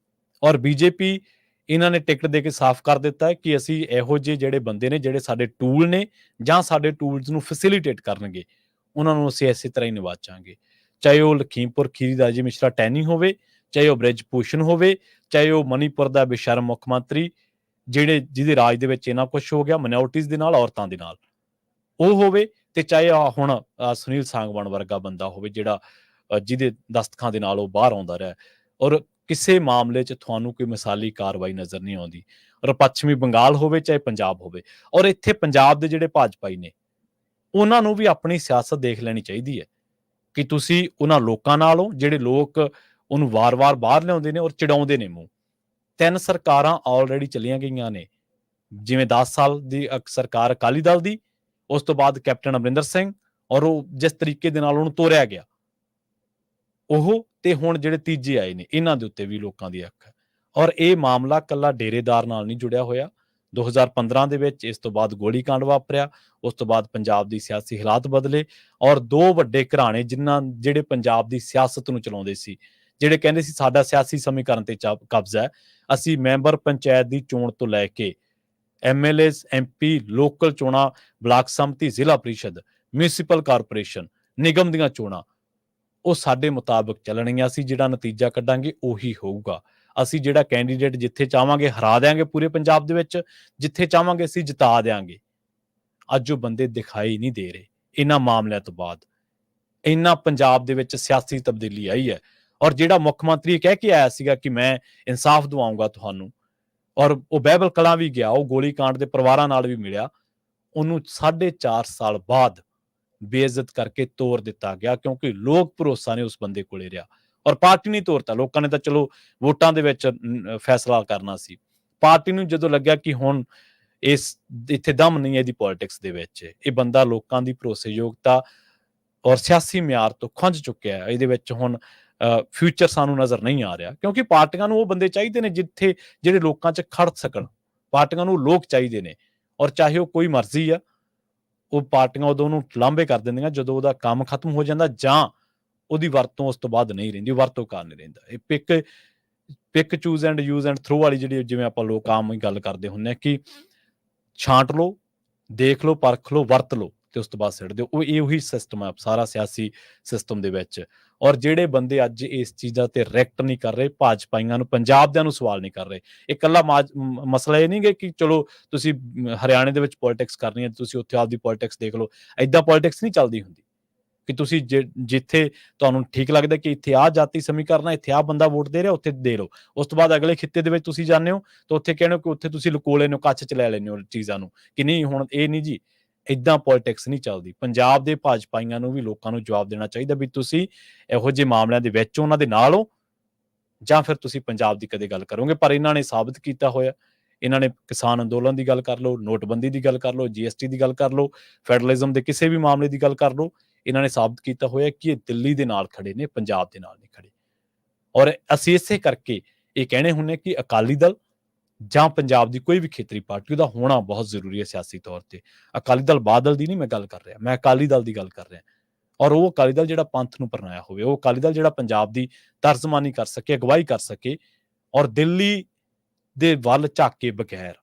ਔਰ ਬੀਜੇਪੀ ਇਹਨਾਂ ਨੇ ਟਿਕਟ ਦੇ ਕੇ ਸਾਫ਼ ਕਰ ਦਿੱਤਾ ਹੈ ਕਿ ਅਸੀਂ ਇਹੋ ਜਿਹੇ ਜਿਹੜੇ ਬੰਦੇ ਨੇ, ਜਿਹੜੇ ਸਾਡੇ ਟੂਲ ਨੇ ਜਾਂ ਸਾਡੇ ਟੂਲਸ ਨੂੰ ਫੈਸਿਲਿਟੇਟ ਕਰਨਗੇ, ਉਹਨਾਂ ਨੂੰ ਅਸੀਂ ਇਸੇ ਤਰ੍ਹਾਂ ਹੀ ਨਿਵਾਚਾਂਗੇ। ਚਾਹੇ ਉਹ ਲਖੀਮਪੁਰ ਖੀਰੀ ਦਾ ਜੀ ਮਿਸ਼ਰਾ ਟੈਨੀ ਹੋਵੇ, ਚਾਹੇ ਉਹ ਬ੍ਰਿਜ ਭੂਸ਼ਣ ਹੋਵੇ, ਚਾਹੇ ਉਹ ਮਨੀਪੁਰ ਦਾ ਬੇਸ਼ਰਮ ਮੁੱਖ ਮੰਤਰੀ ਜਿਹਦੇ ਰਾਜ ਦੇ ਵਿੱਚ ਇੰਨਾ ਕੁਛ ਹੋ ਗਿਆ ਮਾਈਨੋਰਟੀਜ਼ ਦੇ ਨਾਲ, ਔਰਤਾਂ ਦੇ ਨਾਲ, ਉਹ ਹੋਵੇ, ਤੇ ਚਾਹੇ ਹੁਣ ਸੁਨੀਲ ਸਾਂਗਵਾਨ ਵਰਗਾ ਬੰਦਾ ਹੋਵੇ ਜਿਹੜਾ ਜਿਹਦੇ ਦਸਤਕਾਂ ਦੇ ਨਾਲ ਉਹ ਬਾਹਰ ਆਉਂਦਾ ਰਿਹਾ। ਔਰ ਕਿਸੇ ਮਾਮਲੇ 'ਚ ਤੁਹਾਨੂੰ ਕੋਈ ਮਿਸਾਲੀ ਕਾਰਵਾਈ ਨਜ਼ਰ ਨਹੀਂ ਆਉਂਦੀ। ਔਰ ਪੱਛਮੀ ਬੰਗਾਲ ਹੋਵੇ ਚਾਹੇ ਪੰਜਾਬ ਹੋਵੇ। ਔਰ ਇੱਥੇ ਪੰਜਾਬ ਦੇ ਜਿਹੜੇ ਭਾਜਪਾਈ ਨੇ, ਉਹਨਾਂ ਨੂੰ ਵੀ ਆਪਣੀ ਸਿਆਸਤ ਦੇਖ ਲੈਣੀ ਚਾਹੀਦੀ ਹੈ ਕਿ ਤੁਸੀਂ ਉਹਨਾਂ ਲੋਕਾਂ ਨਾਲ ਹੋ ਜਿਹੜੇ ਲੋਕ ਉਹਨੂੰ ਵਾਰ-ਵਾਰ ਬਾਹਰ ਲਿਆਉਂਦੇ ਨੇ ਔਰ ਚਿੜਾਉਂਦੇ ਨੇ ਮੂੰਹ। 3 ਸਰਕਾਰਾਂ ਆਲਰੇਡੀ ਚਲੀਆਂ ਗਈਆਂ ਨੇ, ਜਿਵੇਂ 10 ਸਾਲ ਦੀ ਸਰਕਾਰ ਅਕਾਲੀ ਦਲ ਦੀ, ਉਸ ਤੋਂ ਬਾਅਦ ਕੈਪਟਨ ਅਮਰਿੰਦਰ ਸਿੰਘ, ਔਰ ਉਹ ਜਿਸ ਤਰੀਕੇ ਦੇ ਨਾਲ ਉਹਨੂੰ ਤੋਰਿਆ ਗਿਆ, ਉਹ ਤੇ ਹੁਣ ਜਿਹੜੇ ਤੀਜੇ ਆਏ ਨੇ, ਇਹਨਾਂ ਦੇ ਉੱਤੇ ਵੀ ਲੋਕਾਂ ਦੀ ਅੱਖ ਹੈ। ਔਰ ਇਹ ਮਾਮਲਾ ਕੱਲਾ ਡੇਰੇਦਾਰ ਨਾਲ ਨਹੀਂ ਜੁੜਿਆ ਹੋਇਆ। 2015 ਦੇ ਵਿੱਚ ਇਸ ਤੋਂ ਬਾਅਦ ਗੋਲੀकांड ਵਾਪਰਿਆ, ਉਸ ਤੋਂ ਬਾਅਦ ਪੰਜਾਬ ਦੀ ਸਿਆਸੀ ਹਾਲਾਤ ਬਦਲੇ, ਔਰ 2 ਵੱਡੇ ਘਰਾਣੇ ਜਿਹੜੇ ਪੰਜਾਬ ਦੀ ਸਿਆਸਤ ਨੂੰ ਚਲਾਉਂਦੇ ਸੀ, ਜਿਹੜੇ ਕਹਿੰਦੇ ਸੀ ਸਾਡਾ ਸਿਆਸੀ ਸਮੀਕਰਨ ਤੇ ਕਬਜ਼ਾ ਹੈ, ਅਸੀਂ ਮੈਂਬਰ ਪੰਚਾਇਤ ਦੀ ਚੋਣ ਤੋਂ ਲੈ ਕੇ MLAs, MP, ਲੋਕਲ ਚੋਣਾਂ, ਬਲਾਕ ਸੰਮਤੀ, ਜ਼ਿਲ੍ਹਾ ਪ੍ਰੀਸ਼ਦ, ਮਿਊਨਿਸਪਲ ਕਾਰਪੋਰੇਸ਼ਨ, ਨਿਗਮ ਦੀਆਂ ਚੋਣਾਂ, ਉਹ ਸਾਡੇ ਮੁਤਾਬਕ ਚੱਲਣਗੀਆਂ। ਅਸੀਂ ਜਿਹੜਾ ਨਤੀਜਾ ਕੱਢਾਂਗੇ ਉਹੀ ਹੋਊਗਾ। ਅਸੀਂ ਜਿਹੜਾ ਕੈਂਡੀਡੇਟ ਜਿੱਥੇ ਚਾਹਾਂਗੇ ਹਰਾ ਦਿਆਂਗੇ ਪੂਰੇ ਪੰਜਾਬ ਦੇ ਵਿੱਚ, ਜਿੱਥੇ ਚਾਹਾਂਗੇ ਅਸੀਂ ਜਿਤਾ ਦਿਆਂਗੇ। ਅੱਜ ਉਹ ਬੰਦੇ ਦਿਖਾਈ ਨਹੀਂ ਦੇ ਰਹੇ ਇਹਨਾਂ ਮਾਮਲਿਆਂ ਤੋਂ ਬਾਅਦ। ਇੰਨਾ ਪੰਜਾਬ ਦੇ ਵਿੱਚ ਸਿਆਸੀ ਤਬਦੀਲੀ ਆਈ ਹੈ। ਔਰ ਜਿਹੜਾ ਮੁੱਖ ਮੰਤਰੀ ਕਹਿ ਕੇ ਆਇਆ ਸੀਗਾ ਕਿ ਮੈਂ ਇਨਸਾਫ ਦਿਵਾਉਂਗਾ ਤੁਹਾਨੂੰ, ਔਰ ਉਹ ਬਾਈਬਲ ਕਲਾਂ ਵੀ ਗਿਆ, ਉਹ ਗੋਲੀकांड ਦੇ ਪਰਿਵਾਰਾਂ ਨਾਲ ਵੀ ਮਿਲਿਆ, ਉਹਨੂੰ 4.5 ਸਾਲ ਬਾਅਦ ਬੇਇੱਜ਼ਤ ਕਰਕੇ ਤੋੜ ਦਿੱਤਾ ਗਿਆ, ਕਿਉਂਕਿ ਲੋਕ ਭਰੋਸਾ ਨੇ ਉਸ ਬੰਦੇ ਕੋਲੇ ਰਿਹਾ। ਔਰ ਪਾਰਟੀ ਨਹੀਂ ਤੋੜਤਾ, ਲੋਕਾਂ ਨੇ ਤਾਂ ਚਲੋ ਵੋਟਾਂ ਦੇ ਵਿੱਚ ਫੈਸਲਾ ਕਰਨਾ ਸੀ। ਪਾਰਟੀ ਨੂੰ ਜਦੋਂ ਲੱਗਿਆ ਕਿ ਹੁਣ ਇੱਥੇ ਦਮ ਨਹੀਂ ਹੈ ਇਹਦੀ ਪੋਲਿਟਿਕਸ ਦੇ ਵਿੱਚ, ਇਹ ਬੰਦਾ ਲੋਕਾਂ ਦੀ ਭਰੋਸੇਯੋਗਤਾ ਔਰ ਸਿਆਸੀ ਮਿਆਰ ਤੋਂ ਖੁੰਝ ਚੁੱਕਿਆ ਹੈ, ਇਹਦੇ ਵਿੱਚ ਹੁਣ ਫਿਊਚਰ ਸਾਨੂੰ ਨਜ਼ਰ ਨਹੀਂ ਆ ਰਿਹਾ। ਕਿਉਂਕਿ ਪਾਰਟੀਆਂ ਨੂੰ ਉਹ ਬੰਦੇ ਚਾਹੀਦੇ ਨੇ ਜਿਹੜੇ ਲੋਕਾਂ 'ਚ ਖੜ ਸਕਣ। ਪਾਰਟੀਆਂ ਨੂੰ ਲੋਕ ਚਾਹੀਦੇ ਨੇ, ਔਰ ਚਾਹੇ ਉਹ ਕੋਈ ਮਰਜ਼ੀ ਆ, ਉਹ ਪਾਰਟੀਆਂ ਉਦੋਂ ਉਹਨੂੰ ਲਾਂਭੇ ਕਰ ਦਿੰਦੀਆਂ ਜਦੋਂ ਉਹਦਾ ਕੰਮ ਖਤਮ ਹੋ ਜਾਂਦਾ, ਜਾਂ ਉਹਦੀ ਵਰਤੋਂ ਉਸ ਤੋਂ ਬਾਅਦ ਨਹੀਂ ਰਹਿੰਦੀ, ਉਹ ਵਰਤੋਂ ਕਾਰ ਨਹੀਂ ਰਹਿੰਦਾ। ਇਹ pick choose and use and throw ਵਾਲੀ ਜਿਹੜੀ, ਜਿਵੇਂ ਆਪਾਂ ਲੋਕ ਆਮ ਹੀ ਗੱਲ ਕਰਦੇ ਹੁੰਦੇ ਆ ਕਿ ਛਾਂਟ ਲਓ, ਦੇਖ ਲਓ, ਪਰਖ ਲਓ, ਵਰਤ ਲਓ ਤੇ ਉਸ ਤੋਂ ਬਾਅਦ ਸਿੱਟ ਦਿਓ। ਉਹ ਇਹ ਉਹੀ ਸਿਸਟਮ ਹੈ ਸਾਰਾ ਸਿਆਸੀ ਸਿਸਟਮ ਦੇ ਵਿੱਚ। ਔਰ ਜਿਹੜੇ ਬੰਦੇ ਅੱਜ ਇਸ ਚੀਜ਼ਾਂ ਤੇ ਰਿਐਕਟ ਨਹੀਂ ਕਰ ਰਹੇ, ਭਾਜਪਾਈਆਂ ਨੂੰ, ਪੰਜਾਬ ਦਿਆਂ ਨੂੰ ਸਵਾਲ ਨਹੀਂ ਕਰ ਰਹੇ। ਇਹ ਇਕੱਲਾ ਮਸਲਾ ਇਹ ਨਹੀਂ ਗੇ ਕਿ ਚਲੋ ਤੁਸੀਂ ਹਰਿਆਣੇ ਦੇ ਵਿੱਚ ਪੋਲਿਟਿਕਸ ਕਰਨੀ ਹੈ, ਤੁਸੀਂ ਉੱਥੇ ਆਪਦੀ ਪੋਲਿਟਿਕਸ ਦੇਖ ਲਓ। ਏਦਾਂ ਪੋਲਿਟਿਕਸ ਨਹੀਂ ਚੱਲਦੀ ਹੁੰਦੀ ਕਿ ਤੁਸੀਂ ਜਿੱਥੇ ਤੁਹਾਨੂੰ ਠੀਕ ਲੱਗਦਾ ਕਿ ਇੱਥੇ ਆਹ ਜਾਤੀ ਸਮੀਕਰਨ ਹੈ, ਇੱਥੇ ਆਹ ਬੰਦਾ ਵੋਟ ਦੇ ਰਿਹਾ, ਉੱਥੇ ਦੇ ਲਓ। ਉਸ ਤੋਂ ਬਾਅਦ ਅਗਲੇ ਖਿੱਤੇ ਦੇ ਵਿੱਚ ਤੁਸੀਂ ਜਾਂਦੇ ਹੋ ਤਾਂ ਉੱਥੇ ਕਹਿੰਦੇ ਹੋ ਕਿ ਉੱਥੇ ਤੁਸੀਂ ਲੁਕੋ ਲੈਂਦੇ ਹੋ, ਕੱਛ ਚ ਲੈ ਲੈਂਦੇ ਹੋ ਚੀਜ਼ਾਂ ਨੂੰ ਕਿ ਨਹੀਂ ਹੁਣ ਇਹ ਨਹੀਂ ਜੀ, ਏਦਾਂ ਪੋਲਿਟਿਕਸ ਨਹੀਂ ਚੱਲਦੀ। ਪੰਜਾਬ ਦੇ ਭਾਜਪਾਈਆਂ ਨੂੰ ਵੀ ਲੋਕਾਂ ਨੂੰ ਜਵਾਬ ਦੇਣਾ ਚਾਹੀਦਾ ਵੀ ਤੁਸੀਂ ਇਹੋ ਜਿਹੇ ਮਾਮਲਿਆਂ ਦੇ ਵਿੱਚ ਉਹਨਾਂ ਦੇ ਨਾਲ ਹੋ ਜਾਂ ਫਿਰ ਤੁਸੀਂ ਪੰਜਾਬ ਦੀ ਕਦੇ ਗੱਲ ਕਰੋਗੇ। ਪਰ ਇਹਨਾਂ ਨੇ ਸਾਬਤ ਕੀਤਾ ਹੋਇਆ, ਇਹਨਾਂ ਨੇ ਕਿਸਾਨ ਅੰਦੋਲਨ ਦੀ ਗੱਲ ਕਰ ਲਓ, ਨੋਟਬੰਦੀ ਦੀ ਗੱਲ ਕਰ ਲਓ, GST ਦੀ ਗੱਲ ਕਰ ਲਓ, ਫੈਡਰਲਿਜ਼ਮ ਦੇ ਕਿਸੇ ਵੀ ਮਾਮਲੇ ਦੀ ਗੱਲ ਕਰ ਲਓ, ਇਹਨਾਂ ਨੇ ਸਾਬਤ ਕੀਤਾ ਹੋਇਆ ਕਿ ਇਹ ਦਿੱਲੀ ਦੇ ਨਾਲ ਖੜੇ ਨੇ, ਪੰਜਾਬ ਦੇ ਨਾਲ ਨਹੀਂ ਖੜੇ। ਔਰ ਅਸੀਂ ਇਸੇ ਕਰਕੇ ਇਹ ਕਹਿਣੇ ਹੁੰਦੇ ਕਿ ਅਕਾਲੀ ਦਲ ਜਾਂ ਪੰਜਾਬ ਦੀ ਕੋਈ ਵੀ ਖੇਤਰੀ ਪਾਰਟੀ, ਉਹਦਾ ਹੋਣਾ ਬਹੁਤ ਜ਼ਰੂਰੀ ਹੈ ਸਿਆਸੀ ਤੌਰ ਤੇ। ਅਕਾਲੀ ਦਲ ਬਾਦਲ ਦੀ ਨਹੀਂ ਮੈਂ ਗੱਲ ਕਰ ਰਿਹਾ, ਮੈਂ ਅਕਾਲੀ ਦਲ ਦੀ ਗੱਲ ਕਰ ਰਿਹਾ। ਔਰ ਉਹ ਅਕਾਲੀ ਦਲ ਜਿਹੜਾ ਪੰਥ ਨੂੰ ਪਰਨਾਇਆ ਹੋਵੇ, ਉਹ ਅਕਾਲੀ ਦਲ ਜਿਹੜਾ ਪੰਜਾਬ ਦੀ ਤਰਜਮਾਨੀ ਕਰ ਸਕੇ, ਅਗਵਾਈ ਕਰ ਸਕੇ ਔਰ ਦਿੱਲੀ ਦੇ ਵੱਲ ਝਾਕ ਕੇ ਬਗੈਰ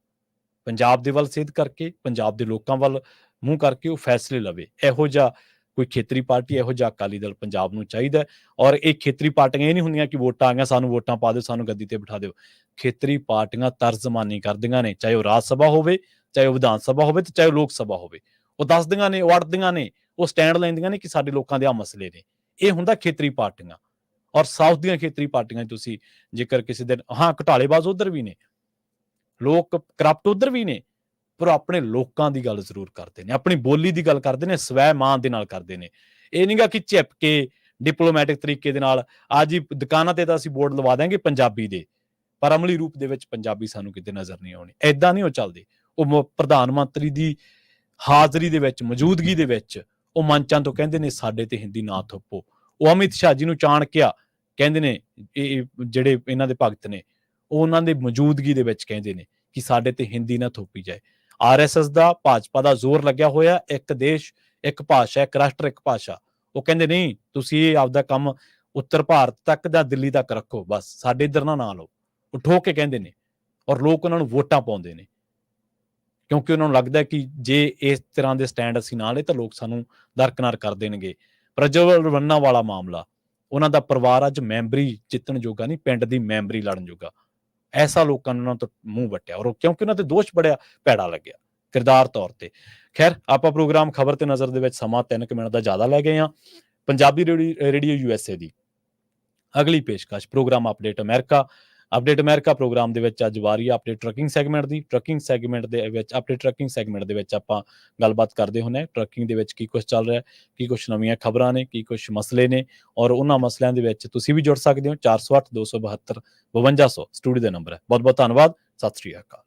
ਪੰਜਾਬ ਦੇ ਵੱਲ ਸਿੱਧ ਕਰਕੇ, ਪੰਜਾਬ ਦੇ ਲੋਕਾਂ ਵੱਲ ਮੂੰਹ ਕਰਕੇ ਉਹ ਫੈਸਲੇ ਲਵੇ। ਇਹੋ ਜਿਹਾ ਕੋਈ ਖੇਤਰੀ ਪਾਰਟੀ, ਇਹੋ ਜਿਹਾ ਅਕਾਲੀ ਦਲ ਪੰਜਾਬ ਨੂੰ ਚਾਹੀਦਾ। ਔਰ ਇਹ ਖੇਤਰੀ ਪਾਰਟੀਆਂ ਇਹ ਨਹੀਂ ਹੁੰਦੀਆਂ ਕਿ ਵੋਟਾਂ ਆ ਗਈਆਂ ਸਾਨੂੰ ਵੋਟਾਂ ਪਾ ਦਿਓ, ਸਾਨੂੰ ਗੱਦੀ ਤੇ ਬਿਠਾ ਦਿਓ। ਖੇਤਰੀ ਪਾਰਟੀਆਂ ਤਰਜਮਾਨੀ ਕਰਦੀਆਂ ਨੇ, ਚਾਹੇ ਉਹ ਰਾਜ ਸਭਾ ਹੋਵੇ, ਚਾਹੇ ਉਹ ਵਿਧਾਨ ਸਭਾ ਹੋਵੇ ਤੇ ਚਾਹੇ ਉਹ ਲੋਕ ਸਭਾ ਹੋਵੇ। ਉਹ ਦੱਸਦੀਆਂ ਨੇ, ਉਹ ਅੜਦੀਆਂ ਨੇ, ਉਹ ਸਟੈਂਡ ਲੈਂਦੀਆਂ ਨੇ ਕਿ ਸਾਡੇ ਲੋਕਾਂ ਦੇ ਆਹ ਮਸਲੇ ਨੇ। ਇਹ ਹੁੰਦਾ ਖੇਤਰੀ ਪਾਰਟੀਆਂ। ਔਰ ਸਾਊਥ ਦੀਆਂ ਖੇਤਰੀ ਪਾਰਟੀਆਂ ਤੁਸੀਂ ਜੇਕਰ ਕਿਸੇ ਦਿਨ, ਹਾਂ ਘੁਟਾਲੇਬਾਜ਼ ਉਧਰ ਵੀ ਨੇ, ਲੋਕ ਕਰਪਟ ਉਧਰ ਵੀ ਨੇ, ਪਰ ਆਪਣੇ ਲੋਕਾਂ ਦੀ ਗੱਲ ਜ਼ਰੂਰ ਕਰਦੇ ਨੇ, ਆਪਣੀ ਬੋਲੀ ਦੀ ਗੱਲ ਕਰਦੇ ਨੇ, ਸਵੈ ਮਾਨ ਦੇ ਨਾਲ ਕਰਦੇ ਨੇ। ਇਹ ਨਹੀਂਗਾ ਕਿ ਝਿਪ ਕੇ ਡਿਪਲੋਮੈਟਿਕ ਤਰੀਕੇ ਦੇ ਨਾਲ ਅੱਜ ਹੀ ਦੁਕਾਨਾਂ ਤੇ ਤਾਂ ਅਸੀਂ ਬੋਰਡ ਲਵਾ ਦਿਆਂਗੇ ਪੰਜਾਬੀ ਦੇ, ਪਰ ਅਮਲੀ ਰੂਪ ਦੇ ਵਿੱਚ ਪੰਜਾਬੀ ਸਾਨੂੰ ਕਿਤੇ ਨਜ਼ਰ ਨਹੀਂ ਆਉਣੀ। ਏਦਾਂ ਨਹੀਂ ਉਹ ਚੱਲਦੇ। ਉਹ ਪ੍ਰਧਾਨ ਮੰਤਰੀ ਦੀ ਹਾਜ਼ਰੀ ਦੇ ਵਿੱਚ, ਮੌਜੂਦਗੀ ਦੇ ਵਿੱਚ ਉਹ ਮੰਚਾਂ ਤੋਂ ਕਹਿੰਦੇ ਨੇ ਸਾਡੇ ਤੇ ਹਿੰਦੀ ਨਾ ਥੋਪੋ। ਉਹ ਅਮਿਤ ਸ਼ਾਹ ਜੀ ਨੂੰ ਚਾਣਕਿਆ ਕਹਿੰਦੇ ਨੇ, ਇਹ ਜਿਹੜੇ ਇਹਨਾਂ ਦੇ ਭਗਤ ਨੇ, ਉਹ ਉਹਨਾਂ ਦੇ ਮੌਜੂਦਗੀ ਦੇ ਵਿੱਚ ਕਹਿੰਦੇ ਨੇ ਕਿ ਸਾਡੇ ਤੇ ਹਿੰਦੀ ਨਾ ਥੋਪੀ ਜਾਏ। RSS ਦਾ, ਭਾਜਪਾ ਦਾ ਜ਼ੋਰ ਲੱਗਿਆ ਹੋਇਆ ਇੱਕ ਦੇਸ਼ ਇੱਕ ਭਾਸ਼ਾ, ਇੱਕ ਰਾਸ਼ਟਰ ਇੱਕ ਭਾਸ਼ਾ। ਉਹ ਕਹਿੰਦੇ ਨਹੀਂ, ਤੁਸੀਂ ਇਹ ਆਪਦਾ ਕੰਮ ਉੱਤਰ ਭਾਰਤ ਤੱਕ ਜਾਂ ਦਿੱਲੀ ਤੱਕ ਰੱਖੋ, ਬਸ ਸਾਡੇ ਇੱਧਰ ਨਾ ਲਓ। ਉਹ ਠੋਕ ਕੇ ਕਹਿੰਦੇ ਨੇ ਔਰ ਲੋਕ ਉਹਨਾਂ ਨੂੰ ਵੋਟਾਂ ਪਾਉਂਦੇ ਨੇ ਕਿਉਂਕਿ ਉਹਨਾਂ ਨੂੰ ਲੱਗਦਾ ਕਿ ਜੇ ਇਸ ਤਰ੍ਹਾਂ ਦੇ ਸਟੈਂਡ ਅਸੀਂ ਨਾ ਲਏ ਤਾਂ ਲੋਕ ਸਾਨੂੰ ਦਰਕਨਾਰ ਕਰ ਦੇਣਗੇ। ਪ੍ਰਜਵਲ ਰੰਨਾ ਵਾਲਾ ਮਾਮਲਾ, ਉਹਨਾਂ ਦਾ ਪਰਿਵਾਰ ਅੱਜ ਮੈਂਬਰੀ ਜਿੱਤਣ ਜੋਗਾ ਨਹੀਂ, ਪਿੰਡ ਦੀ ਮੈਂਬਰੀ ਲੜਨ ਜੋਗਾ। ਐਸਾ ਲੋਕਾਂ ਨੇ ਉਹਨਾਂ ਤੋਂ ਮੂੰਹ ਵੱਟਿਆ ਔਰ ਕਿਉਂਕਿ ਉਹਨਾਂ ਤੇ ਦੋਸ਼ ਬੜਿਆ ਭੈੜਾ ਲੱਗਿਆ ਕਿਰਦਾਰ ਤੌਰ ਤੇ। ਖੈਰ, ਆਪਾਂ ਪ੍ਰੋਗਰਾਮ ਖਬਰ ਤੇ ਨਜ਼ਰ ਦੇ ਵਿੱਚ ਸਮਾਂ 3 ਮਿੰਟ ਦਾ ਜ਼ਿਆਦਾ ਲੈ ਗਏ ਹਾਂ। ਪੰਜਾਬੀ ਰੇਡੀਓ USA ਦੀ ਅਗਲੀ ਪੇਸ਼ਕਸ਼ ਪ੍ਰੋਗਰਾਮ ਅਪਡੇਟ ਅਮਰੀਕਾ ਪ੍ਰੋਗਰਾਮ ਦੇ ਵਿੱਚ ਅੱਜ ਵਾਰੀ ਅਪਡੇਟ ਟਰੱਕਿੰਗ ਸੈਗਮੈਂਟ ਦੀ। ਟਰੱਕਿੰਗ ਸੈਗਮੈਂਟ ਦੇ ਵਿੱਚ ਆਪਾਂ ਗੱਲਬਾਤ ਕਰਦੇ ਹੁੰਦੇ ਹਾਂ ਟਰੱਕਿੰਗ ਦੇ ਵਿੱਚ ਕੀ ਕੁਝ ਚੱਲ ਰਿਹਾ, ਕੀ ਕੁਝ ਨਵੀਆਂ ਖਬਰਾਂ ਨੇ, ਕੀ ਕੁਝ ਮਸਲੇ ਨੇ ਔਰ ਉਹਨਾਂ ਮਸਲਿਆਂ ਦੇ ਵਿੱਚ ਤੁਸੀਂ ਵੀ ਜੁੜ ਸਕਦੇ ਹੋ। 408 272 5200 ਸਟੂਡੀਓ ਦਾ ਨੰਬਰ ਹੈ। ਬਹੁਤ ਬਹੁਤ ਧੰਨਵਾਦ। ਸਤਿ ਸ਼੍ਰੀ ਅਕਾਲ।